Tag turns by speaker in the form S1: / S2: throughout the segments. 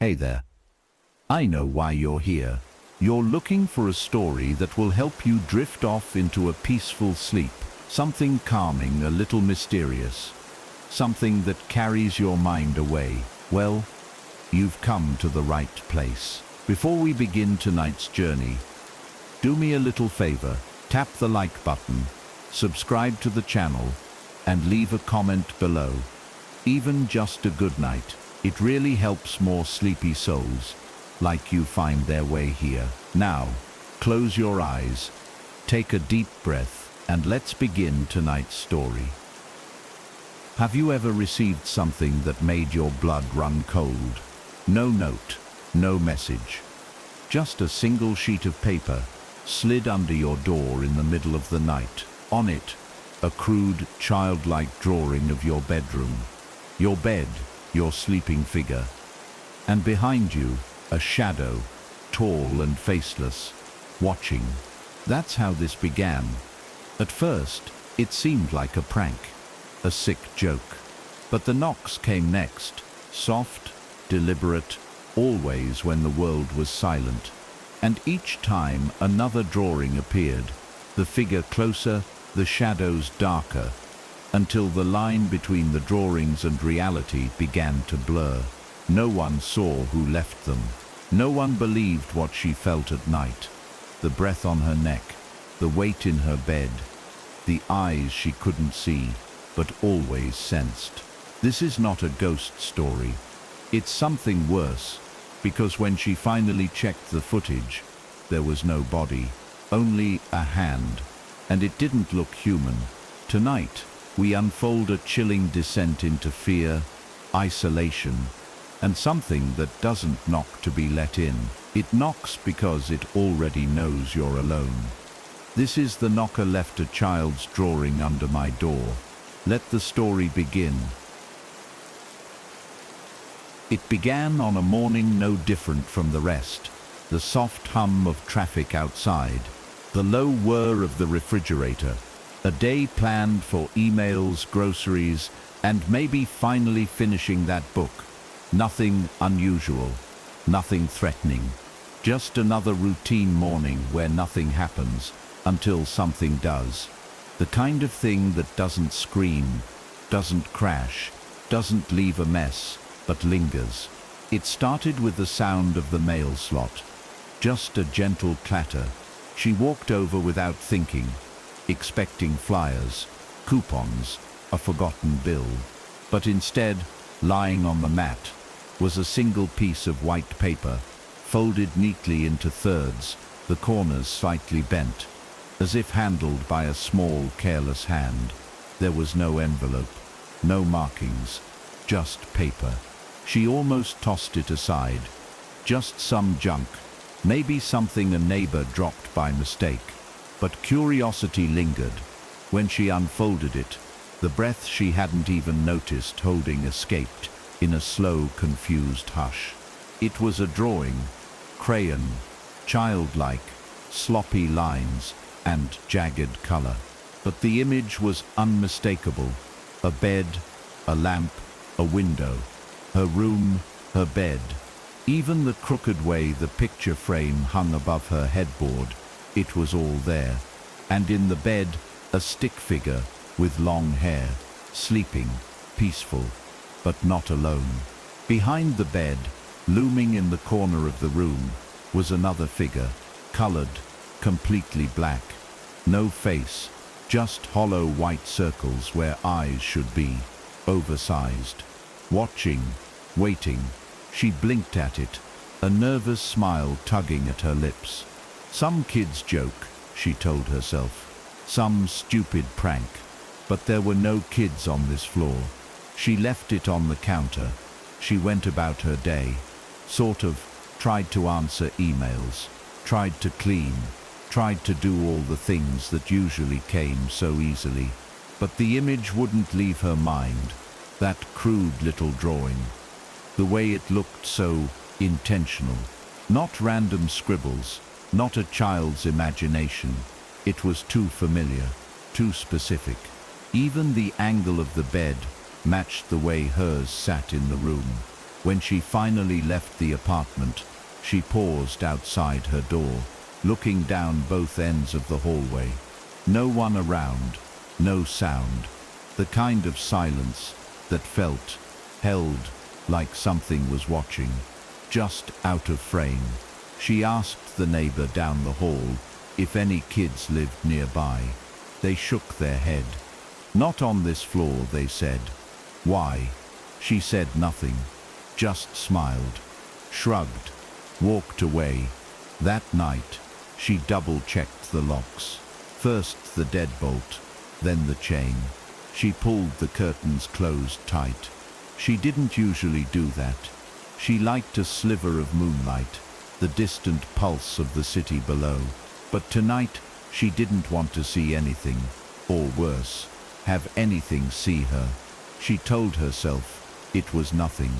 S1: Hey there. I know why you're here. You're looking for a story that will help you drift off into a peaceful sleep. Something calming, a little mysterious. Something that carries your mind away. Well, you've come to the right place. Before we begin tonight's journey, do me a little favor. Tap the like button, subscribe to the channel, and leave a comment below. Even just a good night. It really helps more sleepy souls like you find their way here. Now, close your eyes, take a deep breath, and let's begin tonight's story. Have you ever received something that made your blood run cold? No note, no message. Just a single sheet of paper slid under your door in the middle of the night. On it, a crude, childlike drawing of your bedroom. Your bed, your sleeping figure, and behind you, a shadow, tall and faceless, watching. That's how this began. At first, it seemed like a prank, a sick joke. But the knocks came next, soft, deliberate, always when the world was silent. And each time another drawing appeared, the figure closer, the shadows darker, until the line between the drawings and reality began to blur. No one saw who left them. No one believed what she felt at night. The breath on her neck, the weight in her bed, the eyes she couldn't see, but always sensed. This is not a ghost story. It's something worse, because when she finally checked the footage, there was no body, only a hand, and it didn't look human. Tonight, we unfold a chilling descent into fear, isolation, and something that doesn't knock to be let in. It knocks because it already knows you're alone. This is The Knocker Left a Child's Drawing Under My Door. Let the story begin. It began on a morning no different from the rest. The soft hum of traffic outside, the low whir of the refrigerator, a day planned for emails, groceries, and maybe finally finishing that book. Nothing unusual, nothing threatening. Just another routine morning where nothing happens until something does. The kind of thing that doesn't scream, doesn't crash, doesn't leave a mess, but lingers. It started with the sound of the mail slot. Just a gentle clatter. She walked over without thinking, expecting flyers, coupons, a forgotten bill. But instead, lying on the mat, was a single piece of white paper, folded neatly into thirds, the corners slightly bent, as if handled by a small, careless hand. There was no envelope, no markings, just paper. She almost tossed it aside. Just some junk, maybe something a neighbor dropped by mistake. But curiosity lingered. When she unfolded it, the breath she hadn't even noticed holding escaped in a slow, confused hush. It was a drawing, crayon, childlike, sloppy lines, and jagged color. But the image was unmistakable. A bed, a lamp, a window, her room, her bed. Even the crooked way the picture frame hung above her headboard, it was all there. And in the bed, a stick figure with long hair, sleeping, peaceful, but not alone. Behind the bed, looming in the corner of the room, was another figure, colored, completely black. No face, just hollow white circles where eyes should be, oversized. Watching, waiting, she blinked at it, a nervous smile tugging at her lips. Some kid's joke, she told herself. Some stupid prank. But there were no kids on this floor. She left it on the counter. She went about her day. Sort of tried to answer emails, tried to clean, tried to do all the things that usually came so easily. But the image wouldn't leave her mind. That crude little drawing. The way it looked so intentional. Not random scribbles, not a child's imagination. It was too familiar, too specific. Even the angle of the bed matched the way hers sat in the room. When she finally left the apartment, she paused outside her door, looking down both ends of the hallway. No one around, no sound, the kind of silence that held like something was watching, just out of frame. She asked the neighbor down the hall if any kids lived nearby. They shook their head. Not on this floor, they said. Why? She said nothing, just smiled, shrugged, walked away. That night, she double-checked the locks. First the deadbolt, then the chain. She pulled the curtains closed tight. She didn't usually do that. She liked a sliver of moonlight, the distant pulse of the city below. But tonight, she didn't want to see anything, or worse, have anything see her. She told herself it was nothing,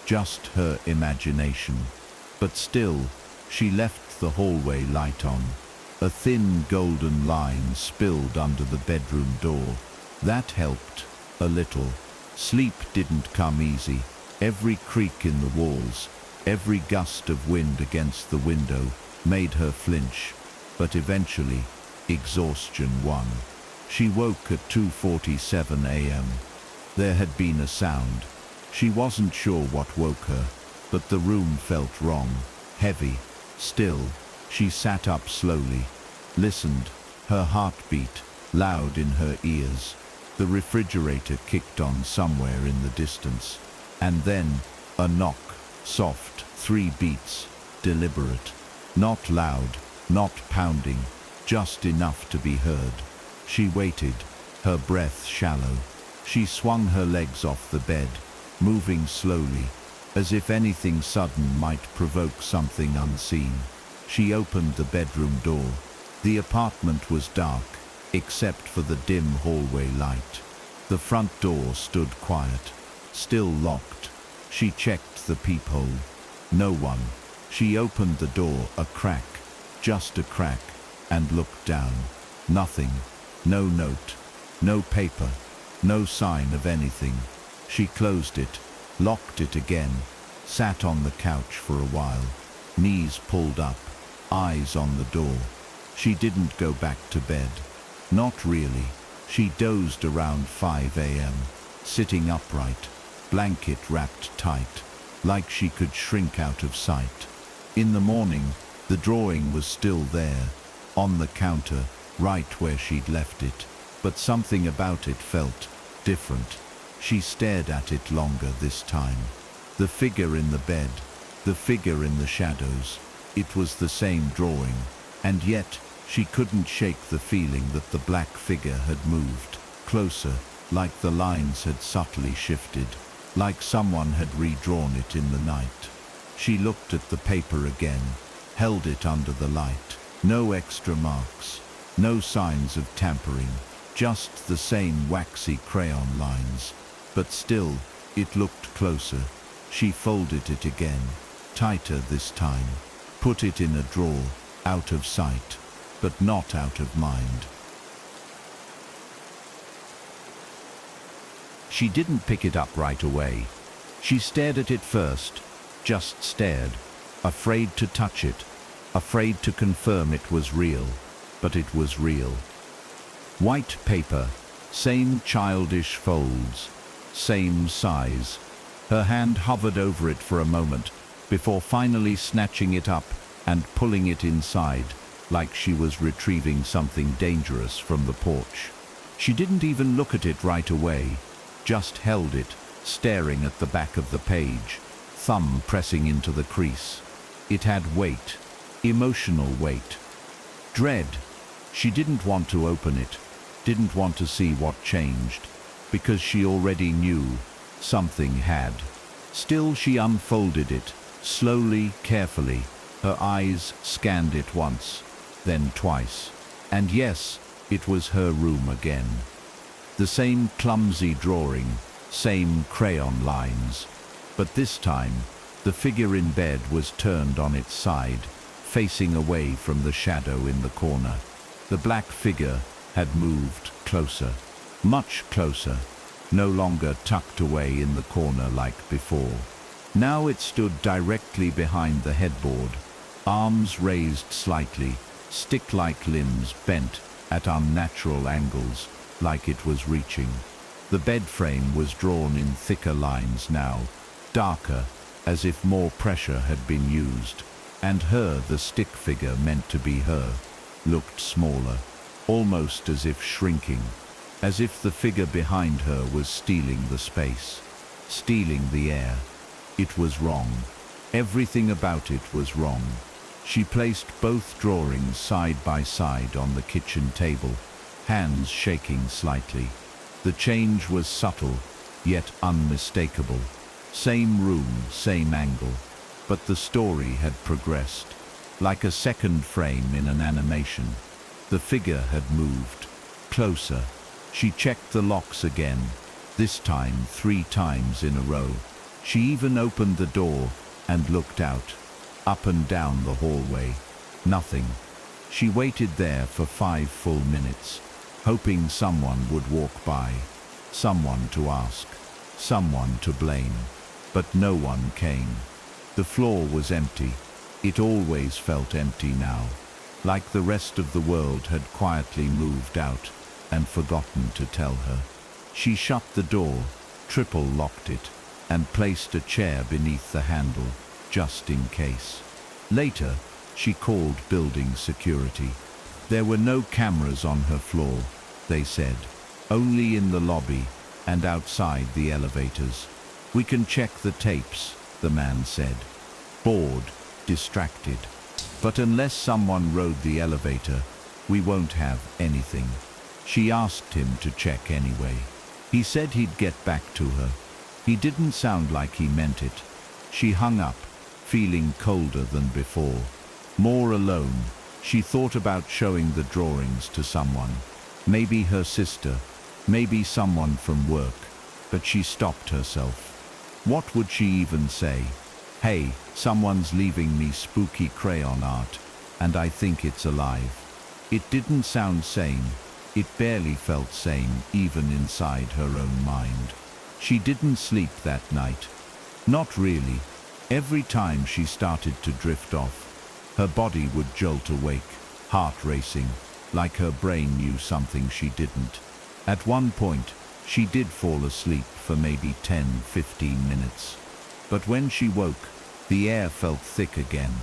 S1: just her imagination. But still, she left the hallway light on. A thin golden line spilled under the bedroom door. That helped, a little. Sleep didn't come easy. Every creak in the walls, every gust of wind against the window made her flinch. But eventually, exhaustion won. She woke at 2:47 a.m. There had been a sound. She wasn't sure what woke her, but the room felt wrong, heavy, still. She sat up slowly, listened, her heartbeat loud in her ears. The refrigerator kicked on somewhere in the distance. And then, a knock, soft, 3 beats, deliberate. Not loud, not pounding, just enough to be heard. She waited, her breath shallow. She swung her legs off the bed, moving slowly, as if anything sudden might provoke something unseen. She opened the bedroom door. The apartment was dark, except for the dim hallway light. The front door stood quiet, still locked. She checked the peephole. No one. She opened the door a crack, just a crack, and looked down. Nothing. No note. No paper. No sign of anything. She closed it, locked it again, sat on the couch for a while, knees pulled up, eyes on the door. She didn't go back to bed. Not really. She dozed around 5 a.m., sitting upright, blanket wrapped tight, like she could shrink out of sight. In the morning, the drawing was still there, on the counter, right where she'd left it. But something about it felt different. She stared at it longer this time. The figure in the bed, the figure in the shadows. It was the same drawing, and yet she couldn't shake the feeling that the black figure had moved closer, like the lines had subtly shifted, like someone had redrawn it in the night. She looked at the paper again, held it under the light. No extra marks, no signs of tampering, just the same waxy crayon lines. But still, it looked closer. She folded it again, tighter this time, put it in a drawer, out of sight, but not out of mind. She didn't pick it up right away. She stared at it first, just stared, afraid to touch it, afraid to confirm it was real, but it was real. White paper, same childish folds, same size. Her hand hovered over it for a moment, before finally snatching it up and pulling it inside, like she was retrieving something dangerous from the porch. She didn't even look at it right away, just held it, staring at the back of the page, thumb pressing into the crease. It had weight, emotional weight. Dread. She didn't want to open it, didn't want to see what changed, because she already knew something had. Still, she unfolded it, slowly, carefully. Her eyes scanned it once, then twice. And yes, it was her room again. The same clumsy drawing, same crayon lines. But this time, the figure in bed was turned on its side, facing away from the shadow in the corner. The black figure had moved closer, much closer, no longer tucked away in the corner like before. Now it stood directly behind the headboard, arms raised slightly, stick-like limbs bent at unnatural angles, like it was reaching. The bed frame was drawn in thicker lines now, darker, as if more pressure had been used, and her, the stick figure meant to be her, looked smaller, almost as if shrinking, as if the figure behind her was stealing the space, stealing the air. It was wrong. Everything about it was wrong. She placed both drawings side by side on the kitchen table, hands shaking slightly. The change was subtle, yet unmistakable. Same room, same angle, but the story had progressed. Like a second frame in an animation, the figure had moved. Closer. She checked the locks again, this time 3 times in a row. She even opened the door and looked out, up and down the hallway. Nothing. She waited there for 5 full minutes, hoping someone would walk by, someone to ask, someone to blame. But no one came. The floor was empty. It always felt empty now, like the rest of the world had quietly moved out and forgotten to tell her. She shut the door, triple locked it, and placed a chair beneath the handle, just in case. Later, she called building security. There were no cameras on her floor, they said, only in the lobby and outside the elevators. We can check the tapes, the man said. Bored, distracted. But unless someone rode the elevator, we won't have anything. She asked him to check anyway. He said he'd get back to her. He didn't sound like he meant it. She hung up, feeling colder than before. More alone, she thought about showing the drawings to someone. Maybe her sister, maybe someone from work. But she stopped herself. What would she even say? Hey, someone's leaving me spooky crayon art, and I think it's alive. It didn't sound sane. It barely felt sane, even inside her own mind. She didn't sleep that night. Not really. Every time she started to drift off, her body would jolt awake, heart racing, like her brain knew something she didn't. At one point, she did fall asleep for maybe 10-15 minutes. But when she woke, the air felt thick again,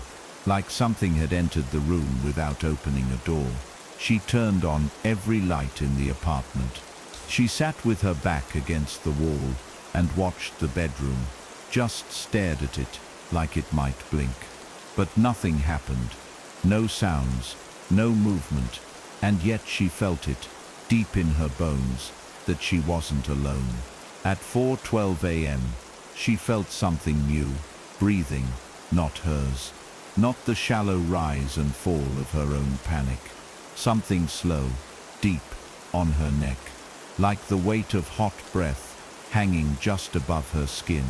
S1: like something had entered the room without opening a door. She turned on every light in the apartment. She sat with her back against the wall and watched the bedroom, just stared at it like it might blink. But nothing happened. No sounds, no movement, and yet she felt it, deep in her bones, that she wasn't alone. At 4:12 a.m., she felt something new, breathing, not hers. Not the shallow rise and fall of her own panic. Something slow, deep, on her neck, like the weight of hot breath hanging just above her skin.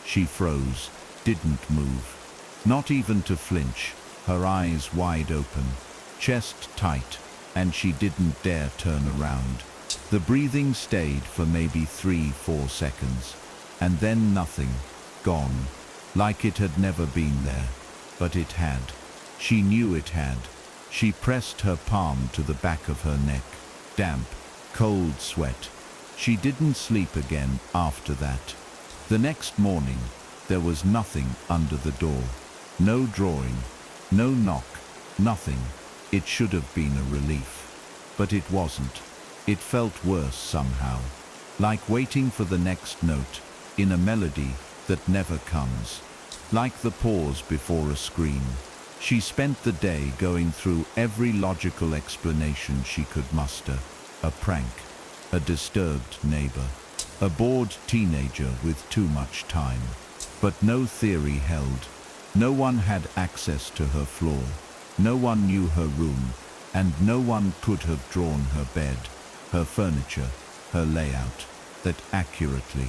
S1: She froze, didn't move. Not even to flinch, her eyes wide open, chest tight, and she didn't dare turn around. The breathing stayed for maybe 3-4 seconds, and then nothing, gone, like it had never been there. But it had. She knew it had. She pressed her palm to the back of her neck. Damp, cold sweat. She didn't sleep again after that. The next morning, there was nothing under the door. No drawing, no knock, nothing. It should have been a relief. But it wasn't. It felt worse somehow. Like waiting for the next note in a melody that never comes. Like the pause before a scream. She spent the day going through every logical explanation she could muster. A prank, a disturbed neighbor, a bored teenager with too much time. But no theory held. No one had access to her floor. No one knew her room, and no one could have drawn her bed, her furniture, her layout, that accurately.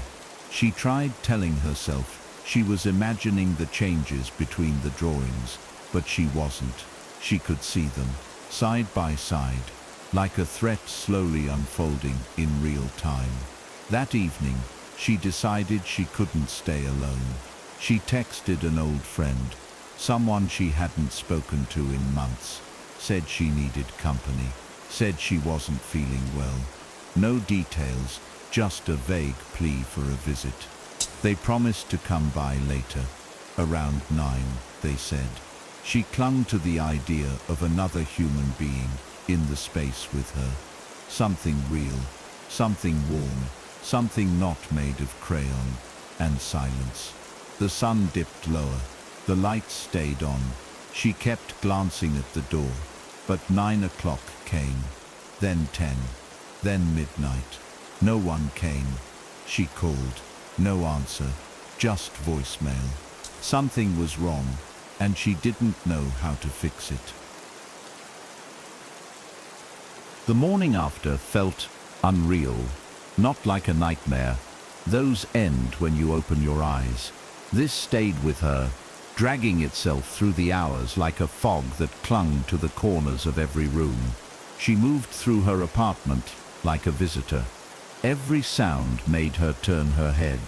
S1: She tried telling herself she was imagining the changes between the drawings, but she wasn't. She could see them, side by side, like a threat slowly unfolding in real time. That evening, she decided she couldn't stay alone. She texted an old friend, someone she hadn't spoken to in months, said she needed company, said she wasn't feeling well. No details, just a vague plea for a visit. They promised to come by later. Around 9, they said. She clung to the idea of another human being in the space with her. Something real, something warm, something not made of crayon and silence. The sun dipped lower. The lights stayed on. She kept glancing at the door. But 9 o'clock came. Then 10. Then midnight. No one came. She called. No answer. Just voicemail. Something was wrong, and she didn't know how to fix it. The morning after felt unreal, not like a nightmare. Those end when you open your eyes. This stayed with her, dragging itself through the hours like a fog that clung to the corners of every room. She moved through her apartment like a visitor. Every sound made her turn her head.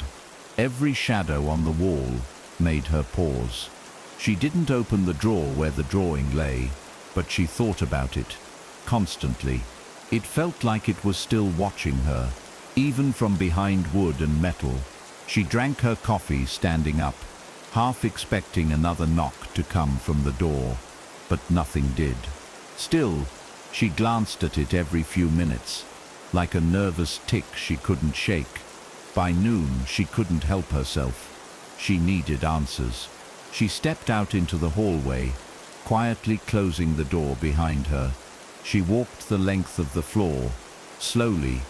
S1: Every shadow on the wall made her pause. She didn't open the drawer where the drawing lay, but she thought about it, constantly. It felt like it was still watching her, even from behind wood and metal. She drank her coffee standing up, half expecting another knock to come from the door, but nothing did. Still, she glanced at it every few minutes, like a nervous tick she couldn't shake. By noon, she couldn't help herself. She needed answers. She stepped out into the hallway, quietly closing the door behind her. She walked the length of the floor, slowly,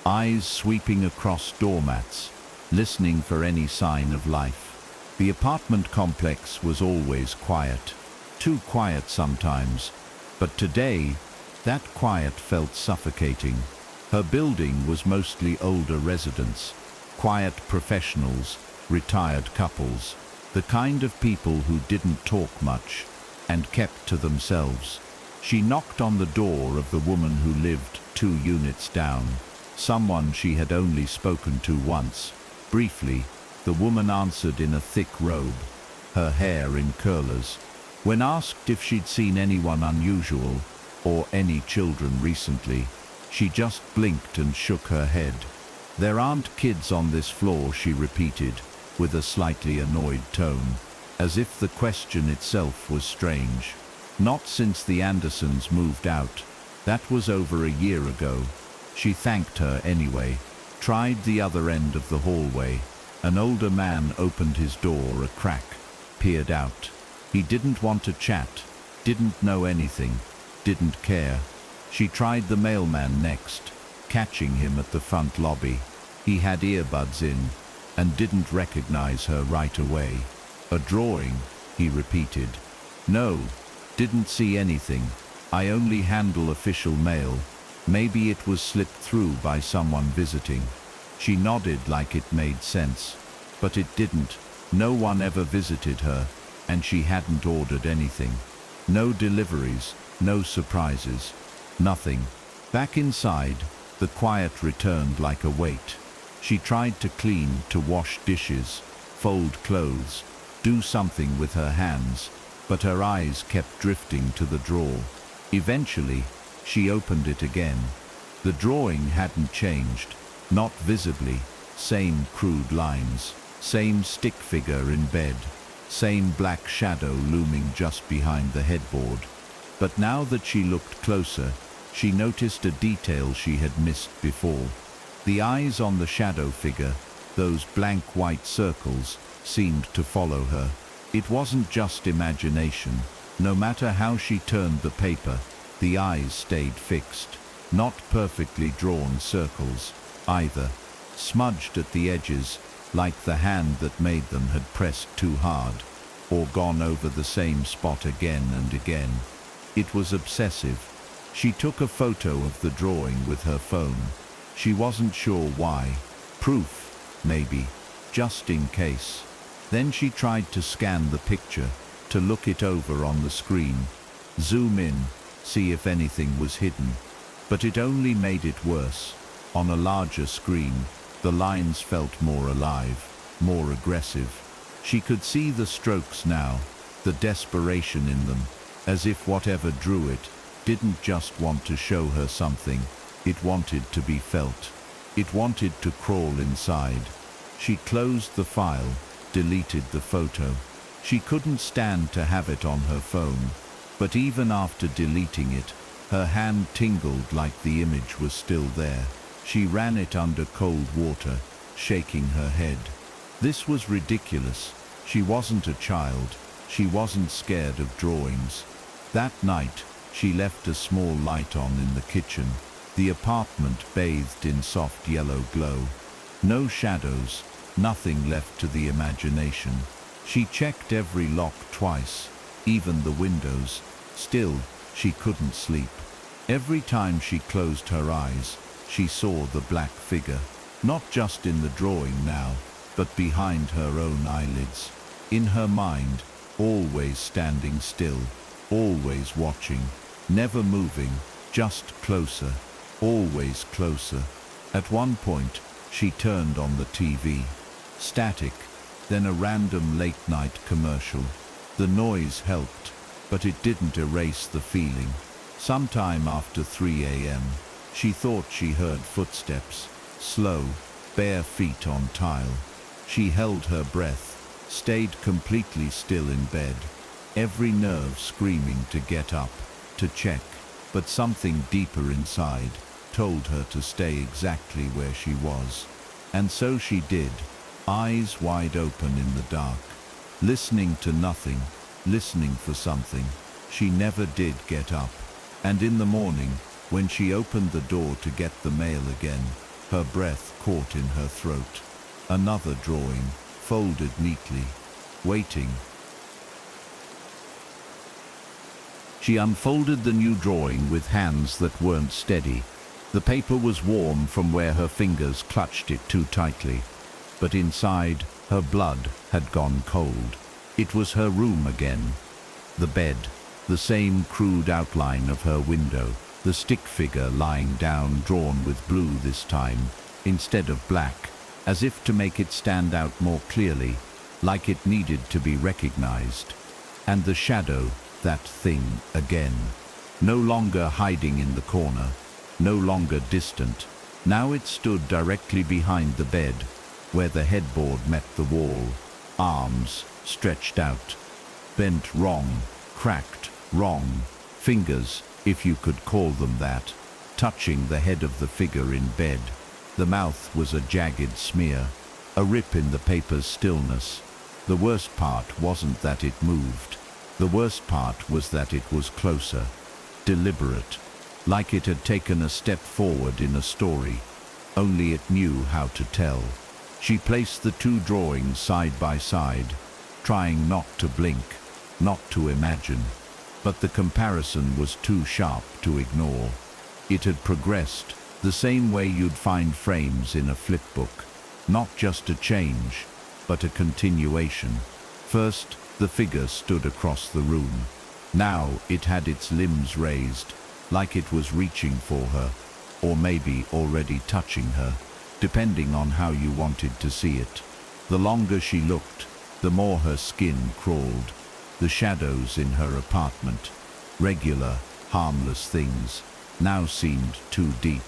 S1: eyes sweeping across doormats, listening for any sign of life. The apartment complex was always quiet, too quiet sometimes, but today, that quiet felt suffocating. Her building was mostly older residents, quiet professionals, retired couples, the kind of people who didn't talk much and kept to themselves. She knocked on the door of the woman who lived 2 units down, someone she had only spoken to once. Briefly, the woman answered in a thick robe, her hair in curlers. When asked if she'd seen anyone unusual or any children recently, she just blinked and shook her head. "There aren't kids on this floor," she repeated, with a slightly annoyed tone, as if the question itself was strange. Not since the Andersons moved out. That was over a year ago. She thanked her anyway, tried the other end of the hallway. An older man opened his door a crack, peered out. He didn't want to chat, didn't know anything, didn't care. She tried the mailman next, catching him at the front lobby. He had earbuds in and didn't recognize her right away. "A drawing," he repeated. "No, didn't see anything. I only handle official mail. Maybe it was slipped through by someone visiting." She nodded like it made sense, but it didn't. No one ever visited her, and she hadn't ordered anything. No deliveries, no surprises, nothing. Back inside, the quiet returned like a weight. She tried to clean, to wash dishes, fold clothes, do something with her hands, but her eyes kept drifting to the drawer. Eventually, she opened it again. The drawing hadn't changed, not visibly. Same crude lines, same stick figure in bed, same black shadow looming just behind the headboard. But now that she looked closer, she noticed a detail she had missed before. The eyes on the shadow figure, those blank white circles, seemed to follow her. It wasn't just imagination. No matter how she turned the paper, the eyes stayed fixed. Not perfectly drawn circles, either. Smudged at the edges, like the hand that made them had pressed too hard, or gone over the same spot again and again. It was obsessive. She took a photo of the drawing with her phone. She wasn't sure why. Proof, maybe, just in case. Then she tried to scan the picture, to look it over on the screen, zoom in, see if anything was hidden. But it only made it worse. On a larger screen, the lines felt more alive, more aggressive. She could see the strokes now, the desperation in them, as if whatever drew it didn't just want to show her something, it wanted to be felt. It wanted to crawl inside. She closed the file, deleted the photo. She couldn't stand to have it on her phone, but even after deleting it, her hand tingled like the image was still there. She ran it under cold water, shaking her head. This was ridiculous. She wasn't a child. She wasn't scared of drawings. That night, she left a small light on in the kitchen. The apartment bathed in soft yellow glow. No shadows, nothing left to the imagination. She checked every lock twice, even the windows. Still, she couldn't sleep. Every time she closed her eyes, she saw the black figure, not just in the drawing now, but behind her own eyelids. In her mind, always standing still, always watching, never moving, just closer, always closer. At one point, she turned on the TV. Static, then a random late-night commercial. The noise helped, but it didn't erase the feeling. Sometime after 3 a.m., she thought she heard footsteps, slow, bare feet on tile. She held her breath, stayed completely still in bed, every nerve screaming to get up, to check, but something deeper inside told her to stay exactly where she was. And so she did, eyes wide open in the dark, listening to nothing, listening for something. She never did get up. And in the morning, when she opened the door to get the mail again, her breath caught in her throat. Another drawing, folded neatly, waiting. She unfolded the new drawing with hands that weren't steady. The paper was warm from where her fingers clutched it too tightly, but inside, her blood had gone cold. It was her room again. The bed, the same crude outline of her window, the stick figure lying down, drawn with blue this time, instead of black, as if to make it stand out more clearly, like it needed to be recognized. And the shadow, that thing again, no longer hiding in the corner, no longer distant. Now it stood directly behind the bed, where the headboard met the wall, arms stretched out, bent wrong, cracked wrong, fingers, if you could call them that, touching the head of the figure in bed. The mouth was a jagged smear, a rip in the paper's stillness. The worst part wasn't that it moved. The worst part was that it was closer, deliberate, like it had taken a step forward in a story, only it knew how to tell. She placed the two drawings side by side, trying not to blink, not to imagine. But the comparison was too sharp to ignore. It had progressed, the same way you'd find frames in a flipbook. Not just a change, but a continuation. First, the figure stood across the room. Now it had its limbs raised, like it was reaching for her, or maybe already touching her, depending on how you wanted to see it. The longer she looked, the more her skin crawled. The shadows in her apartment, regular, harmless things, now seemed too deep,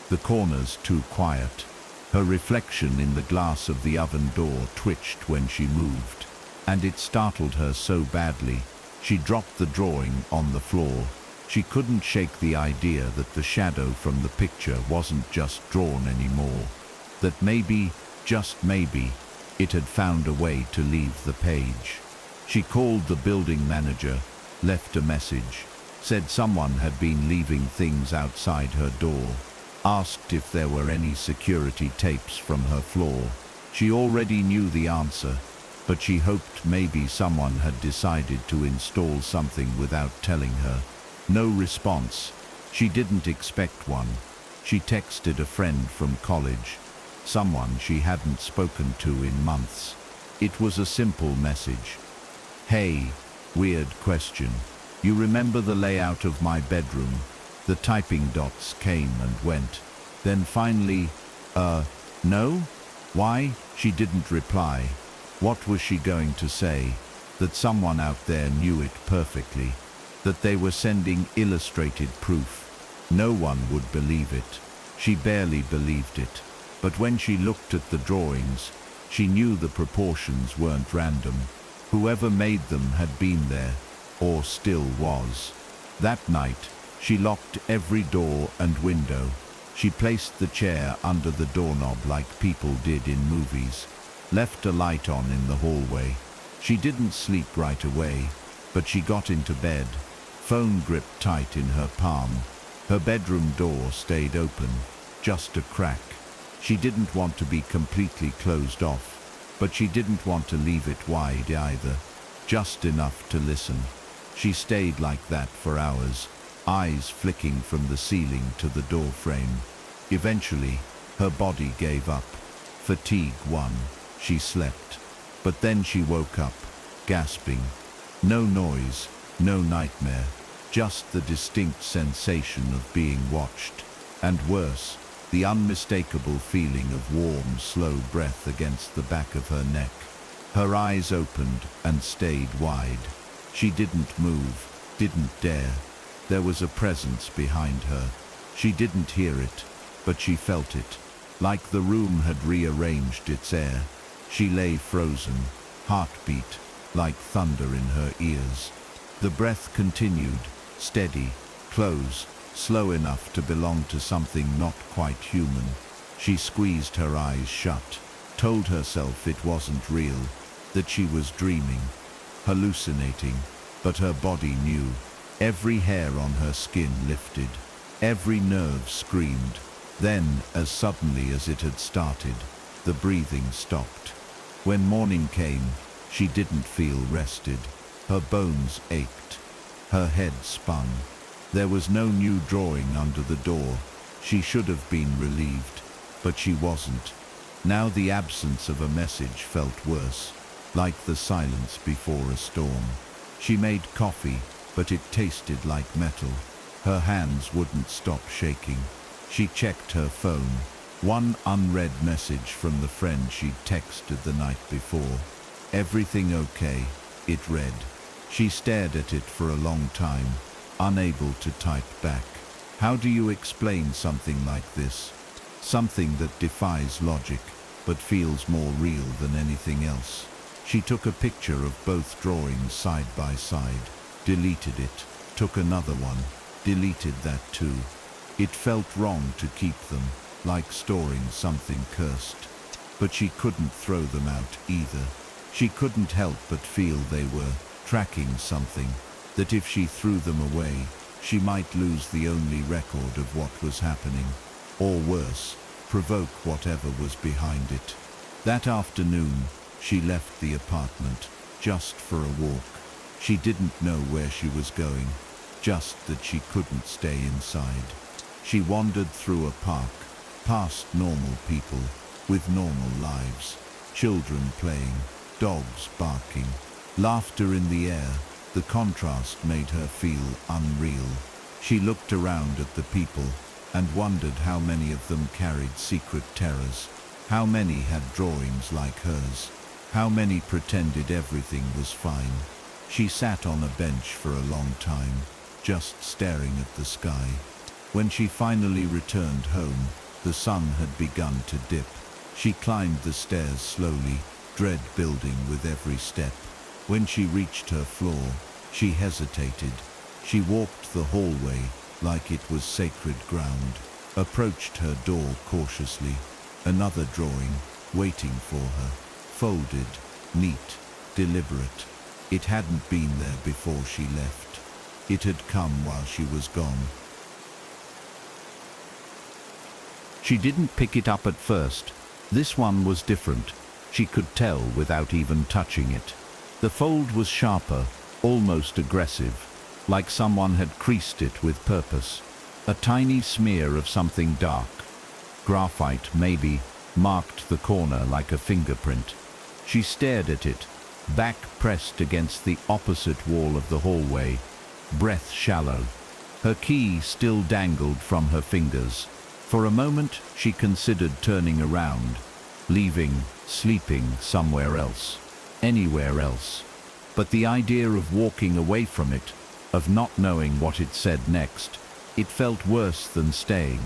S1: the corners too quiet. Her reflection in the glass of the oven door twitched when she moved, and it startled her so badly, she dropped the drawing on the floor. She couldn't shake the idea that the shadow from the picture wasn't just drawn anymore, that maybe, just maybe, it had found a way to leave the page. She called the building manager, left a message, said someone had been leaving things outside her door, asked if there were any security tapes from her floor. She already knew the answer, but she hoped maybe someone had decided to install something without telling her. No response. She didn't expect one. She texted a friend from college, someone she hadn't spoken to in months. It was a simple message. Hey, weird question. You remember the layout of my bedroom? The typing dots came and went. Then finally, no? Why? She didn't reply. What was she going to say? That someone out there knew it perfectly? That they were sending illustrated proof? No one would believe it. She barely believed it. But when she looked at the drawings, she knew the proportions weren't random. Whoever made them had been there, or still was. That night, she locked every door and window. She placed the chair under the doorknob like people did in movies. Left a light on in the hallway. She didn't sleep right away, but she got into bed, phone gripped tight in her palm. Her bedroom door stayed open, just a crack. She didn't want to be completely closed off, but she didn't want to leave it wide either, just enough to listen. She stayed like that for hours, eyes flicking from the ceiling to the door frame. Eventually, her body gave up. Fatigue won. She slept. But then she woke up, gasping. No noise, no nightmare, just the distinct sensation of being watched. And worse, the unmistakable feeling of warm, slow breath against the back of her neck. Her eyes opened and stayed wide. She didn't move, didn't dare. There was a presence behind her. She didn't hear it, but she felt it, like the room had rearranged its air. She lay frozen, heartbeat like thunder in her ears. The breath continued, steady, close, slow enough to belong to something not quite human. She squeezed her eyes shut, told herself it wasn't real, that she was dreaming, hallucinating, but her body knew. Every hair on her skin lifted, every nerve screamed. Then, as suddenly as it had started, the breathing stopped. When morning came, she didn't feel rested. Her bones ached. Her head spun. There was no new drawing under the door. She should have been relieved, but she wasn't. Now the absence of a message felt worse, like the silence before a storm. She made coffee, but it tasted like metal. Her hands wouldn't stop shaking. She checked her phone. One unread message from the friend she'd texted the night before. "Everything okay?" it read. She stared at it for a long time, unable to type back. How do you explain something like this? Something that defies logic, but feels more real than anything else. She took a picture of both drawings side by side, deleted it, took another one, deleted that too. It felt wrong to keep them, like storing something cursed. But she couldn't throw them out either. She couldn't help but feel they were tracking something, that if she threw them away, she might lose the only record of what was happening, or worse, provoke whatever was behind it. That afternoon, she left the apartment, just for a walk. She didn't know where she was going, just that she couldn't stay inside. She wandered through a park, past normal people, with normal lives. Children playing, dogs barking, laughter in the air. The contrast made her feel unreal. She looked around at the people and wondered how many of them carried secret terrors. How many had drawings like hers? How many pretended everything was fine? She sat on a bench for a long time, just staring at the sky. When she finally returned home, the sun had begun to dip. She climbed the stairs slowly, dread building with every step. When she reached her floor, she hesitated. She walked the hallway like it was sacred ground, approached her door cautiously. Another drawing, waiting for her, folded, neat, deliberate. It hadn't been there before she left. It had come while she was gone. She didn't pick it up at first. This one was different. She could tell without even touching it. The fold was sharper, almost aggressive, like someone had creased it with purpose. A tiny smear of something dark, graphite maybe, marked the corner like a fingerprint. She stared at it, back pressed against the opposite wall of the hallway, breath shallow. Her key still dangled from her fingers. For a moment, she considered turning around, leaving, sleeping somewhere else. anywhere else. But the idea of walking away from it, of not knowing what it said next, it felt worse than staying.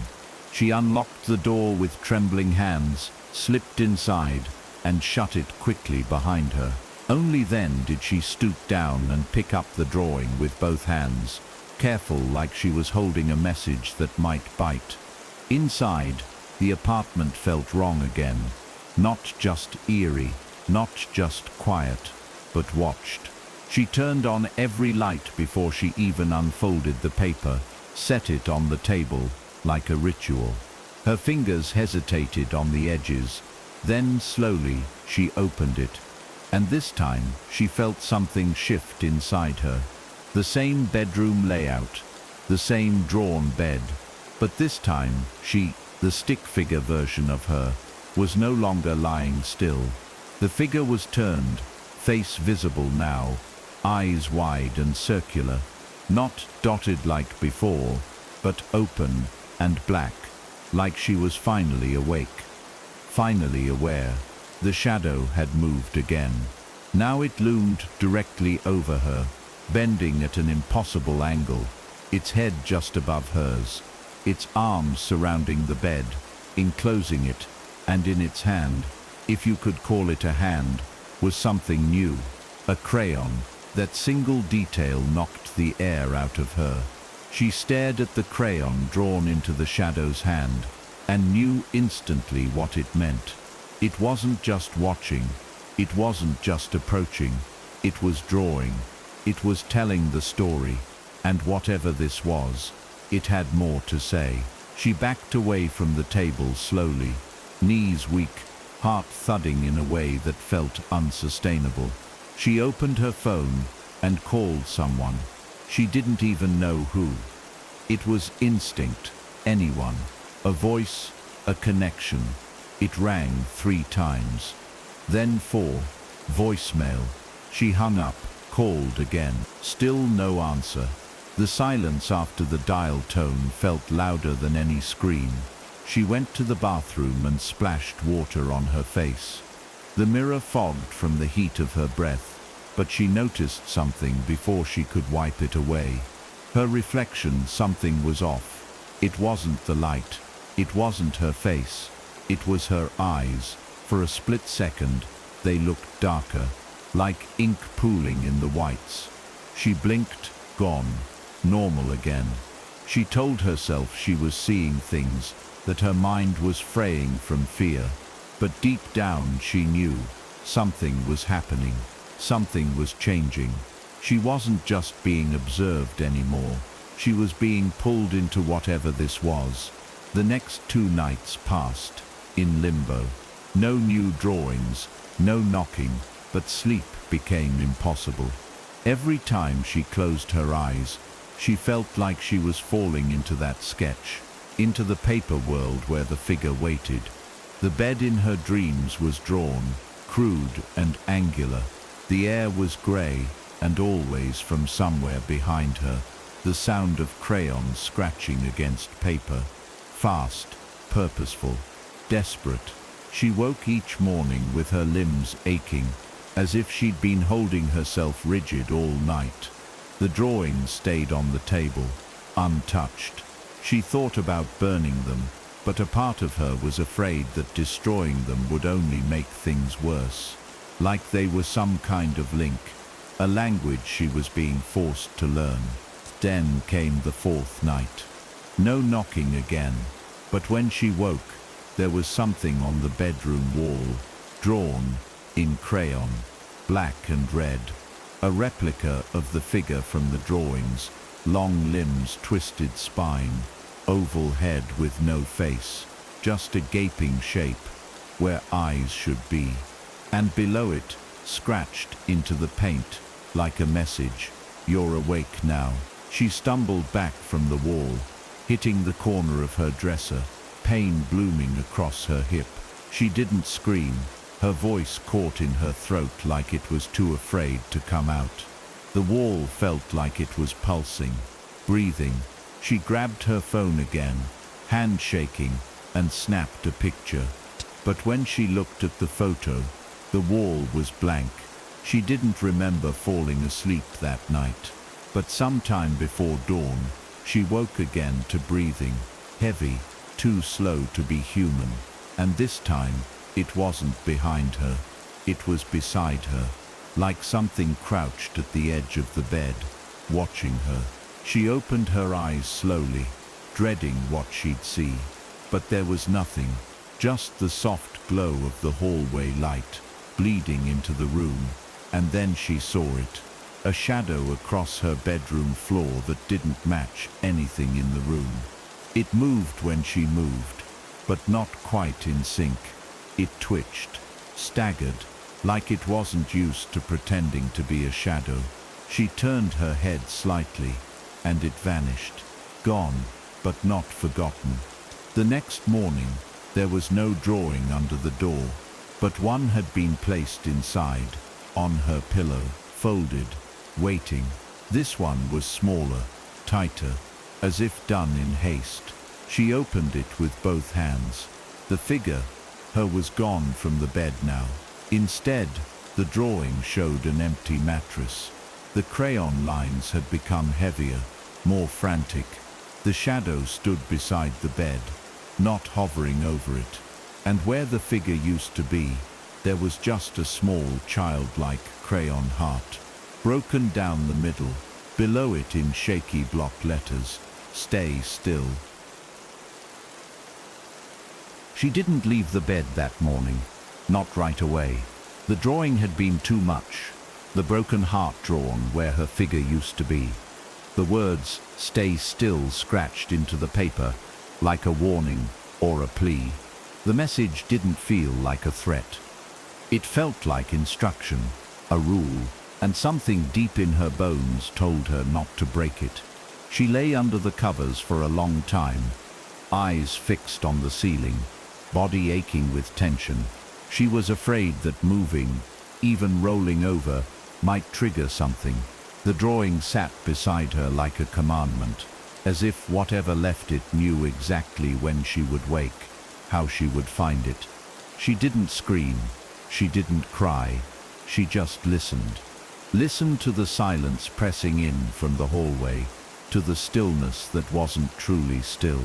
S1: She unlocked the door with trembling hands, slipped inside, and shut it quickly behind her. Only then did she stoop down and pick up the drawing with both hands, careful like she was holding a message that might bite. Inside, the apartment felt wrong again. Not just eerie, not just quiet, but watched. She turned on every light before she even unfolded the paper, set it on the table like a ritual. Her fingers hesitated on the edges, then slowly she opened it. And this time she felt something shift inside her. The same bedroom layout, the same drawn bed, but this time the stick figure version of her, was no longer lying still. The figure was turned, face visible now, eyes wide and circular, not dotted like before, but open and black, like she was finally awake, finally aware. The shadow had moved again. Now it loomed directly over her, bending at an impossible angle, its head just above hers, its arms surrounding the bed, enclosing it, and in its hand, if you could call it a hand, was something new, a crayon. That single detail knocked the air out of her. She stared at the crayon drawn into the shadow's hand, and knew instantly what it meant. It wasn't just watching, it wasn't just approaching, it was drawing, it was telling the story, and whatever this was, it had more to say. She backed away from the table slowly, knees weak, heart thudding in a way that felt unsustainable. She opened her phone and called someone. She didn't even know who. It was instinct, anyone, a voice, a connection. It rang 3 times. Then 4, voicemail. She hung up, called again. Still no answer. The silence after the dial tone felt louder than any scream. She went to the bathroom and splashed water on her face. The mirror fogged from the heat of her breath, but she noticed something before she could wipe it away. Her reflection, something was off. It wasn't the light. It wasn't her face. It was her eyes. For a split second, they looked darker, like ink pooling in the whites. She blinked, gone, normal again. She told herself she was seeing things, that her mind was fraying from fear. But deep down she knew something was happening, something was changing. She wasn't just being observed anymore. She was being pulled into whatever this was. The next 2 nights passed, in limbo. No new drawings, no knocking, but sleep became impossible. Every time she closed her eyes, she felt like she was falling into that sketch, into the paper world where the figure waited. The bed in her dreams was drawn, crude and angular. The air was grey, and always from somewhere behind her, the sound of crayons scratching against paper. Fast, purposeful, desperate. She woke each morning with her limbs aching, as if she'd been holding herself rigid all night. The drawings stayed on the table, untouched. She thought about burning them, but a part of her was afraid that destroying them would only make things worse. Like they were some kind of link, a language she was being forced to learn. Then came the 4th night. No knocking again, but when she woke, there was something on the bedroom wall, drawn in crayon, black and red. A replica of the figure from the drawings, long limbs, twisted spine, oval head with no face, just a gaping shape where eyes should be. And below it, scratched into the paint, like a message, "You're awake now." She stumbled back from the wall, hitting the corner of her dresser, pain blooming across her hip. She didn't scream, her voice caught in her throat like it was too afraid to come out. The wall felt like it was pulsing, breathing. She grabbed her phone again, hand shaking, and snapped a picture. But when she looked at the photo, the wall was blank. She didn't remember falling asleep that night, but sometime before dawn, she woke again to breathing, heavy, too slow to be human, and this time, it wasn't behind her, it was beside her, like something crouched at the edge of the bed, watching her. She opened her eyes slowly, dreading what she'd see, but there was nothing, just the soft glow of the hallway light, bleeding into the room, and then she saw it, a shadow across her bedroom floor that didn't match anything in the room. It moved when she moved, but not quite in sync. It twitched, staggered, like it wasn't used to pretending to be a shadow. She turned her head slightly, and it vanished, gone, but not forgotten. The next morning, there was no drawing under the door, but one had been placed inside, on her pillow, folded, waiting. This one was smaller, tighter, as if done in haste. She opened it with both hands. The figure, her, was gone from the bed now. Instead, the drawing showed an empty mattress. The crayon lines had become heavier, more frantic. The shadow stood beside the bed, not hovering over it. And where the figure used to be, there was just a small, childlike crayon heart, broken down the middle. Below it in shaky block letters, "Stay still." She didn't leave the bed that morning, not right away. The drawing had been too much, the broken heart drawn where her figure used to be. The words, "Stay still," scratched into the paper, like a warning or a plea. The message didn't feel like a threat. It felt like instruction, a rule, and something deep in her bones told her not to break it. She lay under the covers for a long time, eyes fixed on the ceiling, body aching with tension. She was afraid that moving, even rolling over, might trigger something. The drawing sat beside her like a commandment, as if whatever left it knew exactly when she would wake, how she would find it. She didn't scream, she didn't cry, she just listened. Listened to the silence pressing in from the hallway, to the stillness that wasn't truly still.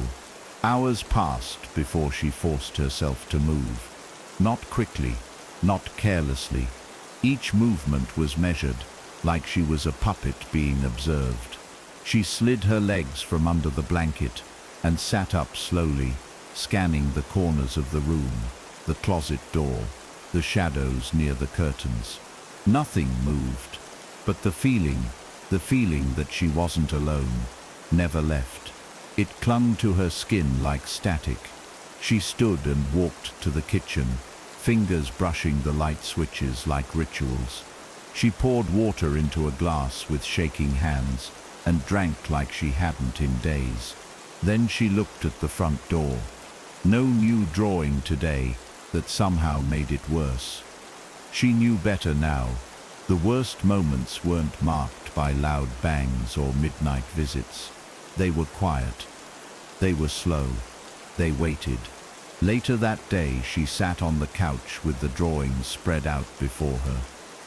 S1: Hours passed before she forced herself to move. Not quickly, not carelessly. Each movement was measured, like she was a puppet being observed. She slid her legs from under the blanket and sat up slowly, scanning the corners of the room, the closet door, the shadows near the curtains. Nothing moved, but the feeling that she wasn't alone, never left. It clung to her skin like static. She stood and walked to the kitchen, fingers brushing the light switches like rituals. She poured water into a glass with shaking hands and drank like she hadn't in days. Then she looked at the front door. No new drawing today that somehow made it worse. She knew better now. The worst moments weren't marked by loud bangs or midnight visits. They were quiet. They were slow. They waited. Later that day, she sat on the couch with the drawings spread out before her.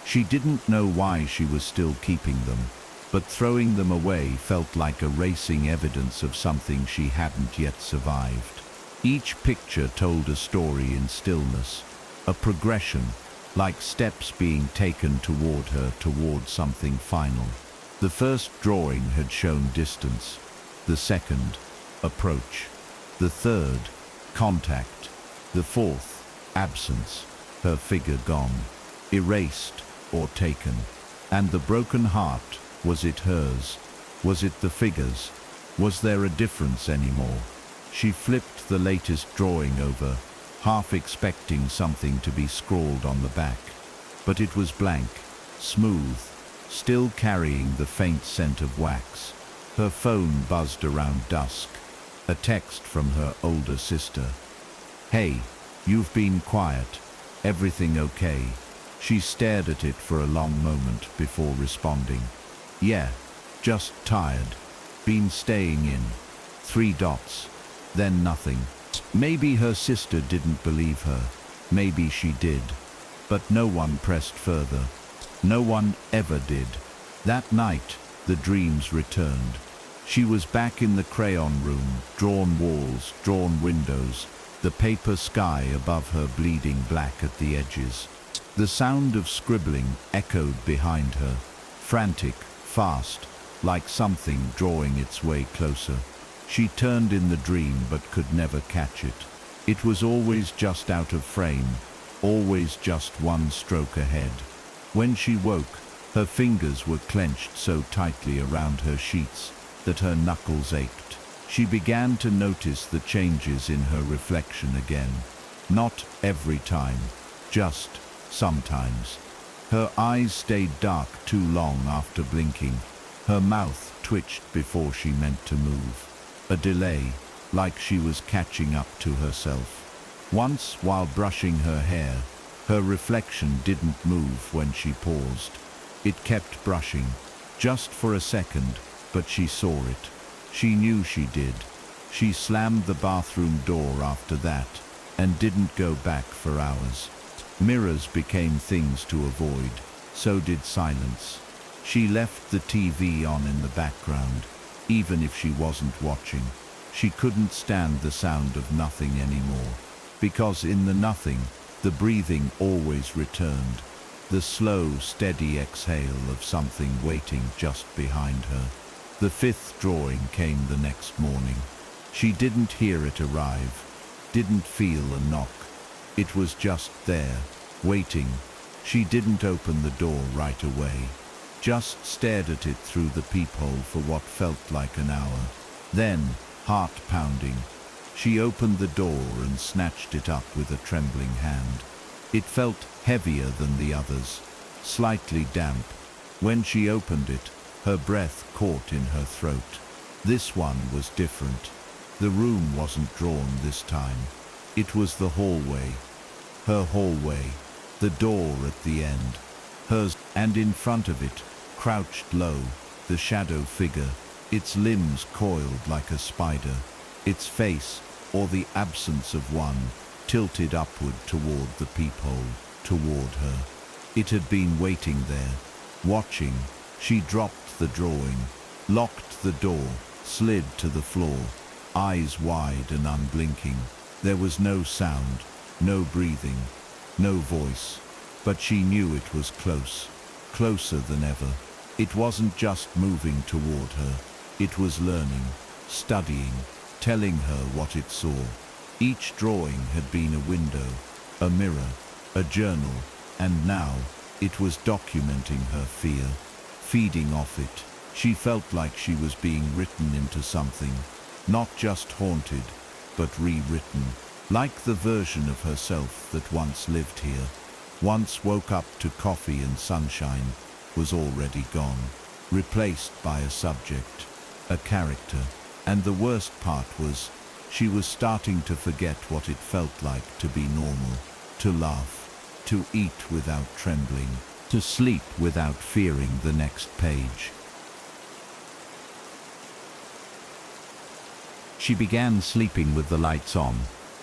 S1: She didn't know why she was still keeping them, but throwing them away felt like erasing evidence of something she hadn't yet survived. Each picture told a story in stillness, a progression, like steps being taken toward her, toward something final. The first drawing had shown distance, the second, approach, the third, contact, the fourth, absence, her figure gone, erased or taken. And the broken heart, was it hers? Was it the figure's? Was there a difference anymore? She flipped the latest drawing over, half expecting something to be scrawled on the back. But it was blank, smooth, still carrying the faint scent of wax. Her phone buzzed around dusk, a text from her older sister. "Hey, you've been quiet. Everything okay?" She stared at it for a long moment before responding. "Yeah, just tired. Been staying in." 3 dots. Then nothing. Maybe her sister didn't believe her. Maybe she did. But no one pressed further. No one ever did. That night, the dreams returned. She was back in the crayon room, drawn walls, drawn windows, the paper sky above her bleeding black at the edges. The sound of scribbling echoed behind her, frantic, fast, like something drawing its way closer. She turned in the dream but could never catch it. It was always just out of frame, always just one stroke ahead. When she woke, her fingers were clenched so tightly around her sheets that her knuckles ached. She began to notice the changes in her reflection again. Not every time, just sometimes. Her eyes stayed dark too long after blinking. Her mouth twitched before she meant to move. A delay, like she was catching up to herself. Once, while brushing her hair, her reflection didn't move when she paused. It kept brushing, just for a second, but she saw it. She knew she did. She slammed the bathroom door after that, and didn't go back for hours. Mirrors became things to avoid, so did silence. She left the TV on in the background, even if she wasn't watching. She couldn't stand the sound of nothing anymore, because in the nothing, the breathing always returned, the slow, steady exhale of something waiting just behind her. The fifth drawing came the next morning. She didn't hear it arrive, didn't feel a knock. It was just there, waiting. She didn't open the door right away, just stared at it through the peephole for what felt like an hour. Then, heart pounding, she opened the door and snatched it up with a trembling hand. It felt heavier than the others, slightly damp. When she opened it, her breath caught in her throat. This one was different. The room wasn't drawn this time. It was the hallway. Her hallway. The door at the end. Hers, and in front of it, crouched low, the shadow figure, its limbs coiled like a spider, its face, or the absence of one, tilted upward toward the peephole, toward her. It had been waiting there, watching. She dropped the drawing, locked the door, slid to the floor, eyes wide and unblinking. There was no sound, no breathing, no voice, but she knew it was close, closer than ever. It wasn't just moving toward her, it was learning, studying, telling her what it saw. Each drawing had been a window, a mirror, a journal, and now it was documenting her fear, feeding off it. She felt like she was being written into something, not just haunted, but rewritten, like the version of herself that once lived here, once woke up to coffee and sunshine, was already gone, replaced by a subject, a character. And the worst part was, she was starting to forget what it felt like to be normal, to laugh, to eat without trembling, to sleep without fearing the next page. She began sleeping with the lights on.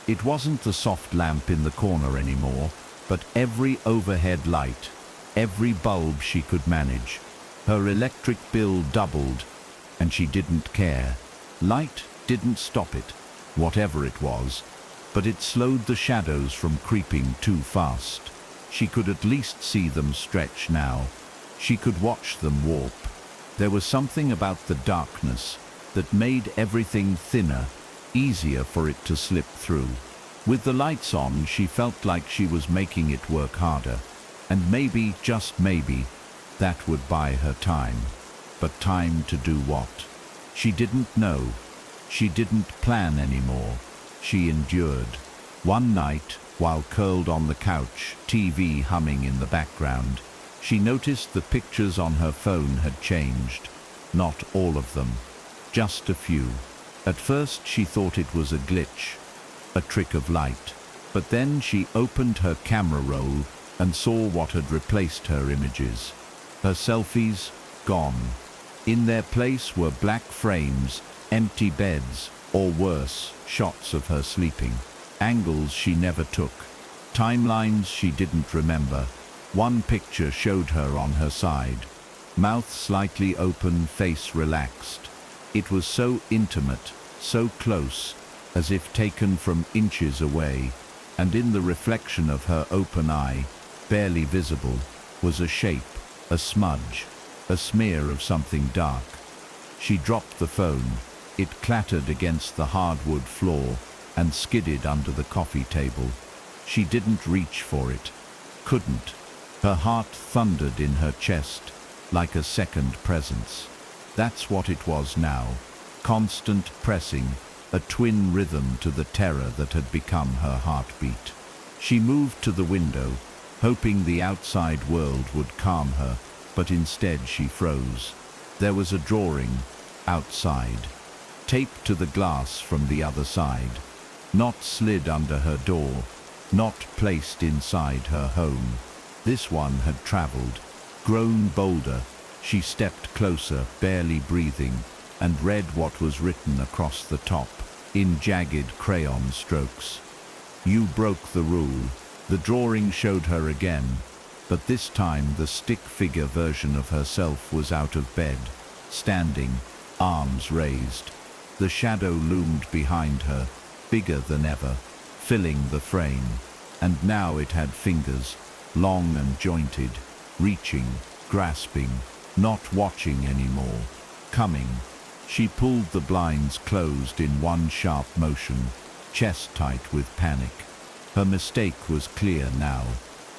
S1: It wasn't the soft lamp in the corner anymore, but every overhead light, every bulb she could manage. Her electric bill doubled, and she didn't care. Light didn't stop it, whatever it was, but it slowed the shadows from creeping too fast. She could at least see them stretch now. She could watch them warp. There was something about the darkness that made everything thinner, easier for it to slip through. With the lights on, she felt like she was making it work harder, and maybe, just maybe, that would buy her time. But time to do what? She didn't know. She didn't plan anymore. She endured. One night, while curled on the couch, TV humming in the background, she noticed the pictures on her phone had changed. Not all of them, just a few. At first she thought it was a glitch, a trick of light. But then she opened her camera roll and saw what had replaced her images. Her selfies, gone. In their place were black frames, empty beds, or worse, shots of her sleeping. Angles she never took. Timelines she didn't remember. One picture showed her on her side, mouth slightly open, face relaxed. It was so intimate, so close, as if taken from inches away, and in the reflection of her open eye, barely visible, was a shape, a smudge, a smear of something dark. She dropped the phone. It clattered against the hardwood floor and skidded under the coffee table. She didn't reach for it, couldn't. Her heart thundered in her chest, like a second presence. That's what it was now, constant pressing, a twin rhythm to the terror that had become her heartbeat. She moved to the window, hoping the outside world would calm her, but instead she froze. There was a drawing, outside, taped to the glass from the other side, not slid under her door, not placed inside her home. This one had traveled, grown bolder. She stepped closer, barely breathing, and read what was written across the top, in jagged crayon strokes. "You broke the rule." The drawing showed her again, but this time the stick figure version of herself was out of bed, standing, arms raised. The shadow loomed behind her, bigger than ever, filling the frame, and now it had fingers, long and jointed, reaching, grasping, not watching anymore, coming. She pulled the blinds closed in one sharp motion, chest tight with panic. Her mistake was clear now.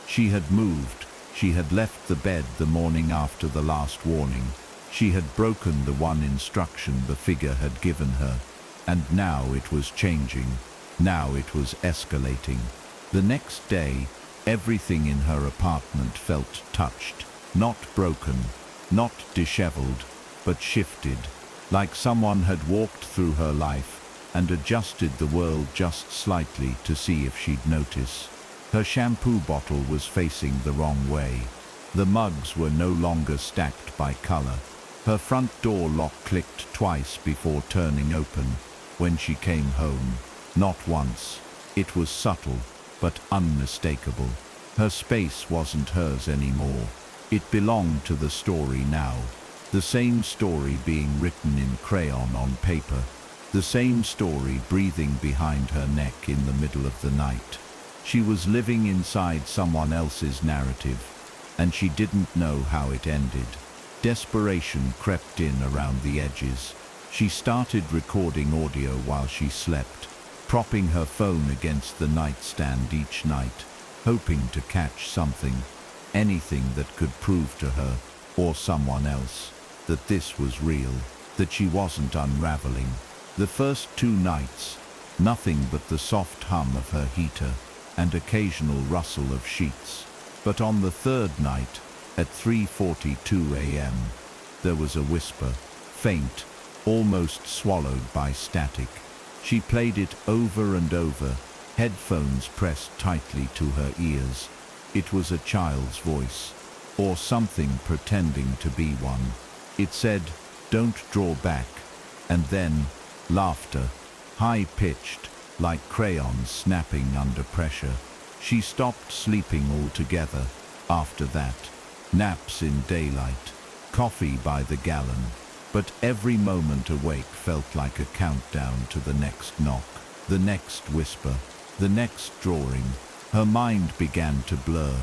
S1: She had moved. She had left the bed the morning after the last warning. She had broken the one instruction the figure had given her, and now it was changing. Now it was escalating. The next day, everything in her apartment felt touched, not broken, not disheveled, but shifted, like someone had walked through her life and adjusted the world just slightly to see if she'd notice. Her shampoo bottle was facing the wrong way. The mugs were no longer stacked by color. Her front door lock clicked twice before turning open when she came home. Not once. It was subtle, but unmistakable. Her space wasn't hers anymore. It belonged to the story now. The same story being written in crayon on paper. The same story breathing behind her neck in the middle of the night. She was living inside someone else's narrative, and she didn't know how it ended. Desperation crept in around the edges. She started recording audio while she slept, propping her phone against the nightstand each night, hoping to catch something, anything that could prove to her, or someone else, that this was real, that she wasn't unraveling. The first 2 nights, nothing but the soft hum of her heater and occasional rustle of sheets. But on the 3rd night, at 3:42 a.m., there was a whisper, faint, almost swallowed by static. She played it over and over, headphones pressed tightly to her ears. It was a child's voice, or something pretending to be one. It said, "Don't draw back," and then laughter, high-pitched, like crayons snapping under pressure. She stopped sleeping altogether after that. Naps in daylight, coffee by the gallon, but every moment awake felt like a countdown to the next knock, the next whisper, the next drawing. Her mind began to blur,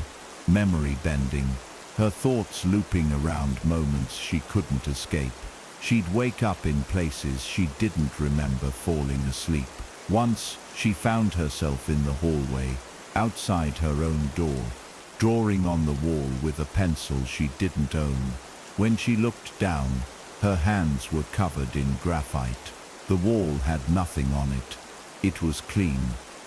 S1: memory bending, her thoughts looping around moments she couldn't escape. She'd wake up in places she didn't remember falling asleep. Once, she found herself in the hallway, outside her own door, drawing on the wall with a pencil she didn't own. When she looked down, her hands were covered in graphite. The wall had nothing on it. It was clean,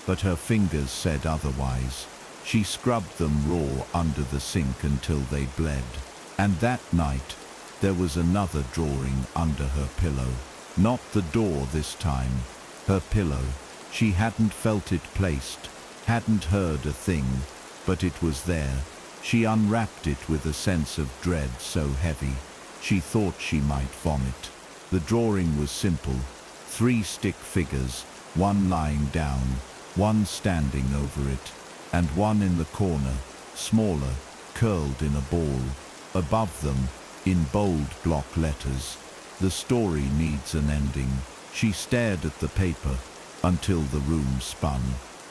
S1: but her fingers said otherwise. She scrubbed them raw under the sink until they bled. And that night, there was another drawing under her pillow. Not the door this time, her pillow. She hadn't felt it placed, hadn't heard a thing, but it was there. She unwrapped it with a sense of dread so heavy, she thought she might vomit. The drawing was simple, 3 stick figures, one lying down, one standing over it, and one in the corner, smaller, curled in a ball. Above them, in bold block letters, "The story needs an ending." She stared at the paper until the room spun.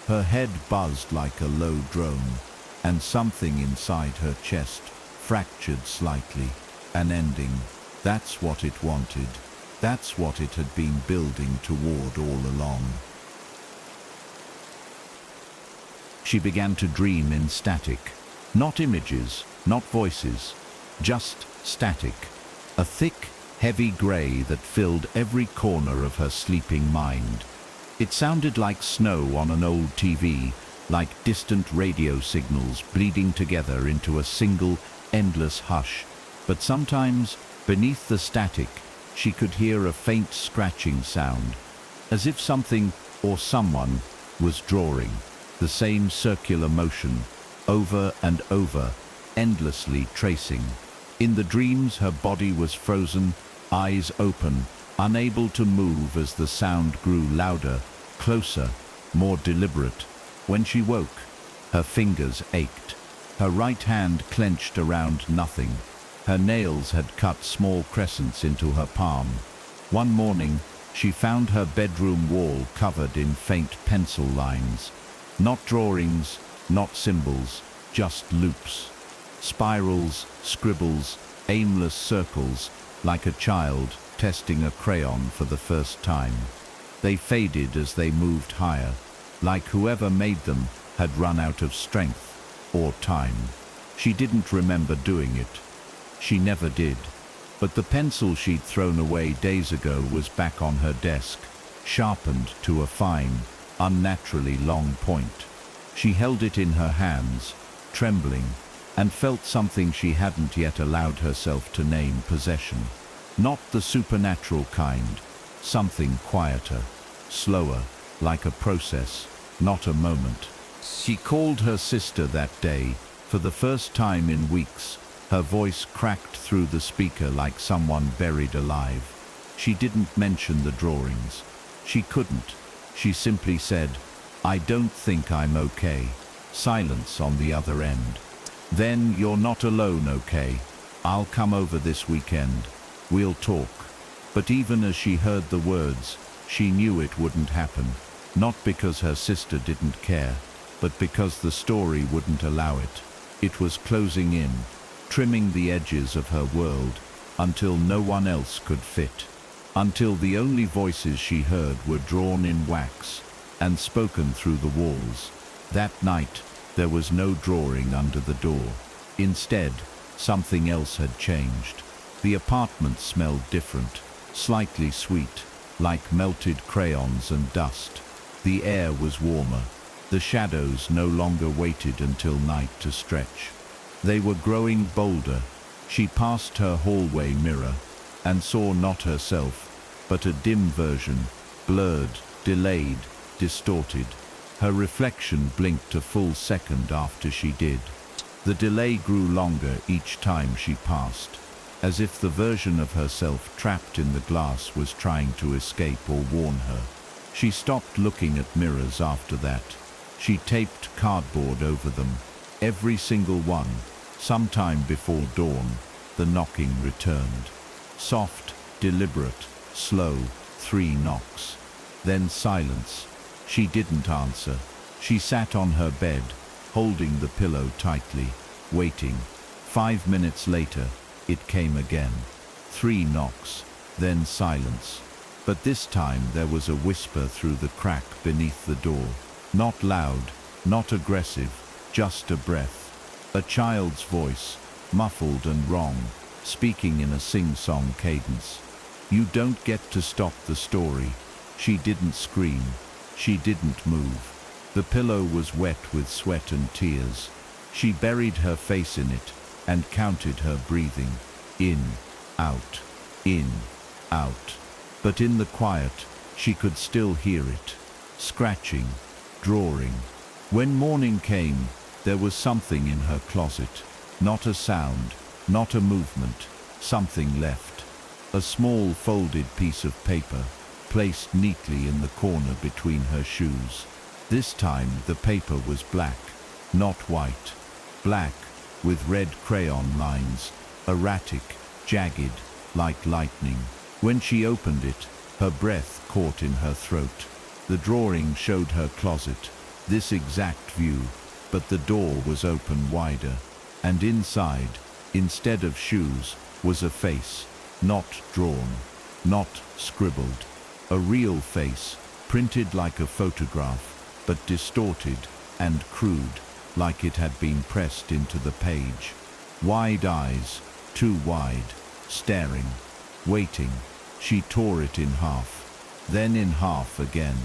S1: Her head buzzed like a low drone, and something inside her chest fractured slightly. An ending. That's what it wanted. That's what it had been building toward all along. She began to dream in static. Not images, not voices, just static. A thick, heavy grey that filled every corner of her sleeping mind. It sounded like snow on an old TV, like distant radio signals bleeding together into a single, endless hush. But sometimes, beneath the static, she could hear a faint scratching sound, as if something or someone was drawing the same circular motion, over and over, endlessly tracing. In the dreams, her body was frozen, eyes open, unable to move as the sound grew louder, closer, more deliberate. When she woke, her fingers ached. Her right hand clenched around nothing. Her nails had cut small crescents into her palm. One morning, she found her bedroom wall covered in faint pencil lines. Not drawings, not symbols, just loops. Spirals, scribbles, aimless circles, like a child testing a crayon for the first time. They faded as they moved higher, like whoever made them had run out of strength or time. She didn't remember doing it. She never did. But the pencil she'd thrown away days ago was back on her desk, sharpened to a fine, unnaturally long point. She held it in her hands, trembling, and felt something she hadn't yet allowed herself to name possession. Not the supernatural kind, something quieter, slower, like a process, not a moment. She called her sister that day, for the first time in weeks. Her voice cracked through the speaker like someone buried alive. She didn't mention the drawings. She couldn't. She simply said, "I don't think I'm okay." Silence on the other end. "Then you're not alone, okay? I'll come over this weekend. We'll talk." But even as she heard the words, she knew it wouldn't happen. Not because her sister didn't care, but because the story wouldn't allow it. It was closing in, trimming the edges of her world until no one else could fit. Until the only voices she heard were drawn in wax and spoken through the walls. That night, there was no drawing under the door. Instead, something else had changed. The apartment smelled different, slightly sweet, like melted crayons and dust. The air was warmer. The shadows no longer waited until night to stretch. They were growing bolder. She passed her hallway mirror and saw not herself, but a dim version, blurred, delayed, distorted. Her reflection blinked a full second after she did. The delay grew longer each time she passed, as if the version of herself trapped in the glass was trying to escape or warn her. She stopped looking at mirrors after that. She taped cardboard over them, every single one. Sometime before dawn, the knocking returned. Soft, deliberate, slow, 3 knocks. Then silence. She didn't answer. She sat on her bed, holding the pillow tightly, waiting. 5 minutes later, it came again. 3 knocks, then silence. But this time there was a whisper through the crack beneath the door. Not loud, not aggressive, just a breath. A child's voice, muffled and wrong, speaking in a sing-song cadence. "You don't get to stop the story." She didn't scream. She didn't move. The pillow was wet with sweat and tears. She buried her face in it and counted her breathing. In, out, in, out. But in the quiet, she could still hear it. Scratching, drawing. When morning came, there was something in her closet. Not a sound, not a movement. Something left. A small folded piece of paper, placed neatly in the corner between her shoes. This time the paper was black, not white. Black, with red crayon lines, erratic, jagged, like lightning. When she opened it, her breath caught in her throat. The drawing showed her closet, this exact view, but the door was open wider, and inside, instead of shoes, was a face, not drawn, not scribbled. A real face, printed like a photograph, but distorted and crude, like it had been pressed into the page. Wide eyes, too wide, staring, waiting. She tore it in half, then in half again.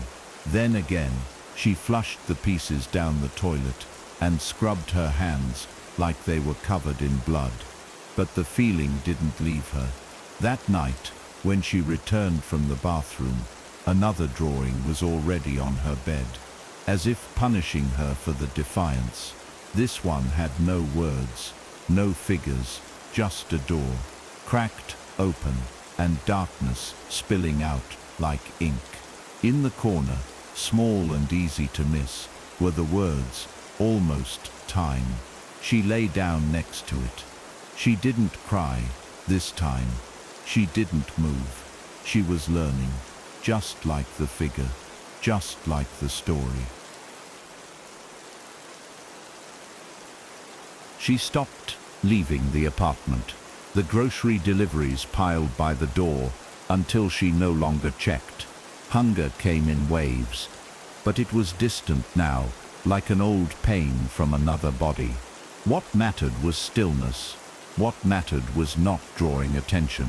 S1: Then again, she flushed the pieces down the toilet and scrubbed her hands like they were covered in blood. But the feeling didn't leave her. That night, when she returned from the bathroom, another drawing was already on her bed, as if punishing her for the defiance. This one had no words, no figures, just a door, cracked open, and darkness spilling out like ink. In the corner, small and easy to miss, were the words, almost time. She lay down next to it. She didn't cry, this time. She didn't move. She was learning, just like the figure, just like the story. She stopped, leaving the apartment. The grocery deliveries piled by the door until she no longer checked. Hunger came in waves, but it was distant now, like an old pain from another body. What mattered was stillness. What mattered was not drawing attention.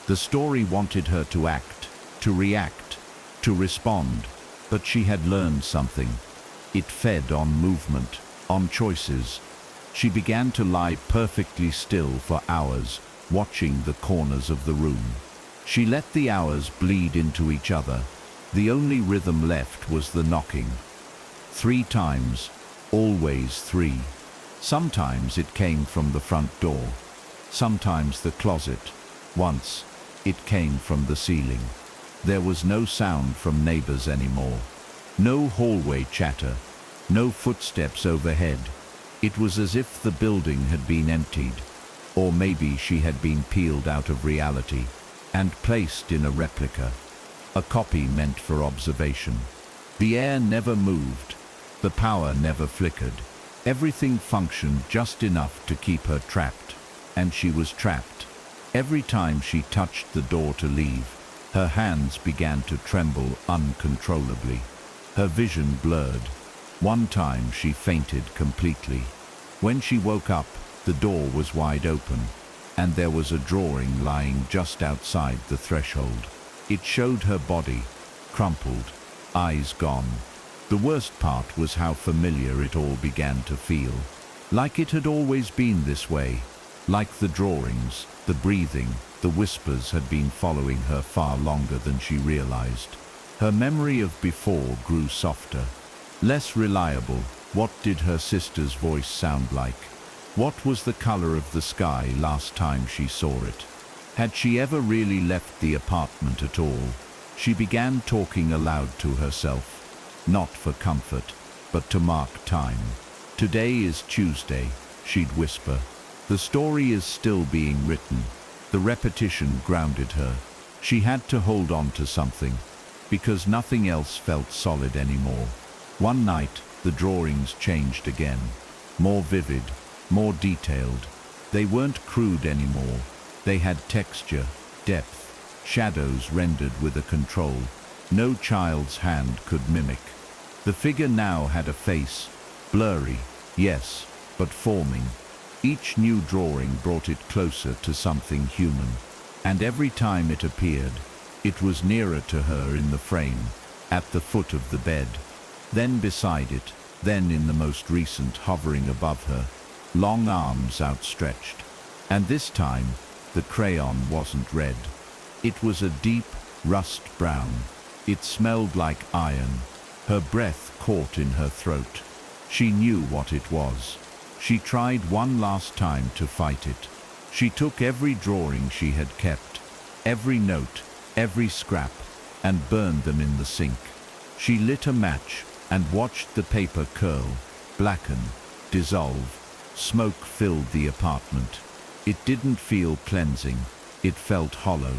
S1: The story wanted her to act, to react, to respond, but she had learned something. It fed on movement, on choices. She began to lie perfectly still for hours, watching the corners of the room. She let the hours bleed into each other. The only rhythm left was the knocking. 3 times, always 3. Sometimes it came from the front door, sometimes the closet. Once, it came from the ceiling. There was no sound from neighbors anymore. No hallway chatter, no footsteps overhead. It was as if the building had been emptied, or maybe she had been peeled out of reality and placed in a replica, a copy meant for observation. The air never moved, the power never flickered. Everything functioned just enough to keep her trapped, and she was trapped. Every time she touched the door to leave, her hands began to tremble uncontrollably. Her vision blurred. One time she fainted completely. When she woke up, the door was wide open, and there was a drawing lying just outside the threshold. It showed her body, crumpled, eyes gone. The worst part was how familiar it all began to feel. Like it had always been this way. Like the drawings, the breathing, the whispers had been following her far longer than she realized. Her memory of before grew softer, less reliable. What did her sister's voice sound like? What was the color of the sky last time she saw it? Had she ever really left the apartment at all? She began talking aloud to herself. Not for comfort, but to mark time. Today is Tuesday, she'd whisper. The story is still being written. The repetition grounded her. She had to hold on to something, because nothing else felt solid anymore. One night, the drawings changed again. More vivid, more detailed. They weren't crude anymore. They had texture, depth, shadows rendered with a control no child's hand could mimic. The figure now had a face, blurry, yes, but forming. Each new drawing brought it closer to something human, and every time it appeared, it was nearer to her in the frame, at the foot of the bed, then beside it, then in the most recent hovering above her, long arms outstretched. And this time, the crayon wasn't red. It was a deep, rust brown. It smelled like iron. Her breath caught in her throat. She knew what it was. She tried one last time to fight it. She took every drawing she had kept, every note, every scrap, and burned them in the sink. She lit a match and watched the paper curl, blacken, dissolve, Smoke filled the apartment. It didn't feel cleansing, it felt hollow.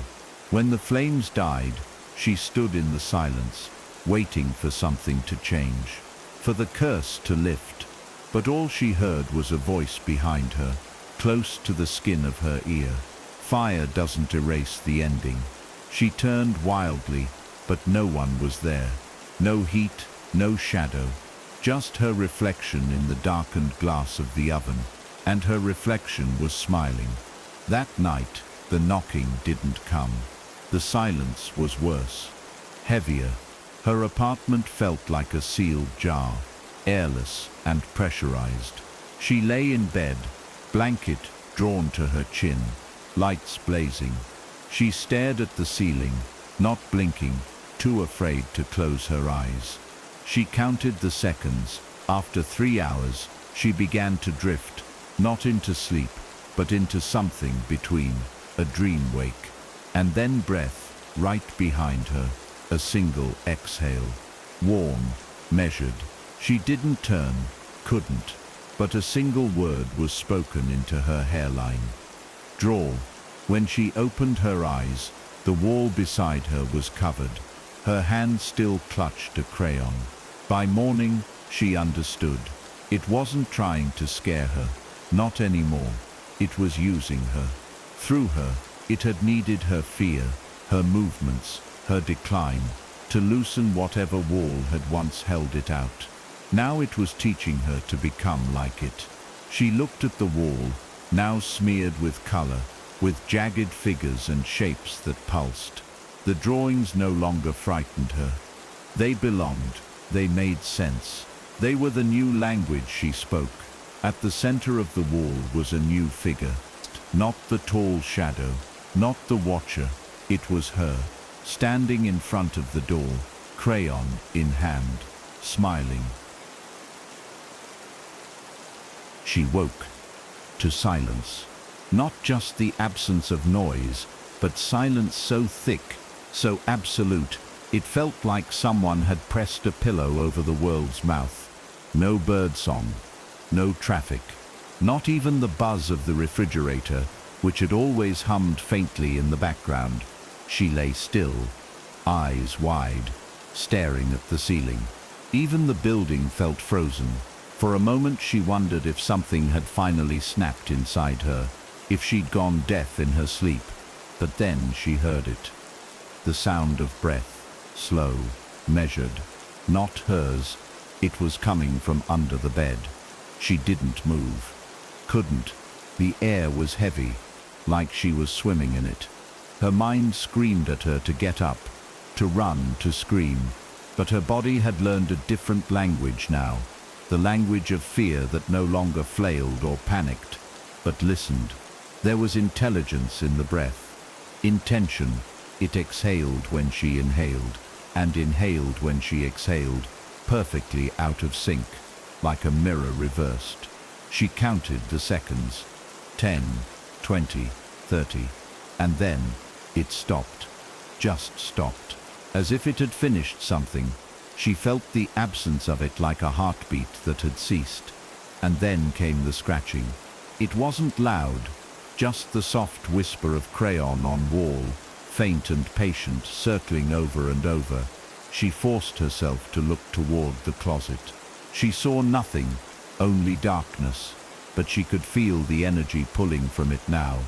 S1: When the flames died, she stood in the silence, waiting for something to change, for the curse to lift. But all she heard was a voice behind her, close to the skin of her ear. Fire doesn't erase the ending. She turned wildly, but no one was there. No heat, no shadow, just her reflection in the darkened glass of the oven, and her reflection was smiling. That night, the knocking didn't come. The silence was worse, heavier. Her apartment felt like a sealed jar, airless and pressurized. She lay in bed, blanket drawn to her chin, lights blazing. She stared at the ceiling, not blinking, too afraid to close her eyes. She counted the seconds. After 3 hours, she began to drift, not into sleep, but into something between, a dream wake. And then breath, right behind her, a single exhale. Warm, measured. She didn't turn, couldn't, but a single word was spoken into her hairline. Draw. When she opened her eyes, the wall beside her was covered. Her hand still clutched a crayon. By morning, she understood. It wasn't trying to scare her, not anymore. It was using her. Through her, it had needed her fear, her movements, her decline, to loosen whatever wall had once held it out. Now it was teaching her to become like it. She looked at the wall, now smeared with color, with jagged figures and shapes that pulsed. The drawings no longer frightened her. They belonged. They made sense. They were the new language she spoke. At the center of the wall was a new figure. Not the tall shadow, not the watcher. It was her, standing in front of the door, crayon in hand, smiling. She woke to silence. Not just the absence of noise, but silence so thick, so absolute, it felt like someone had pressed a pillow over the world's mouth. No birdsong, no traffic, not even the buzz of the refrigerator, which had always hummed faintly in the background. She lay still, eyes wide, staring at the ceiling. Even the building felt frozen. For a moment she wondered if something had finally snapped inside her, if she'd gone deaf in her sleep. But then she heard it. The sound of breath, slow, measured, not hers. It was coming from under the bed. She didn't move. Couldn't. The air was heavy, like she was swimming in it. Her mind screamed at her to get up, to run, to scream. But her body had learned a different language now, the language of fear that no longer flailed or panicked, but listened. There was intelligence in the breath, intention. It exhaled when she inhaled, and inhaled when she exhaled, perfectly out of sync, like a mirror reversed. She counted the seconds, 10, 20, 30, and then it stopped, just stopped, as if it had finished something. She felt the absence of it like a heartbeat that had ceased. And then came the scratching. It wasn't loud, just the soft whisper of crayon on wall, faint and patient, circling over and over. She forced herself to look toward the closet. She saw nothing, only darkness, but she could feel the energy pulling from it now,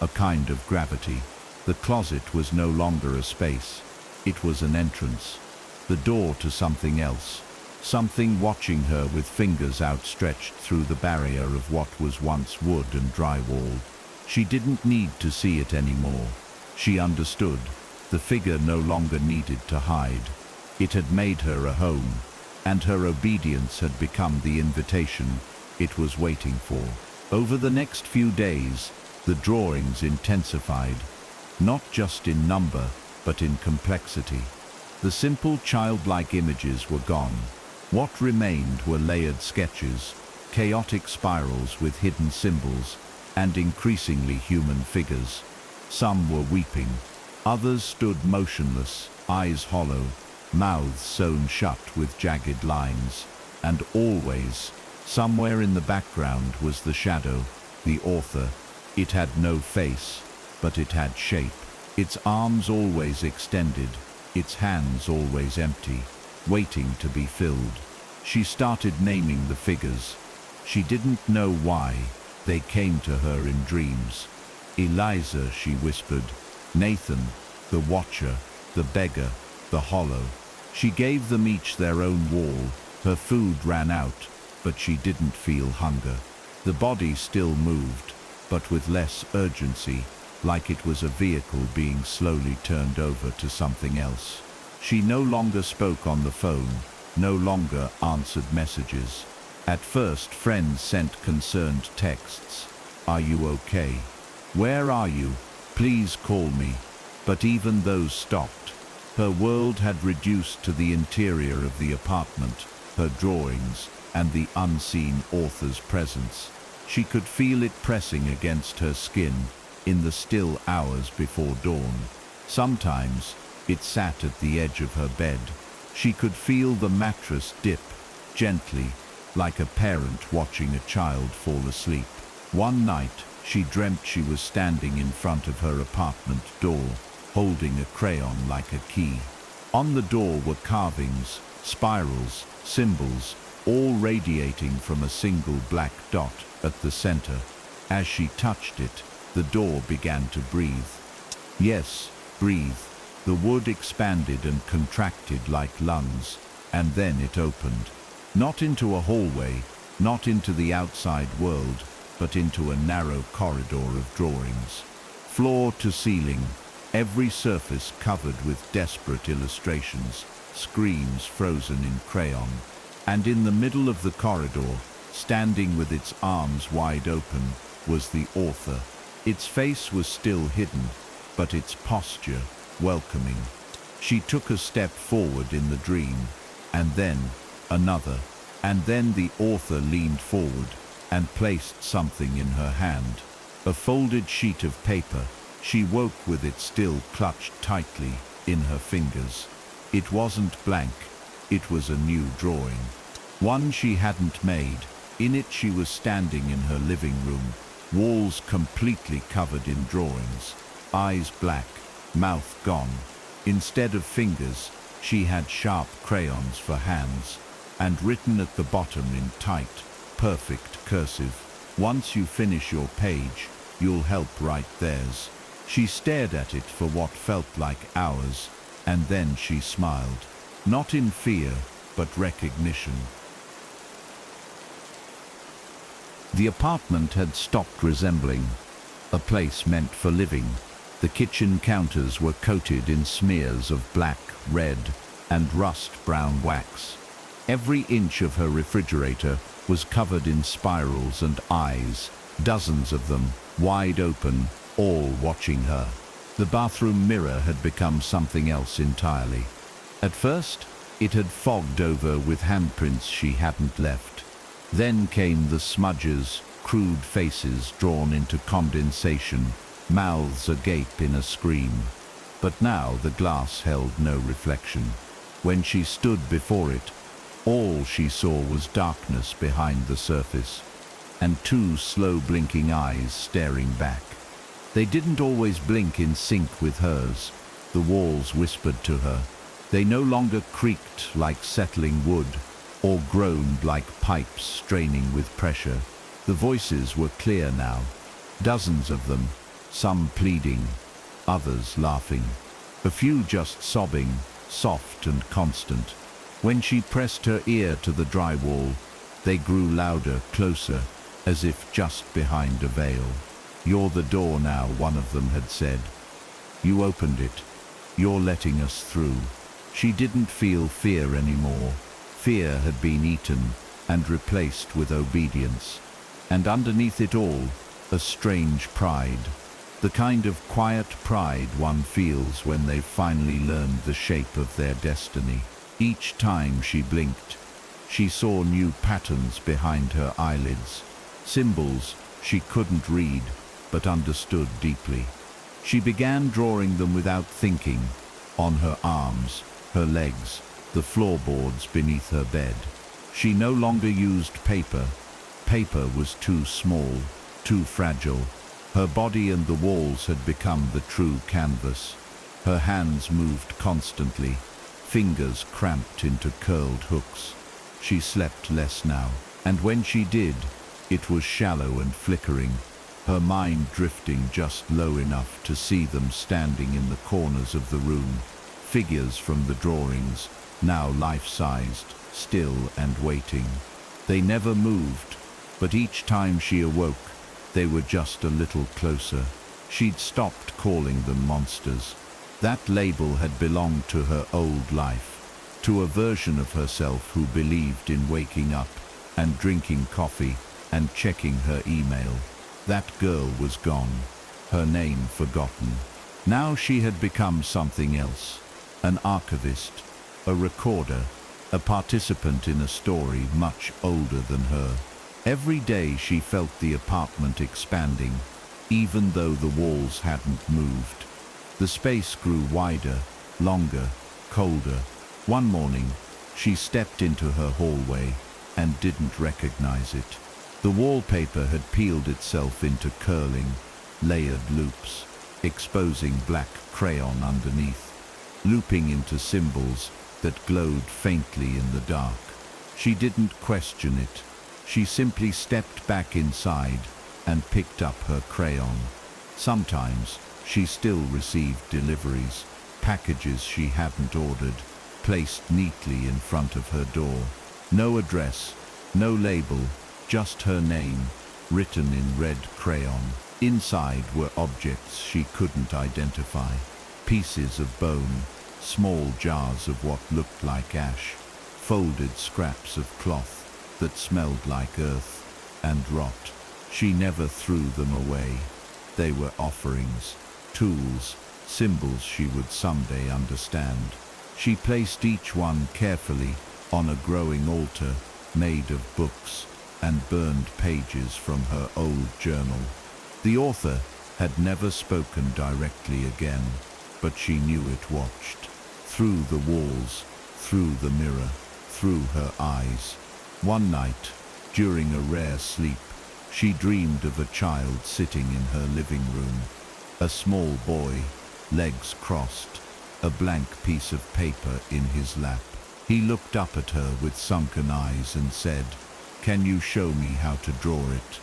S1: a kind of gravity. The closet was no longer a space. It was an entrance, the door to something else, something watching her with fingers outstretched through the barrier of what was once wood and drywall. She didn't need to see it anymore. She understood. The figure no longer needed to hide. It had made her a home, and her obedience had become the invitation it was waiting for. Over the next few days, the drawings intensified, not just in number, but in complexity. The simple childlike images were gone. What remained were layered sketches, chaotic spirals with hidden symbols, and increasingly human figures. Some were weeping, others stood motionless, eyes hollow, mouths sewn shut with jagged lines, and always, Somewhere in the background was the shadow, the author. It had no face, but it had shape. Its arms always extended, its hands always empty, waiting to be filled. She started naming the figures. She didn't know why. They came to her in dreams. Eliza, she whispered. Nathan, the watcher, the beggar, the hollow. She gave them each their own wall. Her food ran out, but she didn't feel hunger. The body still moved, but with less urgency, like it was a vehicle being slowly turned over to something else. She no longer spoke on the phone, no longer answered messages. At first, friends sent concerned texts. Are you okay? Where are you? Please call me. But even those stopped. Her world had reduced to the interior of the apartment, her drawings, and the unseen author's presence. She could feel it pressing against her skin in the still hours before dawn. Sometimes it sat at the edge of her bed. She could feel the mattress dip gently, like a parent watching a child fall asleep. One night, she dreamt she was standing in front of her apartment door, holding a crayon like a key. On the door were carvings, spirals, symbols, all radiating from a single black dot at the center. As she touched it, the door began to breathe. Yes, breathe. The wood expanded and contracted like lungs, and then it opened. Not into a hallway, not into the outside world, but into a narrow corridor of drawings. Floor to ceiling, every surface covered with desperate illustrations, screens frozen in crayon. And in the middle of the corridor, standing with its arms wide open, was the author. Its face was still hidden, but its posture welcoming. She took a step forward in the dream, and then another, and then the author leaned forward and placed something in her hand. A folded sheet of paper. She woke with it still clutched tightly in her fingers. It wasn't blank, it was a new drawing. One she hadn't made. In it she was standing in her living room, walls completely covered in drawings, eyes black, mouth gone. Instead of fingers, she had sharp crayons for hands, and written at the bottom in tight, perfect cursive, "Once you finish your page, you'll help write theirs." She stared at it for what felt like hours, and then she smiled. Not in fear, but recognition. The apartment had stopped resembling a place meant for living. The kitchen counters were coated in smears of black, red, and rust-brown wax. Every inch of her refrigerator was covered in spirals and eyes, dozens of them, wide open, all watching her. The bathroom mirror had become something else entirely. At first, it had fogged over with handprints she hadn't left. Then came the smudges, crude faces drawn into condensation, mouths agape in a scream. But now the glass held no reflection. When she stood before it, all she saw was darkness behind the surface, and two slow blinking eyes staring back. They didn't always blink in sync with hers. The walls whispered to her. They no longer creaked like settling wood, or groaned like pipes straining with pressure. The voices were clear now, dozens of them, some pleading, others laughing, a few just sobbing, soft and constant. When she pressed her ear to the drywall, they grew louder, closer, as if just behind a veil. "You're the door now," one of them had said. "You opened it. You're letting us through." She didn't feel fear anymore. Fear had been eaten and replaced with obedience. And underneath it all, a strange pride. The kind of quiet pride one feels when they've finally learned the shape of their destiny. Each time she blinked, she saw new patterns behind her eyelids, symbols she couldn't read but understood deeply. She began drawing them without thinking, on her arms, her legs, the floorboards beneath her bed. She no longer used paper, paper was too small, too fragile. Her body and the walls had become the true canvas. Her hands moved constantly, fingers cramped into curled hooks. She slept less now, and when she did, it was shallow and flickering, her mind drifting just low enough to see them standing in the corners of the room, figures from the drawings, now life-sized, still and waiting. They never moved, but each time she awoke, they were just a little closer. She'd stopped calling them monsters. That label had belonged to her old life, to a version of herself who believed in waking up and drinking coffee and checking her email. That girl was gone, her name forgotten. Now she had become something else, an archivist, a recorder, a participant in a story much older than her. Every day she felt the apartment expanding, even though the walls hadn't moved. The space grew wider, longer, colder. One morning, she stepped into her hallway and didn't recognize it. The wallpaper had peeled itself into curling, layered loops, exposing black crayon underneath, looping into symbols that glowed faintly in the dark. She didn't question it. She simply stepped back inside and picked up her crayon. Sometimes she still received deliveries, packages she hadn't ordered, placed neatly in front of her door. No address, no label, just her name, written in red crayon. Inside were objects she couldn't identify, pieces of bone, small jars of what looked like ash, folded scraps of cloth that smelled like earth and rot. She never threw them away. They were offerings, tools, symbols she would someday understand. She placed each one carefully on a growing altar made of books and burned pages from her old journal. The author had never spoken directly again, but she knew it watched. Through the walls, through the mirror, through her eyes. One night, during a rare sleep, she dreamed of a child sitting in her living room. A small boy, legs crossed, a blank piece of paper in his lap. He looked up at her with sunken eyes and said, "Can you show me how to draw it?"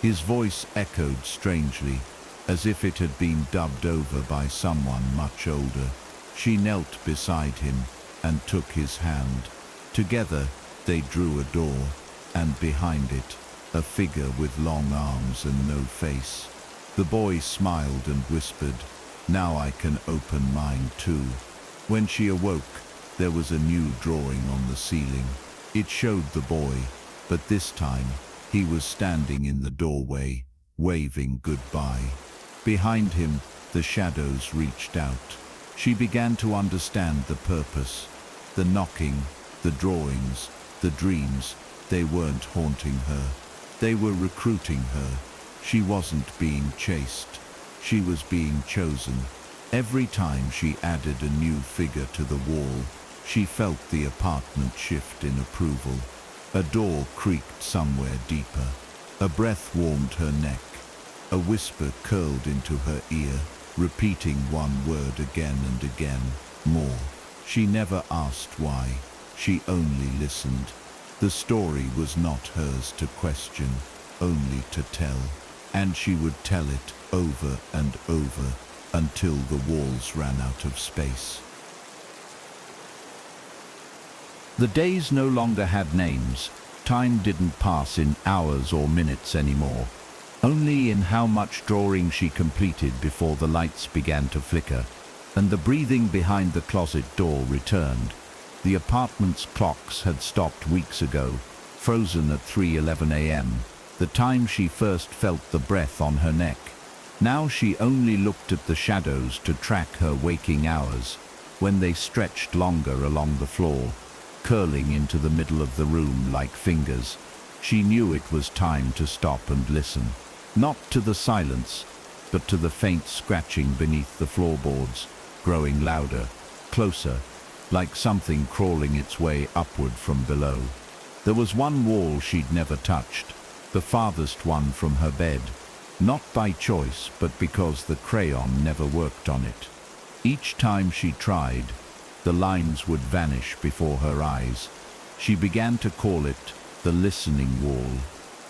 S1: His voice echoed strangely, as if it had been dubbed over by someone much older. She knelt beside him and took his hand. Together, they drew a door, and behind it, a figure with long arms and no face. The boy smiled and whispered, "Now I can open mine too." When she awoke, there was a new drawing on the ceiling. It showed the boy, but this time, he was standing in the doorway, waving goodbye. Behind him, the shadows reached out. She began to understand the purpose. The knocking, the drawings, the dreams, they weren't haunting her. They were recruiting her. She wasn't being chased. She was being chosen. Every time she added a new figure to the wall, she felt the apartment shift in approval. A door creaked somewhere deeper. A breath warmed her neck. A whisper curled into her ear, repeating one word again and again, more. She never asked why. She only listened. The story was not hers to question, only to tell. And she would tell it over and over until the walls ran out of space. The days no longer had names. Time didn't pass in hours or minutes anymore, only in how much drawing she completed before the lights began to flicker, and the breathing behind the closet door returned. The apartment's clocks had stopped weeks ago, frozen at 3:11 a.m., the time she first felt the breath on her neck. Now she only looked at the shadows to track her waking hours, when they stretched longer along the floor, curling into the middle of the room like fingers. She knew it was time to stop and listen, not to the silence, but to the faint scratching beneath the floorboards, growing louder, closer, like something crawling its way upward from below. There was one wall she'd never touched, the farthest one from her bed, not by choice but because the crayon never worked on it. Each time she tried, the lines would vanish before her eyes. She began to call it the listening wall.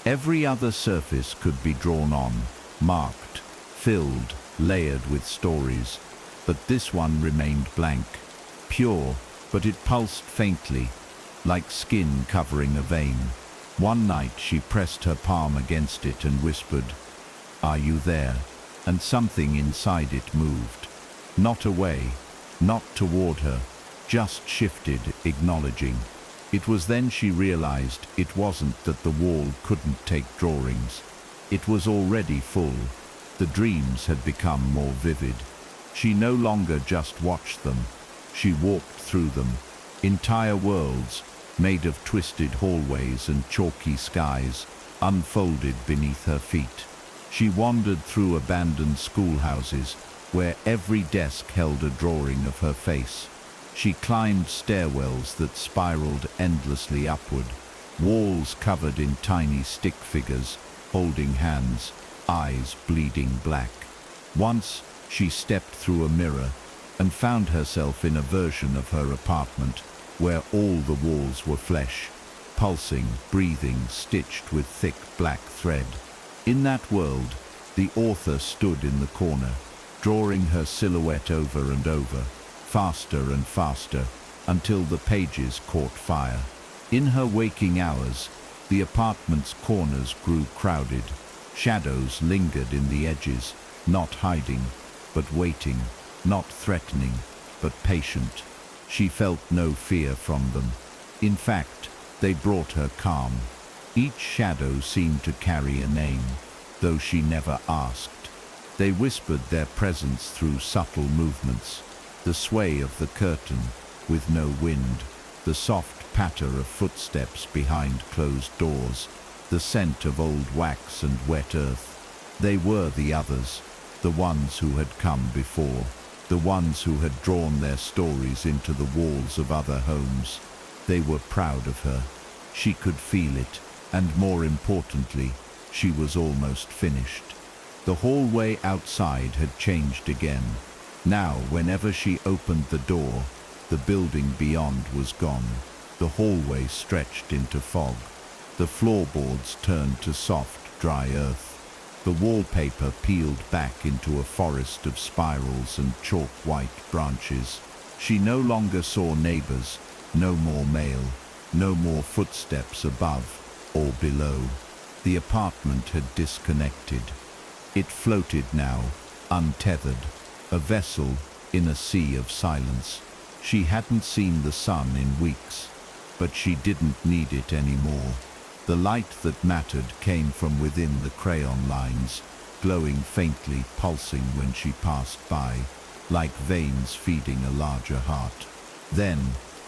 S1: Every other surface could be drawn on, marked, filled, layered with stories, but this one remained blank, pure, but it pulsed faintly, like skin covering a vein. One night she pressed her palm against it and whispered, "Are you there?" And something inside it moved. Not away, not toward her, just shifted, acknowledging. It was then she realized it wasn't that the wall couldn't take drawings. It was already full. The dreams had become more vivid. She no longer just watched them. She walked through them. Entire worlds, made of twisted hallways and chalky skies, unfolded beneath her feet. She wandered through abandoned schoolhouses, where every desk held a drawing of her face. She climbed stairwells that spiraled endlessly upward, walls covered in tiny stick figures, holding hands, eyes bleeding black. Once, she stepped through a mirror and found herself in a version of her apartment where all the walls were flesh, pulsing, breathing, stitched with thick black thread. In that world, the author stood in the corner, drawing her silhouette over and over, faster and faster, until the pages caught fire. In her waking hours, the apartment's corners grew crowded. Shadows lingered in the edges, not hiding, but waiting, not threatening, but patient. She felt no fear from them. In fact, they brought her calm. Each shadow seemed to carry a name, though she never asked. They whispered their presence through subtle movements, the sway of the curtain with no wind, the soft patter of footsteps behind closed doors, the scent of old wax and wet earth. They were the others, the ones who had come before, the ones who had drawn their stories into the walls of other homes. They were proud of her. She could feel it, and more importantly, she was almost finished. The hallway outside had changed again. Now, whenever she opened the door, the building beyond was gone. The hallway stretched into fog. The floorboards turned to soft, dry earth. The wallpaper peeled back into a forest of spirals and chalk-white branches. She no longer saw neighbors, no more mail, no more footsteps above or below. The apartment had disconnected. It floated now, untethered, a vessel in a sea of silence. She hadn't seen the sun in weeks, but she didn't need it anymore. The light that mattered came from within the crayon lines, glowing faintly, pulsing when she passed by, like veins feeding a larger heart. Then,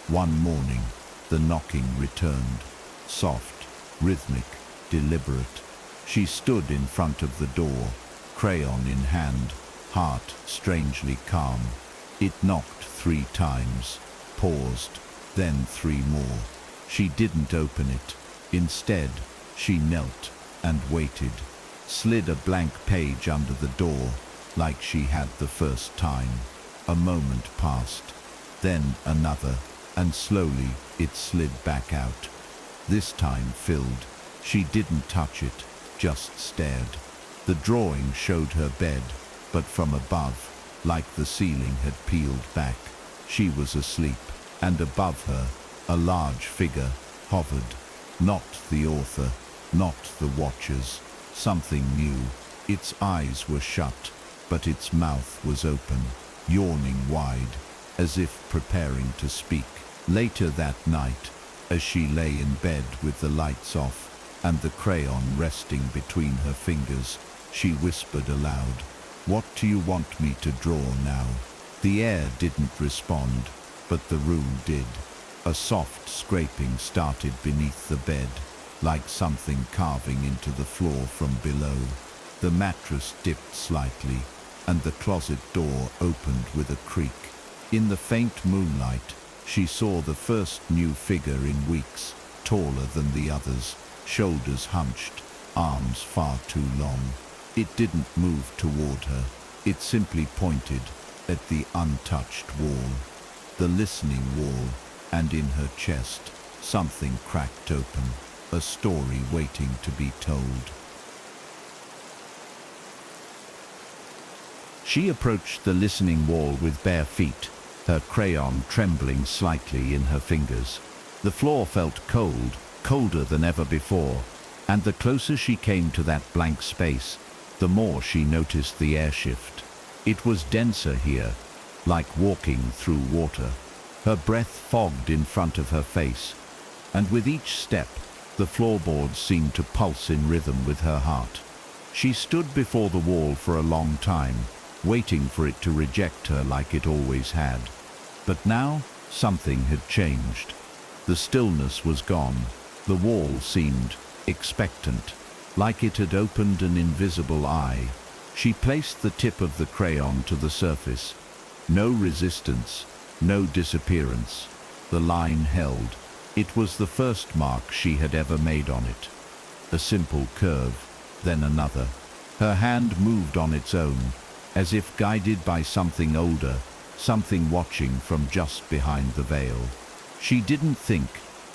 S1: one morning, the knocking returned, soft, rhythmic, deliberate. She stood in front of the door, crayon in hand, heart strangely calm. It knocked 3 times, paused, then 3 more. She didn't open it. Instead, she knelt and waited, slid a blank page under the door, like she had the first time. A moment passed, then another, and slowly it slid back out. This time filled. She didn't touch it, just stared. The drawing showed her bed, but from above, like the ceiling had peeled back. She was asleep, and above her, a large figure hovered. Not the author, not the watchers, something new. Its eyes were shut, but its mouth was open, yawning wide, as if preparing to speak. Later that night, as she lay in bed with the lights off and the crayon resting between her fingers, she whispered aloud, "What do you want me to draw now?" The air didn't respond, but the room did. A soft scraping started beneath the bed, like something carving into the floor from below. The mattress dipped slightly, and the closet door opened with a creak. In the faint moonlight, she saw the first new figure in weeks, taller than the others, shoulders hunched, arms far too long. It didn't move toward her. It simply pointed at the untouched wall, the listening wall, and in her chest, something cracked open, a story waiting to be told. She approached the listening wall with bare feet, her crayon trembling slightly in her fingers. The floor felt cold, colder than ever before, and the closer she came to that blank space, the more she noticed the air shift. It was denser here, like walking through water. Her breath fogged in front of her face, and with each step, the floorboards seemed to pulse in rhythm with her heart. She stood before the wall for a long time, waiting for it to reject her like it always had. But now, something had changed. The stillness was gone. The wall seemed expectant, like it had opened an invisible eye. She placed the tip of the crayon to the surface. No resistance, no disappearance. The line held. It was the first mark she had ever made on it. A simple curve, then another. Her hand moved on its own, as if guided by something older, something watching from just behind the veil. She didn't think,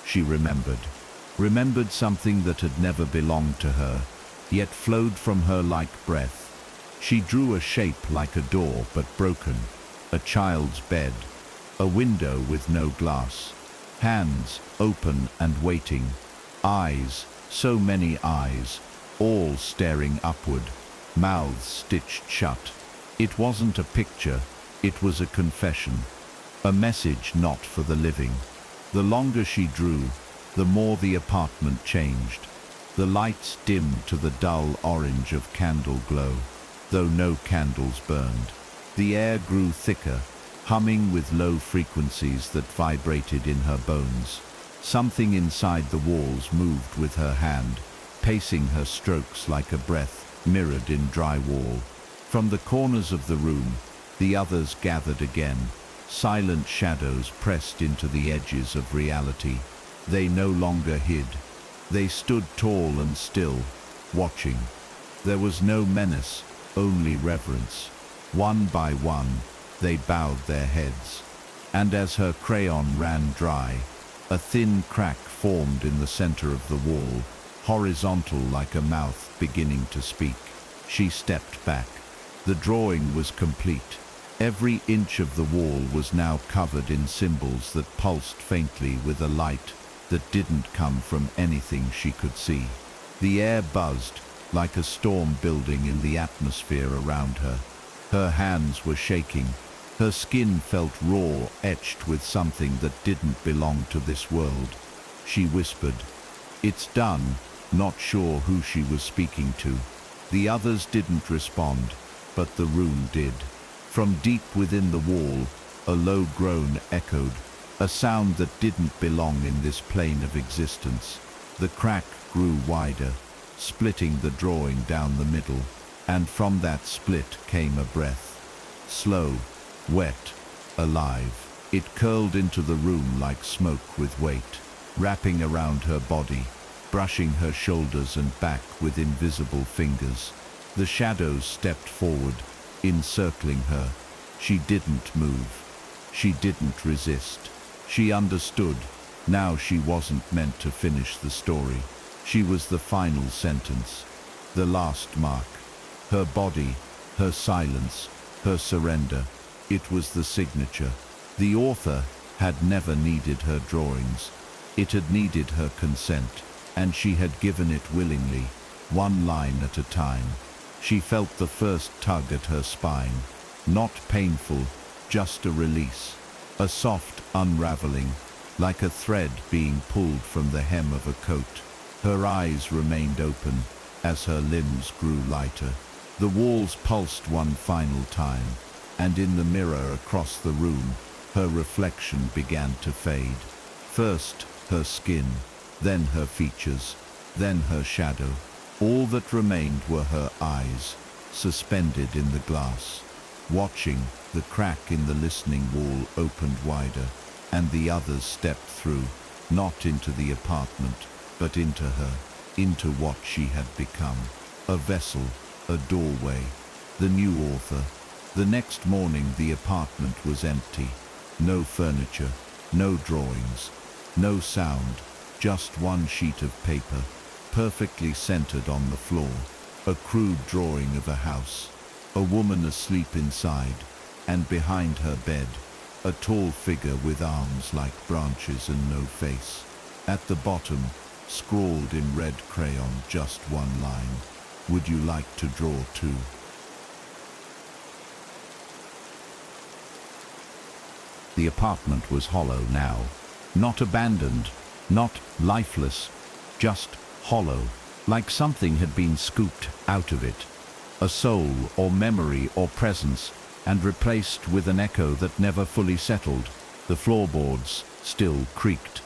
S1: she remembered. Remembered something that had never belonged to her, yet flowed from her like breath. She drew a shape like a door but broken, a child's bed, a window with no glass, hands open and waiting, eyes, so many eyes, all staring upward, mouths stitched shut. It wasn't a picture, it was a confession, a message not for the living. The longer she drew, the more the apartment changed. The lights dimmed to the dull orange of candle glow, though no candles burned. The air grew thicker, humming with low frequencies that vibrated in her bones. Something inside the walls moved with her hand, pacing her strokes like a breath mirrored in dry wall. From the corners of the room, the others gathered again, silent shadows pressed into the edges of reality. They no longer hid. They stood tall and still, watching. There was no menace, only reverence. One by one, they bowed their heads. And as her crayon ran dry, a thin crack formed in the center of the wall, horizontal like a mouth beginning to speak. She stepped back. The drawing was complete. Every inch of the wall was now covered in symbols that pulsed faintly with a light that didn't come from anything she could see. The air buzzed, like a storm building in the atmosphere around her. Her hands were shaking. Her skin felt raw, etched with something that didn't belong to this world. She whispered, "It's done," not sure who she was speaking to. The others didn't respond, but the room did. From deep within the wall, a low groan echoed, a sound that didn't belong in this plane of existence. The crack grew wider, splitting the drawing down the middle, and from that split came a breath. Slow, wet, alive. It curled into the room like smoke with weight, wrapping around her body, brushing her shoulders and back with invisible fingers. The shadows stepped forward, encircling her. She didn't move. She didn't resist. She understood. Now she wasn't meant to finish the story. She was the final sentence, the last mark. Her body, her silence, her surrender. It was the signature. The author had never needed her drawings. It had needed her consent, and she had given it willingly, one line at a time. She felt the first tug at her spine. Not painful, just a release. A soft unraveling, like a thread being pulled from the hem of a coat. Her eyes remained open as her limbs grew lighter. The walls pulsed one final time, and in the mirror across the room, her reflection began to fade. First, her skin, then her features, then her shadow. All that remained were her eyes, suspended in the glass. Watching, the crack in the listening wall opened wider, and the others stepped through, not into the apartment, but into her. into what she had become. A vessel, a doorway, the new author. The next morning the apartment was empty. No furniture, no drawings, no sound, just one sheet of paper, perfectly centered on the floor. A crude drawing of a house, a woman asleep inside, and behind her bed, a tall figure with arms like branches and no face. At the bottom, scrawled in red crayon, just one line: "Would you like to draw too?" The apartment was hollow now. Not abandoned, not lifeless, just hollow, like something had been scooped out of it. A soul or memory or presence, and replaced with an echo that never fully settled. The floorboards still creaked,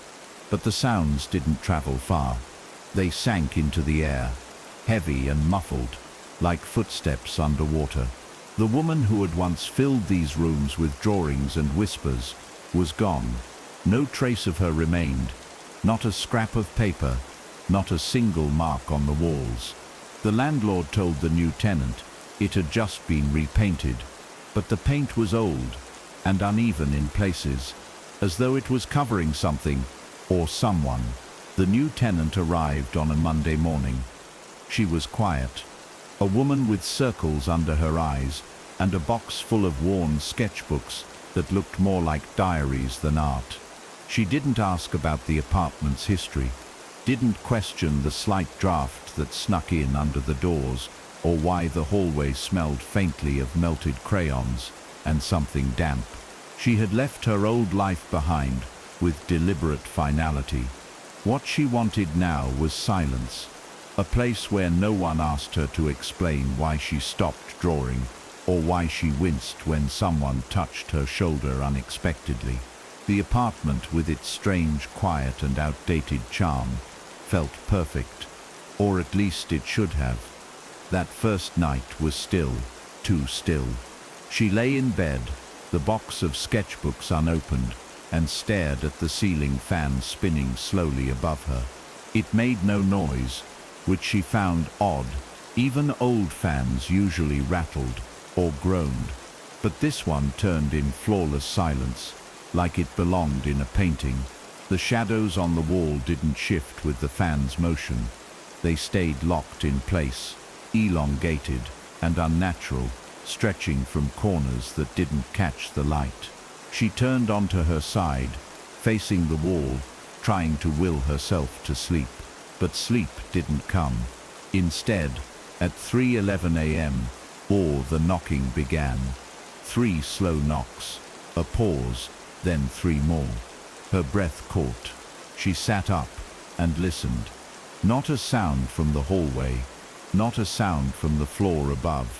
S1: but the sounds didn't travel far. They sank into the air, heavy and muffled, like footsteps underwater. The woman who had once filled these rooms with drawings and whispers was gone. No trace of her remained, not a scrap of paper, not a single mark on the walls. The landlord told the new tenant it had just been repainted, but the paint was old and uneven in places, as though it was covering something or someone. The new tenant arrived on a Monday morning. She was quiet, a woman with circles under her eyes and a box full of worn sketchbooks that looked more like diaries than art. She didn't ask about the apartment's history, didn't question the slight draft that snuck in under the doors, or why the hallway smelled faintly of melted crayons and something damp. She had left her old life behind with deliberate finality. What she wanted now was silence, a place where no one asked her to explain why she stopped drawing, or why she winced when someone touched her shoulder unexpectedly. The apartment, with its strange quiet and outdated charm, felt perfect, or at least it should have. That first night was still, too still. She lay in bed, the box of sketchbooks unopened, and stared at the ceiling fan spinning slowly above her. It made no noise, which she found odd. Even old fans usually rattled or groaned, but this one turned in flawless silence, like it belonged in a painting. The shadows on the wall didn't shift with the fan's motion. They stayed locked in place, elongated and unnatural, stretching from corners that didn't catch the light. She turned onto her side, facing the wall, trying to will herself to sleep. But sleep didn't come. Instead, at 3:11 a.m., the knocking began. 3 slow knocks, a pause, then 3 more. Her breath caught. She sat up and listened. Not a sound from the hallway, not a sound from the floor above.